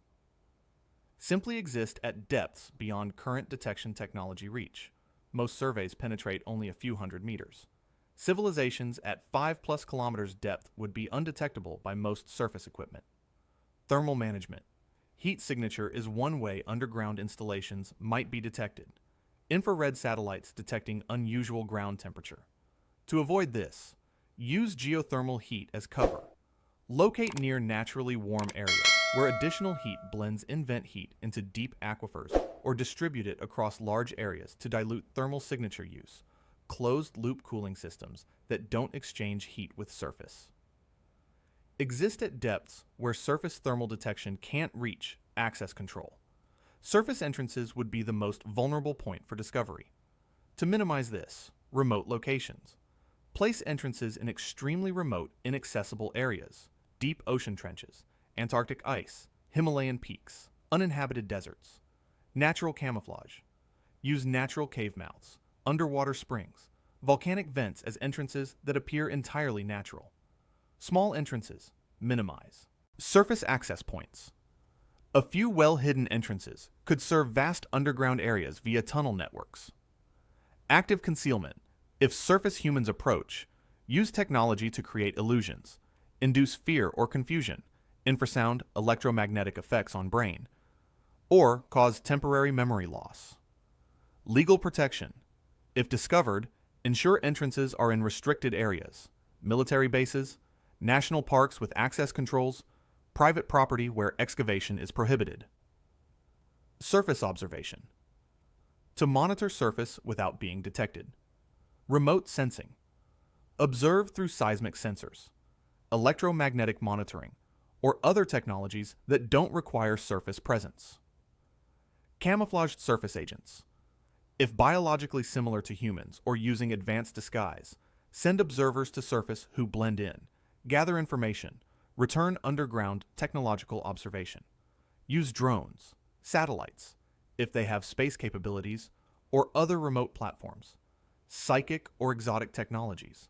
Simply exist at depths beyond current detection technology reach. Most surveys penetrate only a few hundred meters. Civilizations at 5+ kilometers depth would be undetectable by most surface equipment. Thermal management. Heat signature is one way underground installations might be detected. Infrared satellites detecting unusual ground temperature. To avoid this, use geothermal heat as cover. Locate near naturally warm areas where additional heat blends in-vent heat into deep aquifers, or distribute it across large areas to dilute thermal signature use. Closed-loop cooling systems that don't exchange heat with surface. Exist at depths where surface thermal detection can't reach access control. Surface entrances would be the most vulnerable point for discovery. To minimize this, remote locations. Place entrances in extremely remote, inaccessible areas, deep ocean trenches, Antarctic ice, Himalayan peaks, uninhabited deserts. Natural camouflage. Use natural cave mouths, underwater springs, volcanic vents as entrances that appear entirely natural. Small entrances. Minimize. Surface access points. A few well-hidden entrances could serve vast underground areas via tunnel networks. Active concealment. If surface humans approach, use technology to create illusions, induce fear or confusion, infrasound, electromagnetic effects on brain, or cause temporary memory loss. Legal protection. If discovered, ensure entrances are in restricted areas, military bases, national parks with access controls, private property where excavation is prohibited. Surface observation. To monitor surface without being detected. Remote sensing. Observe through seismic sensors, electromagnetic monitoring, or other technologies that don't require surface presence. Camouflaged surface agents. If biologically similar to humans or using advanced disguise, send observers to surface who blend in, gather information, return underground technological observation. Use drones, satellites, if they have space capabilities, or other remote platforms, psychic or exotic technologies.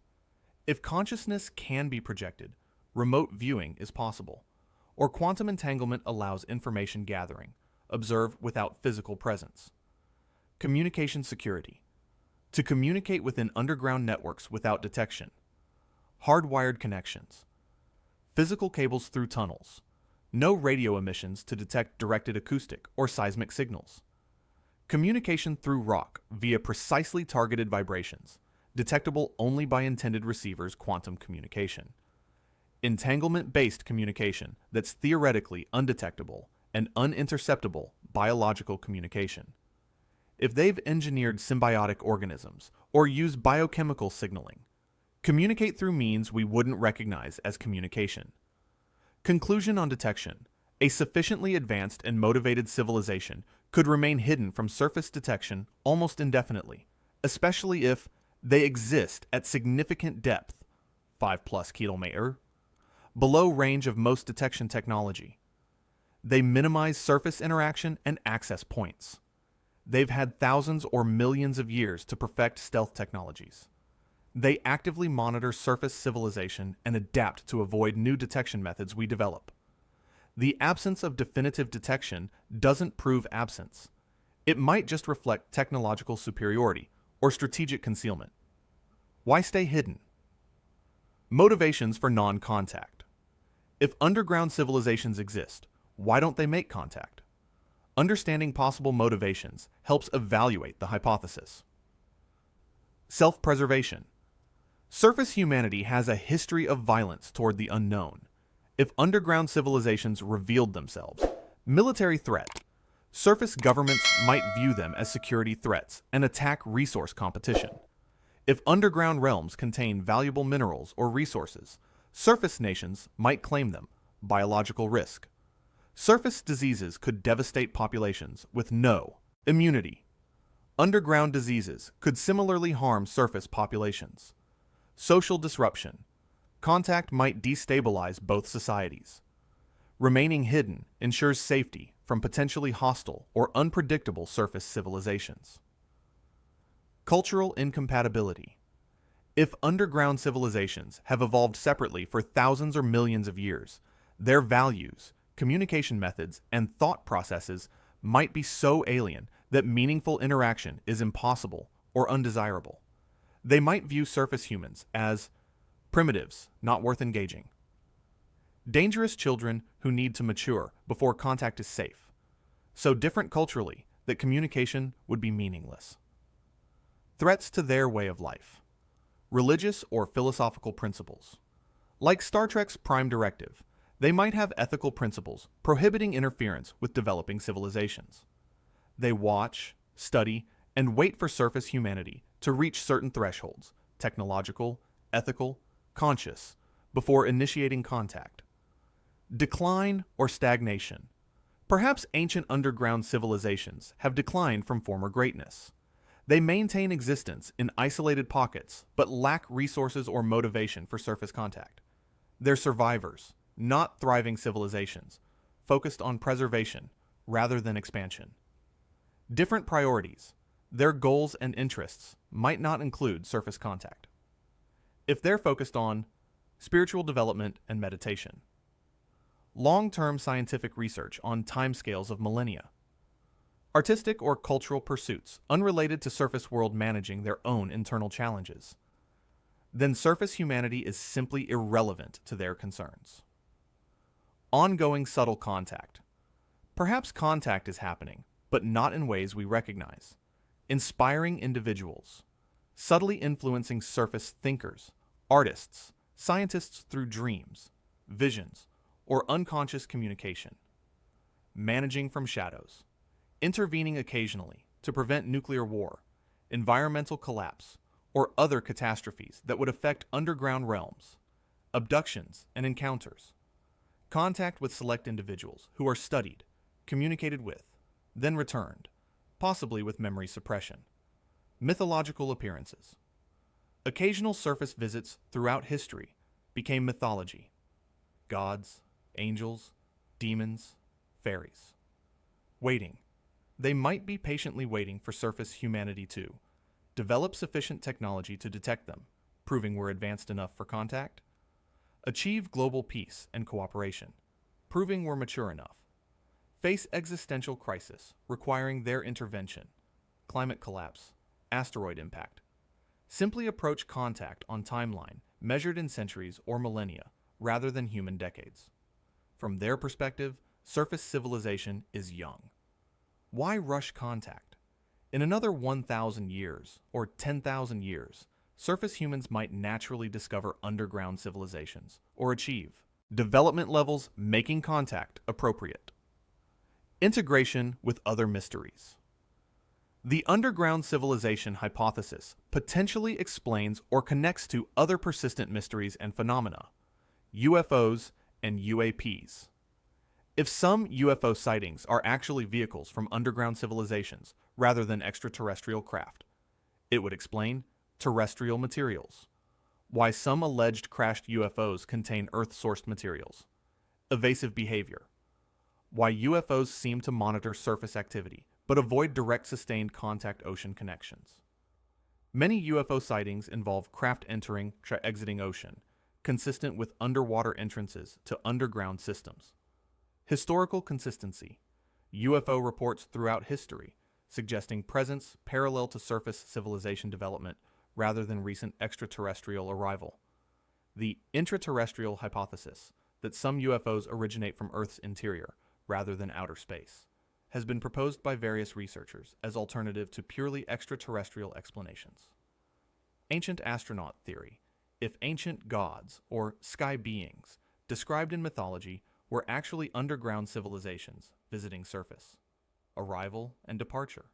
If consciousness can be projected, remote viewing is possible, or quantum entanglement allows information gathering, observe without physical presence. Communication security. To communicate within underground networks without detection. Hardwired connections. Physical cables through tunnels. No radio emissions to detect directed acoustic or seismic signals. Communication through rock via precisely targeted vibrations, detectable only by intended receivers' quantum communication. Entanglement-based communication that's theoretically undetectable and uninterceptable biological communication. If they've engineered symbiotic organisms or use biochemical signaling, communicate through means we wouldn't recognize as communication. Conclusion on detection. A sufficiently advanced and motivated civilization could remain hidden from surface detection almost indefinitely, especially if they exist at significant depth, 5+ kilometer, below range of most detection technology. They minimize surface interaction and access points. They've had thousands or millions of years to perfect stealth technologies. They actively monitor surface civilization and adapt to avoid new detection methods we develop. The absence of definitive detection doesn't prove absence. It might just reflect technological superiority or strategic concealment. Why stay hidden? Motivations for non-contact. If underground civilizations exist, why don't they make contact? Understanding possible motivations helps evaluate the hypothesis. Self-preservation. Surface humanity has a history of violence toward the unknown. If underground civilizations revealed themselves, military threat. Surface governments might view them as security threats and attack resource competition. If underground realms contain valuable minerals or resources, surface nations might claim them. Biological risk. Surface diseases could devastate populations with no immunity. Underground diseases could similarly harm surface populations. Social disruption. Contact might destabilize both societies. Remaining hidden ensures safety from potentially hostile or unpredictable surface civilizations. Cultural incompatibility. If underground civilizations have evolved separately for thousands or millions of years, their values, communication methods, and thought processes might be so alien that meaningful interaction is impossible or undesirable. They might view surface humans as primitives not worth engaging. Dangerous children who need to mature before contact is safe. So different culturally that communication would be meaningless. Threats to their way of life. Religious or philosophical principles. Like Star Trek's Prime Directive, they might have ethical principles prohibiting interference with developing civilizations. They watch, study, and wait for surface humanity to reach certain thresholds, technological, ethical, conscious, before initiating contact. Decline or stagnation. Perhaps ancient underground civilizations have declined from former greatness. They maintain existence in isolated pockets, but lack resources or motivation for surface contact. They're survivors, not thriving civilizations, focused on preservation rather than expansion. Different priorities, their goals and interests might not include surface contact. If they're focused on spiritual development and meditation, long-term scientific research on timescales of millennia, artistic or cultural pursuits unrelated to surface world managing their own internal challenges, then surface humanity is simply irrelevant to their concerns. Ongoing subtle contact. Perhaps contact is happening, but not in ways we recognize. Inspiring individuals, subtly influencing surface thinkers, artists, scientists through dreams, visions, or unconscious communication. Managing from shadows, intervening occasionally to prevent nuclear war, environmental collapse, or other catastrophes that would affect underground realms, abductions and encounters. Contact with select individuals who are studied, communicated with, then returned, possibly with memory suppression. Mythological appearances. Occasional surface visits throughout history became mythology. Gods, angels, demons, fairies. Waiting. They might be patiently waiting for surface humanity to develop sufficient technology to detect them, proving we're advanced enough for contact. Achieve global peace and cooperation, proving we're mature enough. Face existential crisis requiring their intervention, climate collapse, asteroid impact. Simply approach contact on timeline measured in centuries or millennia rather than human decades. From their perspective, surface civilization is young. Why rush contact? In another 1,000 years or 10,000 years, surface humans might naturally discover underground civilizations or achieve development levels making contact appropriate. Integration with other mysteries. The underground civilization hypothesis potentially explains or connects to other persistent mysteries and phenomena, UFOs and UAPs. If some UFO sightings are actually vehicles from underground civilizations rather than extraterrestrial craft, it would explain terrestrial materials, why some alleged crashed UFOs contain Earth-sourced materials, evasive behavior, why UFOs seem to monitor surface activity but avoid direct sustained contact ocean connections. Many UFO sightings involve craft entering or exiting ocean, consistent with underwater entrances to underground systems. Historical consistency. UFO reports throughout history, suggesting presence parallel to surface civilization development rather than recent extraterrestrial arrival. The intraterrestrial hypothesis, that some UFOs originate from Earth's interior rather than outer space, has been proposed by various researchers as alternative to purely extraterrestrial explanations. Ancient astronaut theory. If ancient gods, or sky beings, described in mythology were actually underground civilizations visiting surface. Arrival and departure.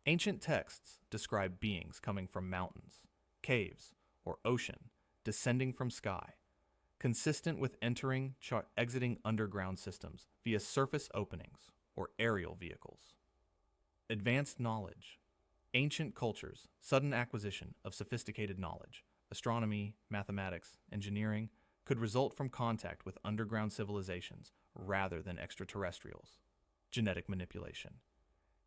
Ancient texts describe beings coming from mountains, caves, or ocean, descending from sky, consistent with entering or exiting underground systems via surface openings or aerial vehicles. Advanced knowledge. Ancient cultures' sudden acquisition of sophisticated knowledge, astronomy, mathematics, engineering, could result from contact with underground civilizations rather than extraterrestrials. Genetic manipulation.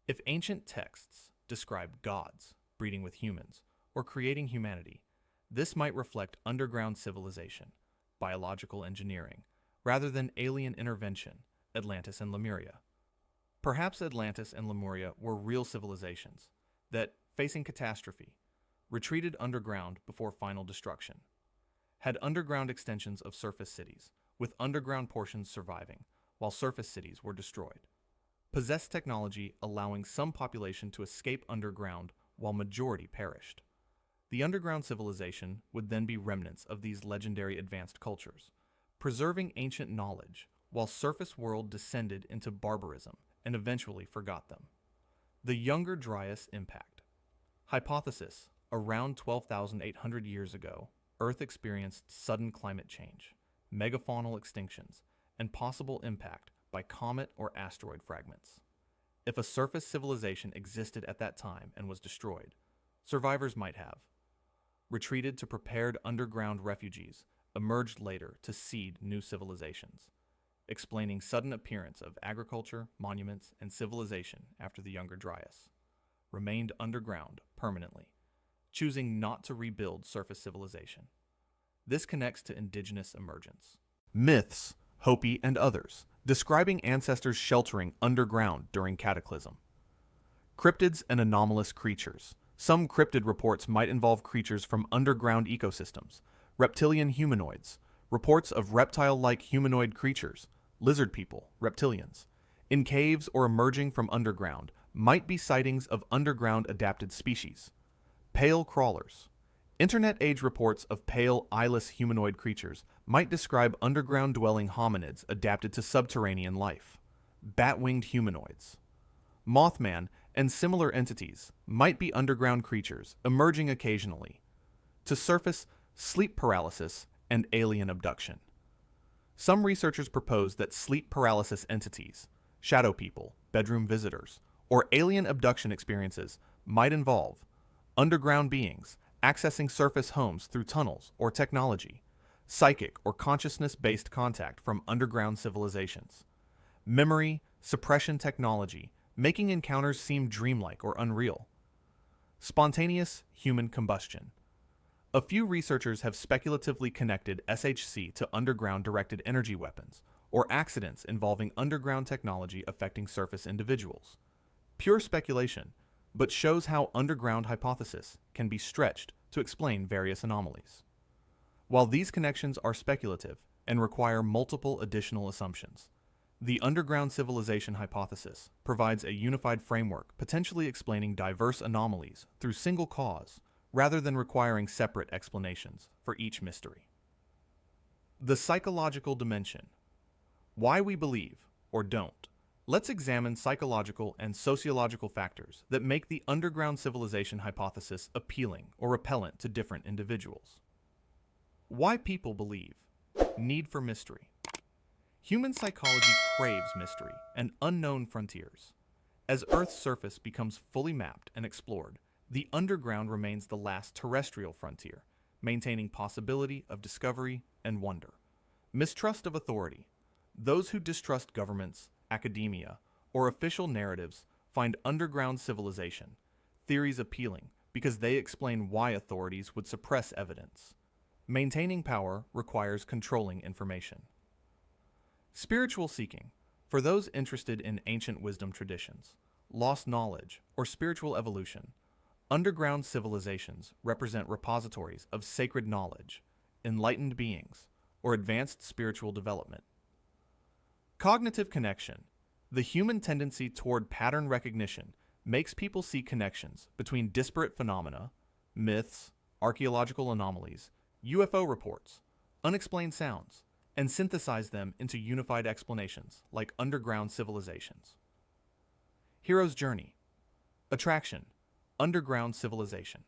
If ancient texts describe gods breeding with humans or creating humanity, this might reflect underground civilization, biological engineering, rather than alien intervention, Atlantis and Lemuria. Perhaps Atlantis and Lemuria were real civilizations that, facing catastrophe, retreated underground before final destruction, had underground extensions of surface cities, with underground portions surviving, while surface cities were destroyed. Possessed technology allowing some population to escape underground while majority perished. The underground civilization would then be remnants of these legendary advanced cultures, preserving ancient knowledge while surface world descended into barbarism and eventually forgot them. The Younger Dryas impact. Hypothesis: around 12,800 years ago, Earth experienced sudden climate change, megafaunal extinctions, and possible impact by comet or asteroid fragments. if a surface civilization existed at that time and was destroyed, survivors might have retreated to prepared underground refuges, emerged later to seed new civilizations, explaining sudden appearance of agriculture, monuments, and civilization after the Younger Dryas, remained underground permanently, choosing not to rebuild surface civilization. This connects to indigenous emergence. Myths, Hopi, and others, describing ancestors sheltering underground during cataclysm. Cryptids and anomalous creatures. Some cryptid reports might involve creatures from underground ecosystems, reptilian humanoids, reports of reptile-like humanoid creatures, lizard people, reptilians, in caves or emerging from underground, might be sightings of underground adapted species. Pale crawlers. Internet-age reports of pale, eyeless humanoid creatures might describe underground-dwelling hominids adapted to subterranean life. Bat-winged humanoids. Mothman and similar entities might be underground creatures emerging occasionally. To surface, sleep paralysis and alien abduction. Some researchers propose that sleep paralysis entities, shadow people, bedroom visitors, or alien abduction experiences might involve underground beings accessing surface homes through tunnels or technology, psychic or consciousness-based contact from underground civilizations, memory suppression technology making encounters seem dreamlike or unreal, spontaneous human combustion. A few researchers have speculatively connected SHC to underground-directed energy weapons or accidents involving underground technology affecting surface individuals. Pure speculation, but shows how underground hypothesis can be stretched to explain various anomalies. While these connections are speculative and require multiple additional assumptions, the underground civilization hypothesis provides a unified framework potentially explaining diverse anomalies through single cause rather than requiring separate explanations for each mystery. The psychological dimension. Why we believe or don't. Let's examine psychological and sociological factors that make the underground civilization hypothesis appealing or repellent to different individuals. Why people believe. Need for mystery. Human psychology craves mystery and unknown frontiers. As Earth's surface becomes fully mapped and explored, the underground remains the last terrestrial frontier, maintaining possibility of discovery and wonder. Mistrust of authority. Those who distrust governments, academia, or official narratives find underground civilization theories appealing because they explain why authorities would suppress evidence. Maintaining power requires controlling information. Spiritual seeking. For those interested in ancient wisdom traditions, lost knowledge, or spiritual evolution, underground civilizations represent repositories of sacred knowledge, enlightened beings, or advanced spiritual development. Cognitive connection. The human tendency toward pattern recognition makes people see connections between disparate phenomena, myths, archaeological anomalies, UFO reports, unexplained sounds, and synthesize them into unified explanations like underground civilizations. Hero's journey. Attraction. Underground civilization.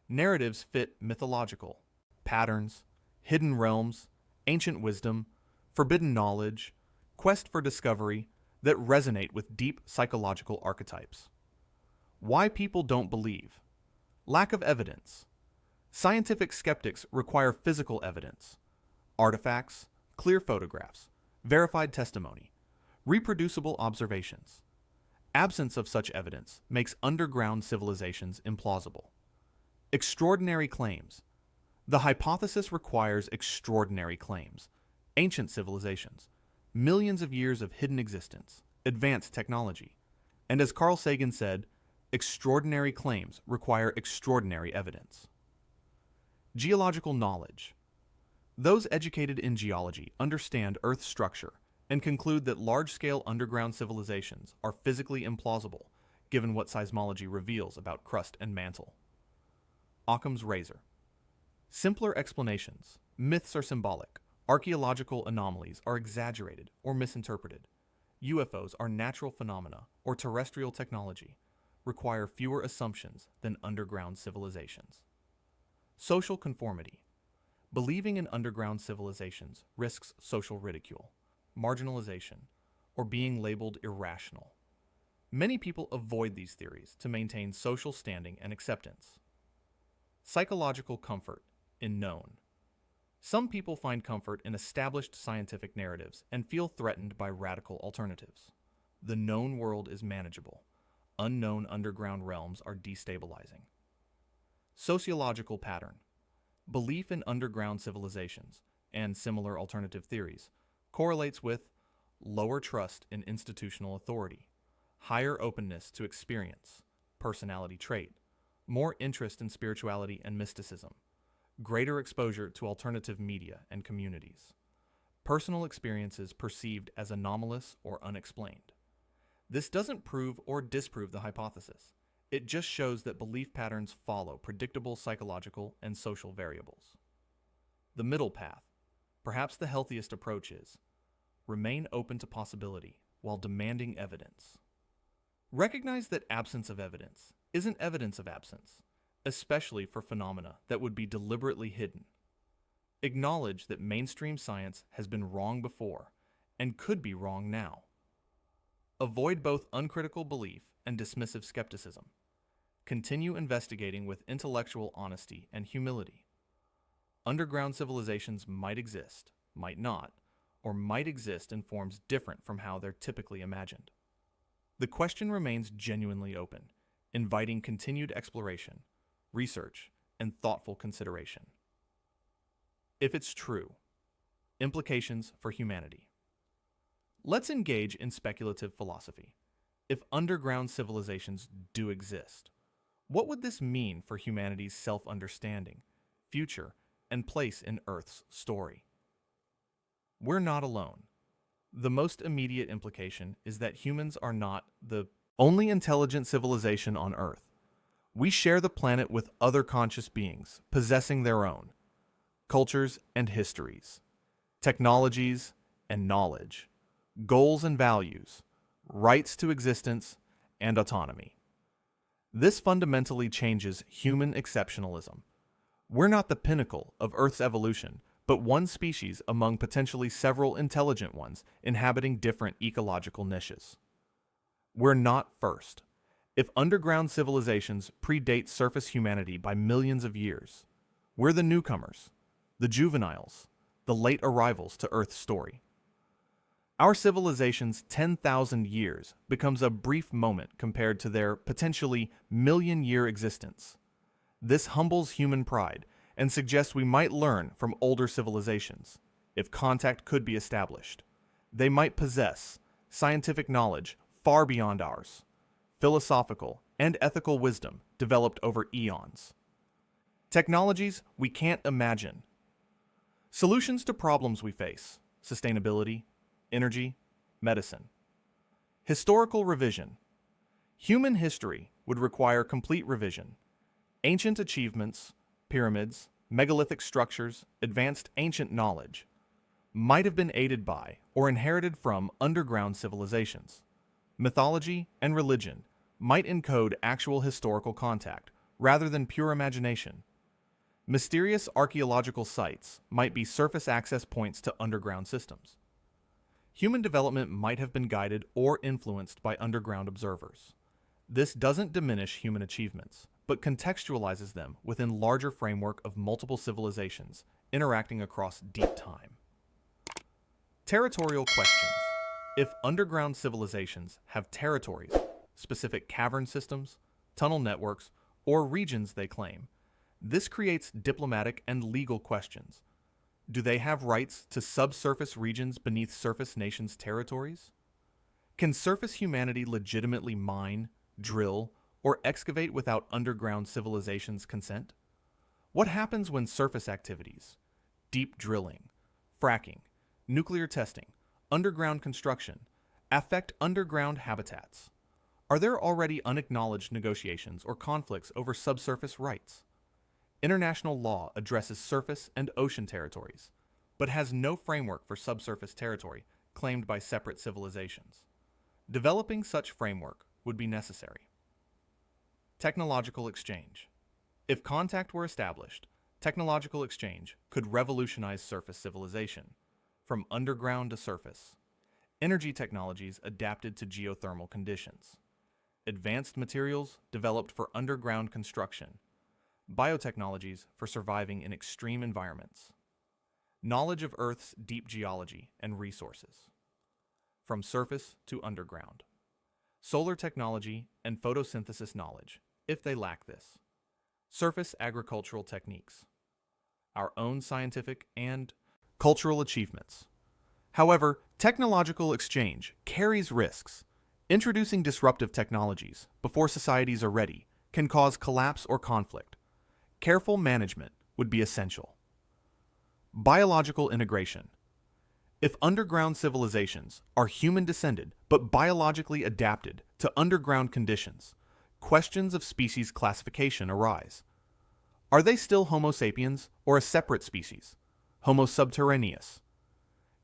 Narratives fit mythological patterns, hidden realms, ancient wisdom, forbidden knowledge, quest for discovery that resonate with deep psychological archetypes. Why people don't believe. Lack of evidence. Scientific skeptics require physical evidence, artifacts, clear photographs, verified testimony, reproducible observations. Absence of such evidence makes underground civilizations implausible. Extraordinary claims. The hypothesis requires extraordinary claims. Ancient civilizations, millions of years of hidden existence, advanced technology. And as Carl Sagan said, extraordinary claims require extraordinary evidence. Geological knowledge. Those educated in geology understand Earth's structure and conclude that large-scale underground civilizations are physically implausible, given what seismology reveals about crust and mantle. Occam's razor. Simpler explanations. Myths are symbolic. Archaeological anomalies are exaggerated or misinterpreted. UFOs are natural phenomena or terrestrial technology, require fewer assumptions than underground civilizations. Social conformity. Believing in underground civilizations risks social ridicule, marginalization, or being labeled irrational. Many people avoid these theories to maintain social standing and acceptance. Psychological comfort in known. Some people find comfort in established scientific narratives and feel threatened by radical alternatives. The known world is manageable. Unknown underground realms are destabilizing. Sociological pattern. Belief in underground civilizations and similar alternative theories correlates with lower trust in institutional authority, higher openness to experience, personality trait, more interest in spirituality and mysticism, greater exposure to alternative media and communities, personal experiences perceived as anomalous or unexplained. This doesn't prove or disprove the hypothesis. It just shows that belief patterns follow predictable psychological and social variables. The middle path, perhaps the healthiest approach, is remain open to possibility while demanding evidence. Recognize that absence of evidence isn't evidence of absence, especially for phenomena that would be deliberately hidden. Acknowledge that mainstream science has been wrong before and could be wrong now. Avoid both uncritical belief and dismissive skepticism. Continue investigating with intellectual honesty and humility. Underground civilizations might exist, might not, or might exist in forms different from how they're typically imagined. The question remains genuinely open, inviting continued exploration, research, and thoughtful consideration. If it's true, implications for humanity. Let's engage in speculative philosophy. If underground civilizations do exist, what would this mean for humanity's self-understanding, future, and place in Earth's story? We're not alone. The most immediate implication is that humans are not the only intelligent civilization on Earth. We share the planet with other conscious beings possessing their own cultures and histories, technologies and knowledge, goals and values, rights to existence, and autonomy. This fundamentally changes human exceptionalism. We're not the pinnacle of Earth's evolution, but one species among potentially several intelligent ones inhabiting different ecological niches. We're not first. If underground civilizations predate surface humanity by millions of years, we're the newcomers, the juveniles, the late arrivals to Earth's story. Our civilization's 10,000 years becomes a brief moment compared to their potentially million-year existence. This humbles human pride and suggests we might learn from older civilizations, if contact could be established. They might possess scientific knowledge far beyond ours, philosophical and ethical wisdom developed over eons, technologies we can't imagine, solutions to problems we face, sustainability, energy, medicine. Historical revision. Human history would require complete revision. Ancient achievements, pyramids, megalithic structures, advanced ancient knowledge might have been aided by or inherited from underground civilizations. Mythology and religion might encode actual historical contact rather than pure imagination. Mysterious archaeological sites might be surface access points to underground systems. Human development might have been guided or influenced by underground observers. This doesn't diminish human achievements, but contextualizes them within larger framework of multiple civilizations interacting across deep time. Territorial questions. If underground civilizations have territories, specific cavern systems, tunnel networks, or regions they claim, this creates diplomatic and legal questions. Do they have rights to subsurface regions beneath surface nations' territories? Can surface humanity legitimately mine, drill, or excavate without underground civilizations' consent? What happens when surface activities, deep drilling, fracking, nuclear testing, underground construction, affect underground habitats? Are there already unacknowledged negotiations or conflicts over subsurface rights? International law addresses surface and ocean territories, but has no framework for subsurface territory claimed by separate civilizations. Developing such framework would be necessary. Technological exchange. If contact were established, technological exchange could revolutionize surface civilization, from underground to surface. Energy technologies adapted to geothermal conditions. advanced materials developed for underground construction, biotechnologies for surviving in extreme environments, knowledge of Earth's deep geology and resources, from surface to underground, solar technology and photosynthesis knowledge, if they lack this, surface agricultural techniques, our own scientific and cultural achievements. However, technological exchange carries risks. Introducing disruptive technologies before societies are ready can cause collapse or conflict. Careful management would be essential. Biological integration. If underground civilizations are human-descended but biologically adapted to underground conditions, questions of species classification arise. Are they still Homo sapiens or a separate species, Homo subterraneus?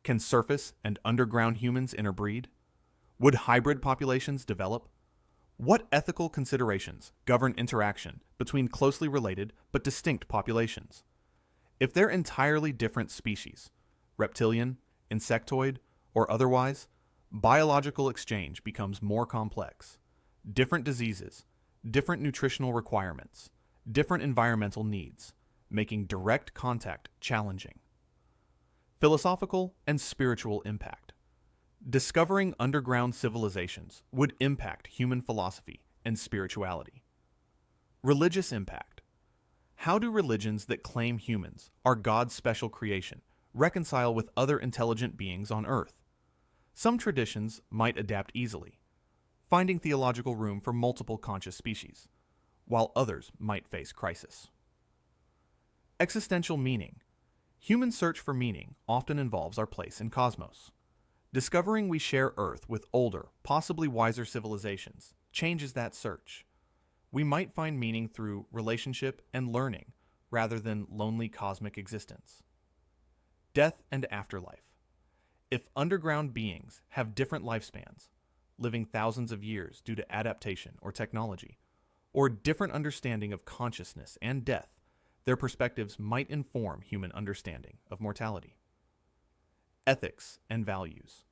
Can surface and underground humans interbreed? Would hybrid populations develop? What ethical considerations govern interaction between closely related but distinct populations? If they're entirely different species, reptilian, insectoid, or otherwise, biological exchange becomes more complex. Different diseases, different nutritional requirements, different environmental needs, making direct contact challenging. Philosophical and spiritual impact. Discovering underground civilizations would impact human philosophy and spirituality. Religious impact. How do religions that claim humans are God's special creation reconcile with other intelligent beings on Earth? Some traditions might adapt easily, finding theological room for multiple conscious species, while others might face crisis. Existential meaning. Human search for meaning often involves our place in cosmos. Discovering we share Earth with older, possibly wiser civilizations changes that search. We might find meaning through relationship and learning rather than lonely cosmic existence. Death and afterlife. If underground beings have different lifespans, living thousands of years due to adaptation or technology, or different understanding of consciousness and death, their perspectives might inform human understanding of mortality. Ethics and values.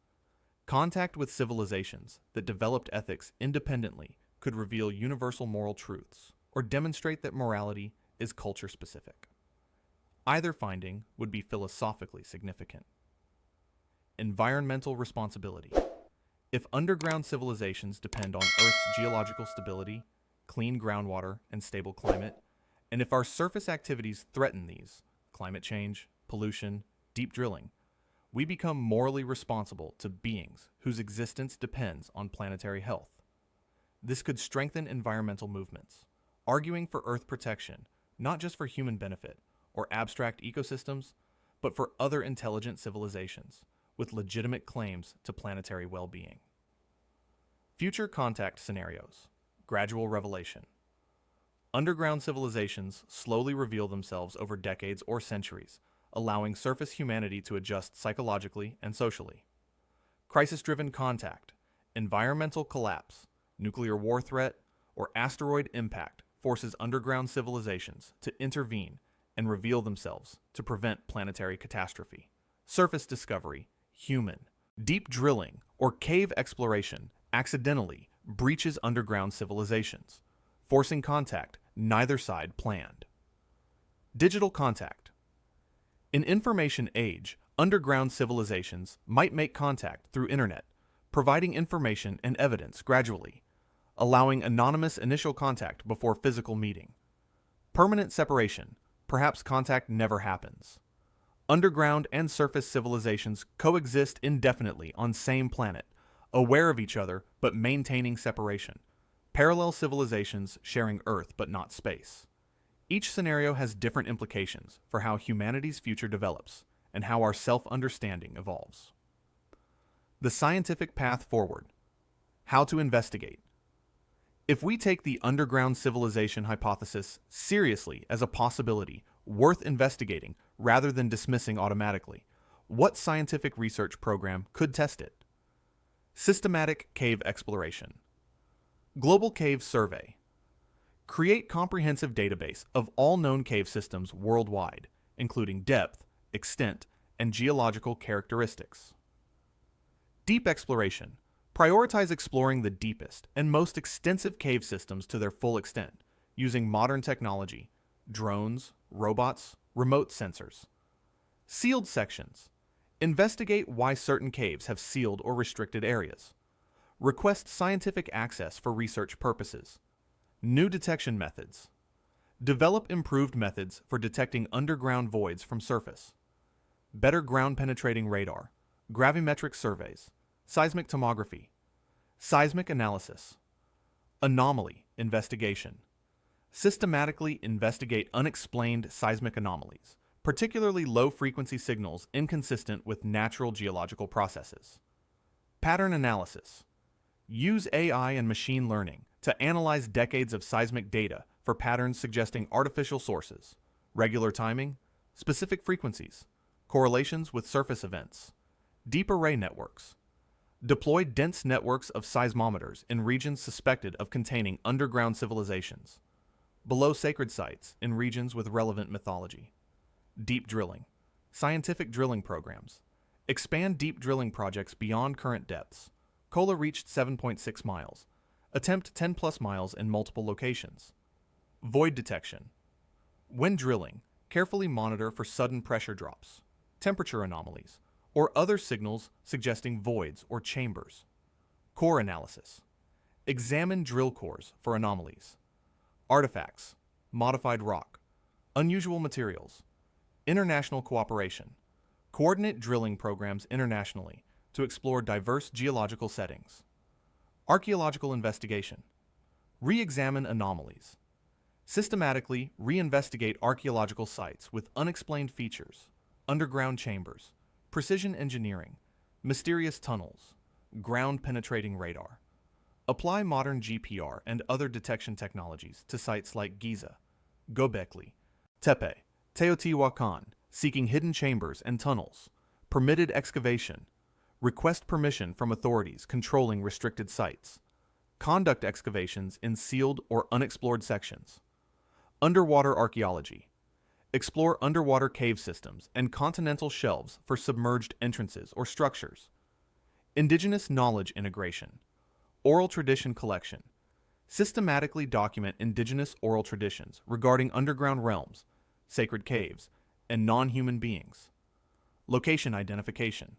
Contact with civilizations that developed ethics independently could reveal universal moral truths or demonstrate that morality is culture-specific. Either finding would be philosophically significant. Environmental responsibility. If underground civilizations depend on Earth's geological stability, clean groundwater, and stable climate, and if our surface activities threaten these, climate change, pollution, deep drilling, we become morally responsible to beings whose existence depends on planetary health. This could strengthen environmental movements, arguing for Earth protection, not just for human benefit or abstract ecosystems, but for other intelligent civilizations with legitimate claims to planetary well-being. Future contact scenarios. Gradual revelation. Underground civilizations slowly reveal themselves over decades or centuries, allowing surface humanity to adjust psychologically and socially. Crisis-driven contact, environmental collapse, nuclear war threat, or asteroid impact forces underground civilizations to intervene and reveal themselves to prevent planetary catastrophe. Surface discovery, human. Deep drilling or cave exploration accidentally breaches underground civilizations, forcing contact neither side planned. Digital contact. In information age, underground civilizations might make contact through internet, providing information and evidence gradually, allowing anonymous initial contact before physical meeting. Permanent separation, perhaps contact never happens. Underground and surface civilizations coexist indefinitely on same planet, aware of each other but maintaining separation. Parallel civilizations sharing Earth but not space. Each scenario has different implications for how humanity's future develops and how our self-understanding evolves. The scientific path forward. How to investigate. If we take the underground civilization hypothesis seriously as a possibility worth investigating rather than dismissing automatically, what scientific research program could test it? Systematic cave exploration. Global Cave Survey. Create comprehensive database of all known cave systems worldwide, including depth, extent, and geological characteristics. Deep exploration. Prioritize exploring the deepest and most extensive cave systems to their full extent, using modern technology, drones, robots, remote sensors. Sealed sections. Investigate why certain caves have sealed or restricted areas. Request scientific access for research purposes. New detection methods. Develop improved methods for detecting underground voids from surface. Better ground-penetrating radar, gravimetric surveys, seismic tomography, seismic analysis, anomaly investigation. Systematically investigate unexplained seismic anomalies, particularly low-frequency signals inconsistent with natural geological processes. Pattern analysis. Use AI and machine learning to analyze decades of seismic data for patterns suggesting artificial sources, regular timing, specific frequencies, correlations with surface events. Deep array networks. Deploy dense networks of seismometers in regions suspected of containing underground civilizations. Below sacred sites in regions with relevant mythology. Deep drilling. Scientific drilling programs. Expand deep drilling projects beyond current depths. Kola reached 7.6 miles. Attempt 10 plus miles in multiple locations. Void detection. When drilling, carefully monitor for sudden pressure drops, temperature anomalies, or other signals suggesting voids or chambers. Core analysis. Examine drill cores for anomalies. Artifacts, modified rock, unusual materials. International cooperation. Coordinate drilling programs internationally to explore diverse geological settings. Archaeological investigation. Re-examine anomalies. Systematically reinvestigate archaeological sites with unexplained features, underground chambers, precision engineering, mysterious tunnels, ground-penetrating radar. Apply modern GPR and other detection technologies to sites like Giza, Göbekli, Tepe, Teotihuacan, seeking hidden chambers and tunnels. Permitted excavation. Request permission from authorities controlling restricted sites. Conduct excavations in sealed or unexplored sections. Underwater archaeology. Explore underwater cave systems and continental shelves for submerged entrances or structures. Indigenous knowledge integration. Oral tradition collection. Systematically document indigenous oral traditions regarding underground realms, sacred caves, and non-human beings. Location identification.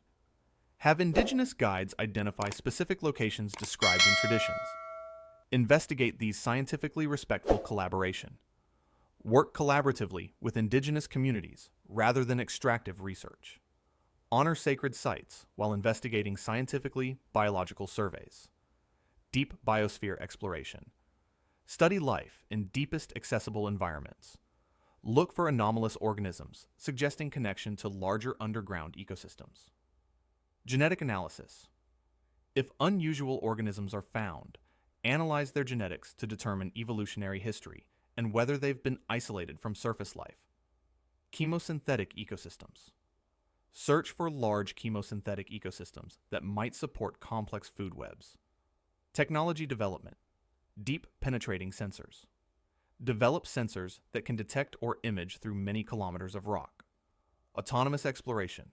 Have indigenous guides identify specific locations described in traditions. Investigate these scientifically respectful collaboration. Work collaboratively with indigenous communities rather than extractive research. Honor sacred sites while investigating scientifically biological surveys. Deep biosphere exploration. Study life in deepest accessible environments. Look for anomalous organisms suggesting connection to larger underground ecosystems. Genetic analysis. If unusual organisms are found, analyze their genetics to determine evolutionary history and whether they've been isolated from surface life. Chemosynthetic ecosystems. Search for large chemosynthetic ecosystems that might support complex food webs. Technology development. Deep penetrating sensors. Develop sensors that can detect or image through many kilometers of rock. Autonomous exploration.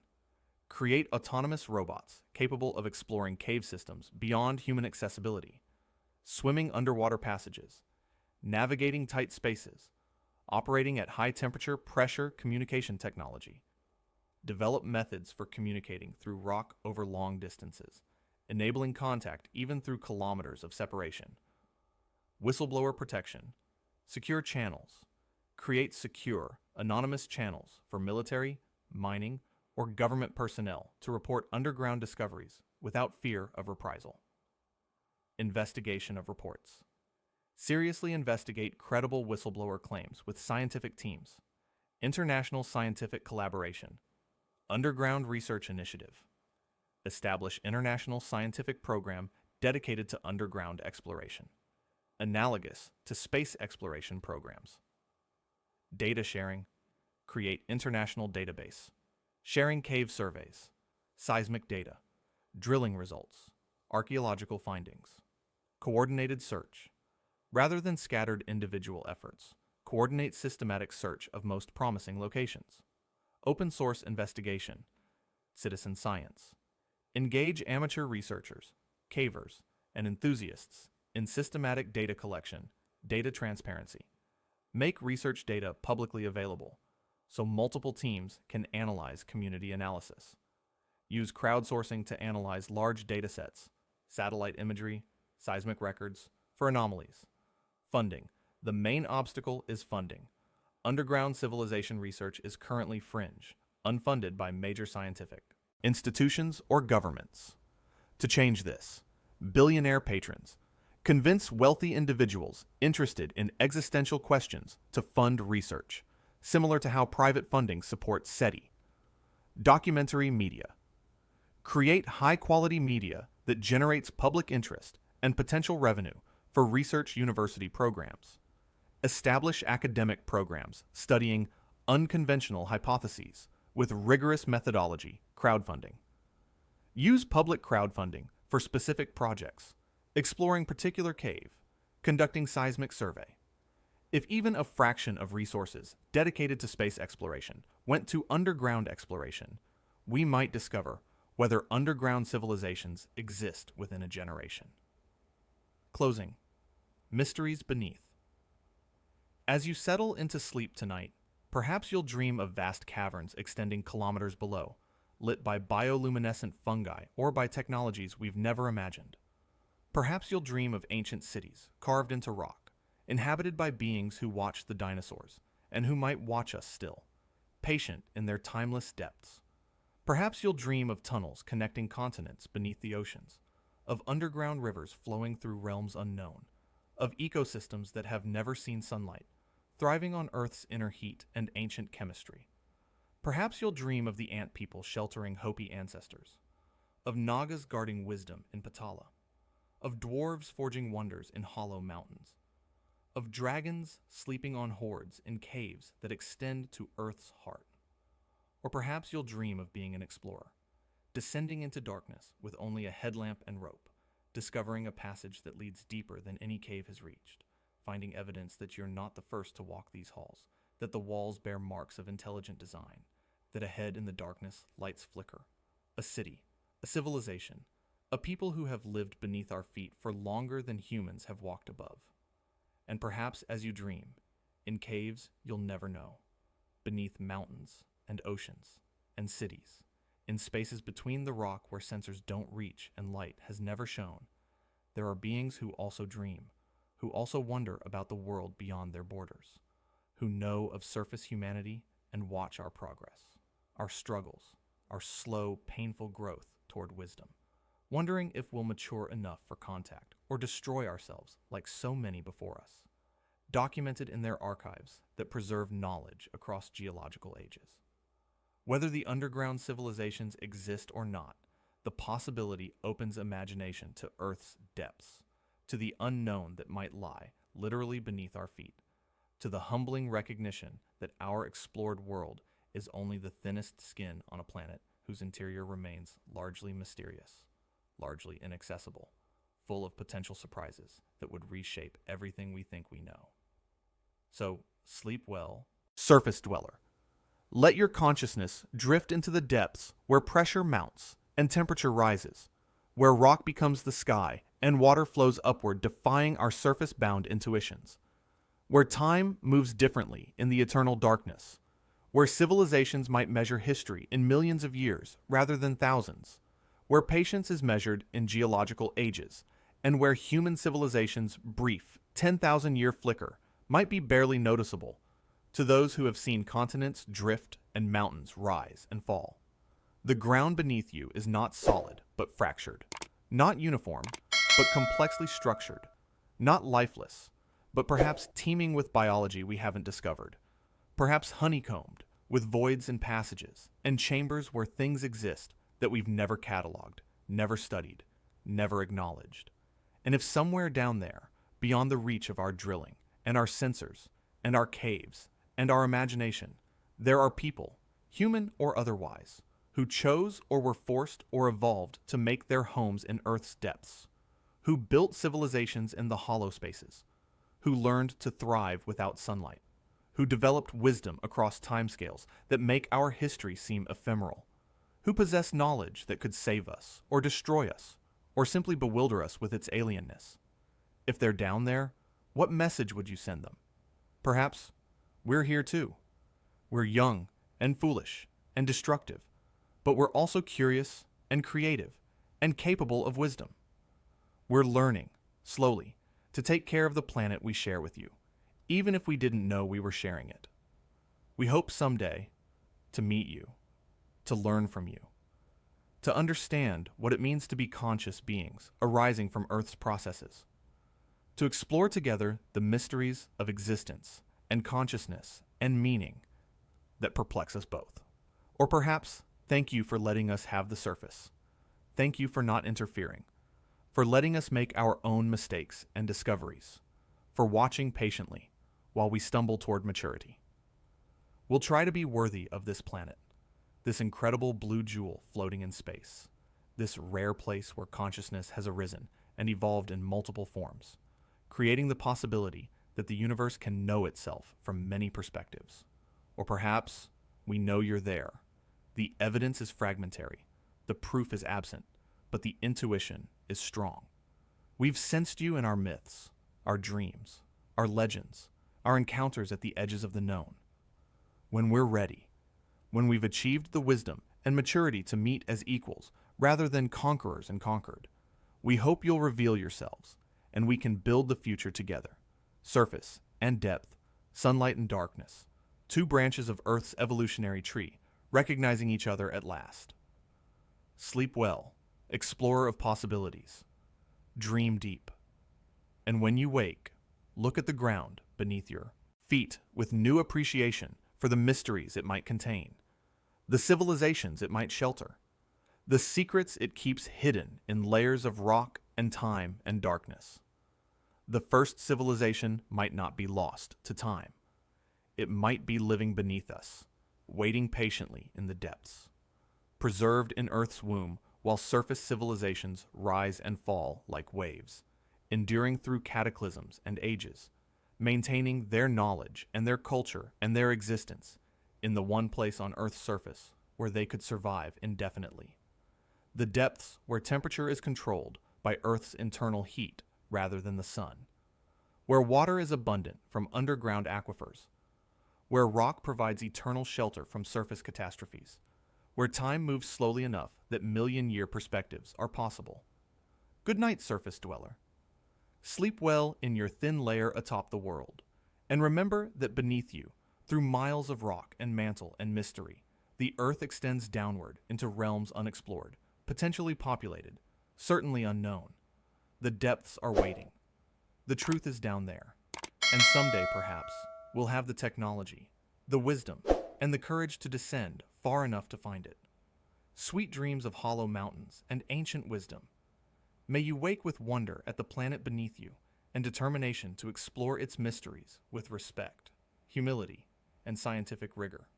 Create autonomous robots capable of exploring cave systems beyond human accessibility, swimming underwater passages, navigating tight spaces, operating at high temperature pressure communication technology. Develop methods for communicating through rock over long distances, enabling contact even through kilometers of separation. Whistleblower protection. Secure channels. Create secure, anonymous channels for military, mining, or government personnel to report underground discoveries without fear of reprisal. Investigation of reports. Seriously investigate credible whistleblower claims with scientific teams. International scientific collaboration. Underground research initiative. Establish international scientific program dedicated to underground exploration, analogous to space exploration programs. Data sharing. Create international database. Sharing cave surveys, seismic data, drilling results, archaeological findings. Coordinated search. Rather than scattered individual efforts, coordinate systematic search of most promising locations. Open source investigation. Citizen science. Engage amateur researchers cavers, and enthusiasts in systematic data collection, data transparency. Make research data publicly available so multiple teams can analyze community analysis. Use crowdsourcing to analyze large datasets, satellite imagery, seismic records, for anomalies. Funding. The main obstacle is funding. Underground civilization research is currently fringe, unfunded by major scientific institutions or governments. To change this, billionaire patrons convince wealthy individuals interested in existential questions to fund research, similar to how private funding supports SETI. Documentary media. Create high-quality media that generates public interest and potential revenue for research university programs. Establish academic programs studying unconventional hypotheses with rigorous methodology, crowdfunding. Use public crowdfunding for specific projects, exploring particular cave, conducting seismic survey. If even a fraction of resources dedicated to space exploration went to underground exploration, we might discover whether underground civilizations exist within a generation. Closing. Mysteries beneath. As you settle into sleep tonight, perhaps you'll dream of vast caverns extending kilometers below, lit by bioluminescent fungi or by technologies we've never imagined. Perhaps you'll dream of ancient cities carved into rock, inhabited by beings who watched the dinosaurs and who might watch us still, patient in their timeless depths. Perhaps you'll dream of tunnels connecting continents beneath the oceans, of underground rivers flowing through realms unknown, of ecosystems that have never seen sunlight, thriving on Earth's inner heat and ancient chemistry. Perhaps you'll dream of the ant people sheltering Hopi ancestors, of Nagas guarding wisdom in Patala, of dwarves forging wonders in hollow mountains, of dragons sleeping on hordes in caves that extend to Earth's heart. Or perhaps you'll dream of being an explorer, descending into darkness with only a headlamp and rope, discovering a passage that leads deeper than any cave has reached, finding evidence that you're not the first to walk these halls, that the walls bear marks of intelligent design, that ahead in the darkness lights flicker. A city, a civilization, a people who have lived beneath our feet for longer than humans have walked above. And perhaps as you dream, in caves you'll never know, beneath mountains and oceans and cities, in spaces between the rock where sensors don't reach and light has never shone, there are beings who also dream, who also wonder about the world beyond their borders, who know of surface humanity and watch our progress, our struggles, our slow, painful growth toward wisdom, wondering if we'll mature enough for contact or destroy ourselves like so many before us, documented in their archives that preserve knowledge across geological ages. Whether the underground civilizations exist or not, the possibility opens imagination to Earth's depths, to the unknown that might lie literally beneath our feet, to the humbling recognition that our explored world is only the thinnest skin on a planet whose interior remains largely mysterious, largely inaccessible, full of potential surprises that would reshape everything we think we know. So, sleep well, surface dweller. Let your consciousness drift into the depths where pressure mounts and temperature rises, where rock becomes the sky and water flows upward, defying our surface-bound intuitions, where time moves differently in the eternal darkness, where civilizations might measure history in millions of years rather than thousands, where patience is measured in geological ages, and where human civilization's brief 10,000-year flicker might be barely noticeable to those who have seen continents drift and mountains rise and fall. The ground beneath you is not solid, but fractured, not uniform, but complexly structured, not lifeless, but perhaps teeming with biology we haven't discovered, perhaps honeycombed with voids and passages and chambers where things exist that we've never cataloged, never studied, never acknowledged. And if somewhere down there, beyond the reach of our drilling and our sensors and our caves and our imagination, there are people, human or otherwise, who chose or were forced or evolved to make their homes in Earth's depths, who built civilizations in the hollow spaces, who learned to thrive without sunlight, who developed wisdom across timescales that make our history seem ephemeral, who possess knowledge that could save us or destroy us, or simply bewilder us with its alienness? If they're down there, what message would you send them? Perhaps we're here too. We're young and foolish and destructive, but we're also curious and creative and capable of wisdom. We're learning, slowly, to take care of the planet we share with you, even if we didn't know we were sharing it. We hope someday to meet you, to learn from you, to understand what it means to be conscious beings arising from Earth's processes, to explore together the mysteries of existence and consciousness and meaning that perplex us both. Or perhaps, thank you for letting us have the surface. Thank you for not interfering, for letting us make our own mistakes and discoveries, for watching patiently while we stumble toward maturity. We'll try to be worthy of this planet, this incredible blue jewel floating in space, this rare place where consciousness has arisen and evolved in multiple forms, creating the possibility that the universe can know itself from many perspectives. Or perhaps we know you're there. The evidence is fragmentary, the proof is absent, but the intuition is strong. We've sensed you in our myths, our dreams, our legends, our encounters at the edges of the known. When we're ready, when we've achieved the wisdom and maturity to meet as equals rather than conquerors and conquered, we hope you'll reveal yourselves and we can build the future together. Surface and depth, sunlight and darkness, two branches of Earth's evolutionary tree, recognizing each other at last. Sleep well, explorer of possibilities. Dream deep. And when you wake, look at the ground beneath your feet with new appreciation for the mysteries it might contain, the civilizations it might shelter, the secrets it keeps hidden in layers of rock and time and darkness. The first civilization might not be lost to time. It might be living beneath us, waiting patiently in the depths, preserved in Earth's womb while surface civilizations rise and fall like waves, enduring through cataclysms and ages, maintaining their knowledge and their culture and their existence in the one place on Earth's surface where they could survive indefinitely. The depths where temperature is controlled by Earth's internal heat rather than the sun, where water is abundant from underground aquifers, where rock provides eternal shelter from surface catastrophes, where time moves slowly enough that million-year perspectives are possible. Good night, surface dweller. Sleep well in your thin layer atop the world, and remember that beneath you, through miles of rock and mantle and mystery, the Earth extends downward into realms unexplored, potentially populated, certainly unknown. The depths are waiting. The truth is down there. And someday, perhaps, we'll have the technology, the wisdom, and the courage to descend far enough to find it. Sweet dreams of hollow mountains and ancient wisdom. May you wake with wonder at the planet beneath you and determination to explore its mysteries with respect, humility, and scientific rigor.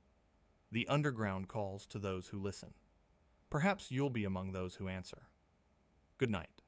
The underground calls to those who listen. Perhaps you'll be among those who answer. Good night.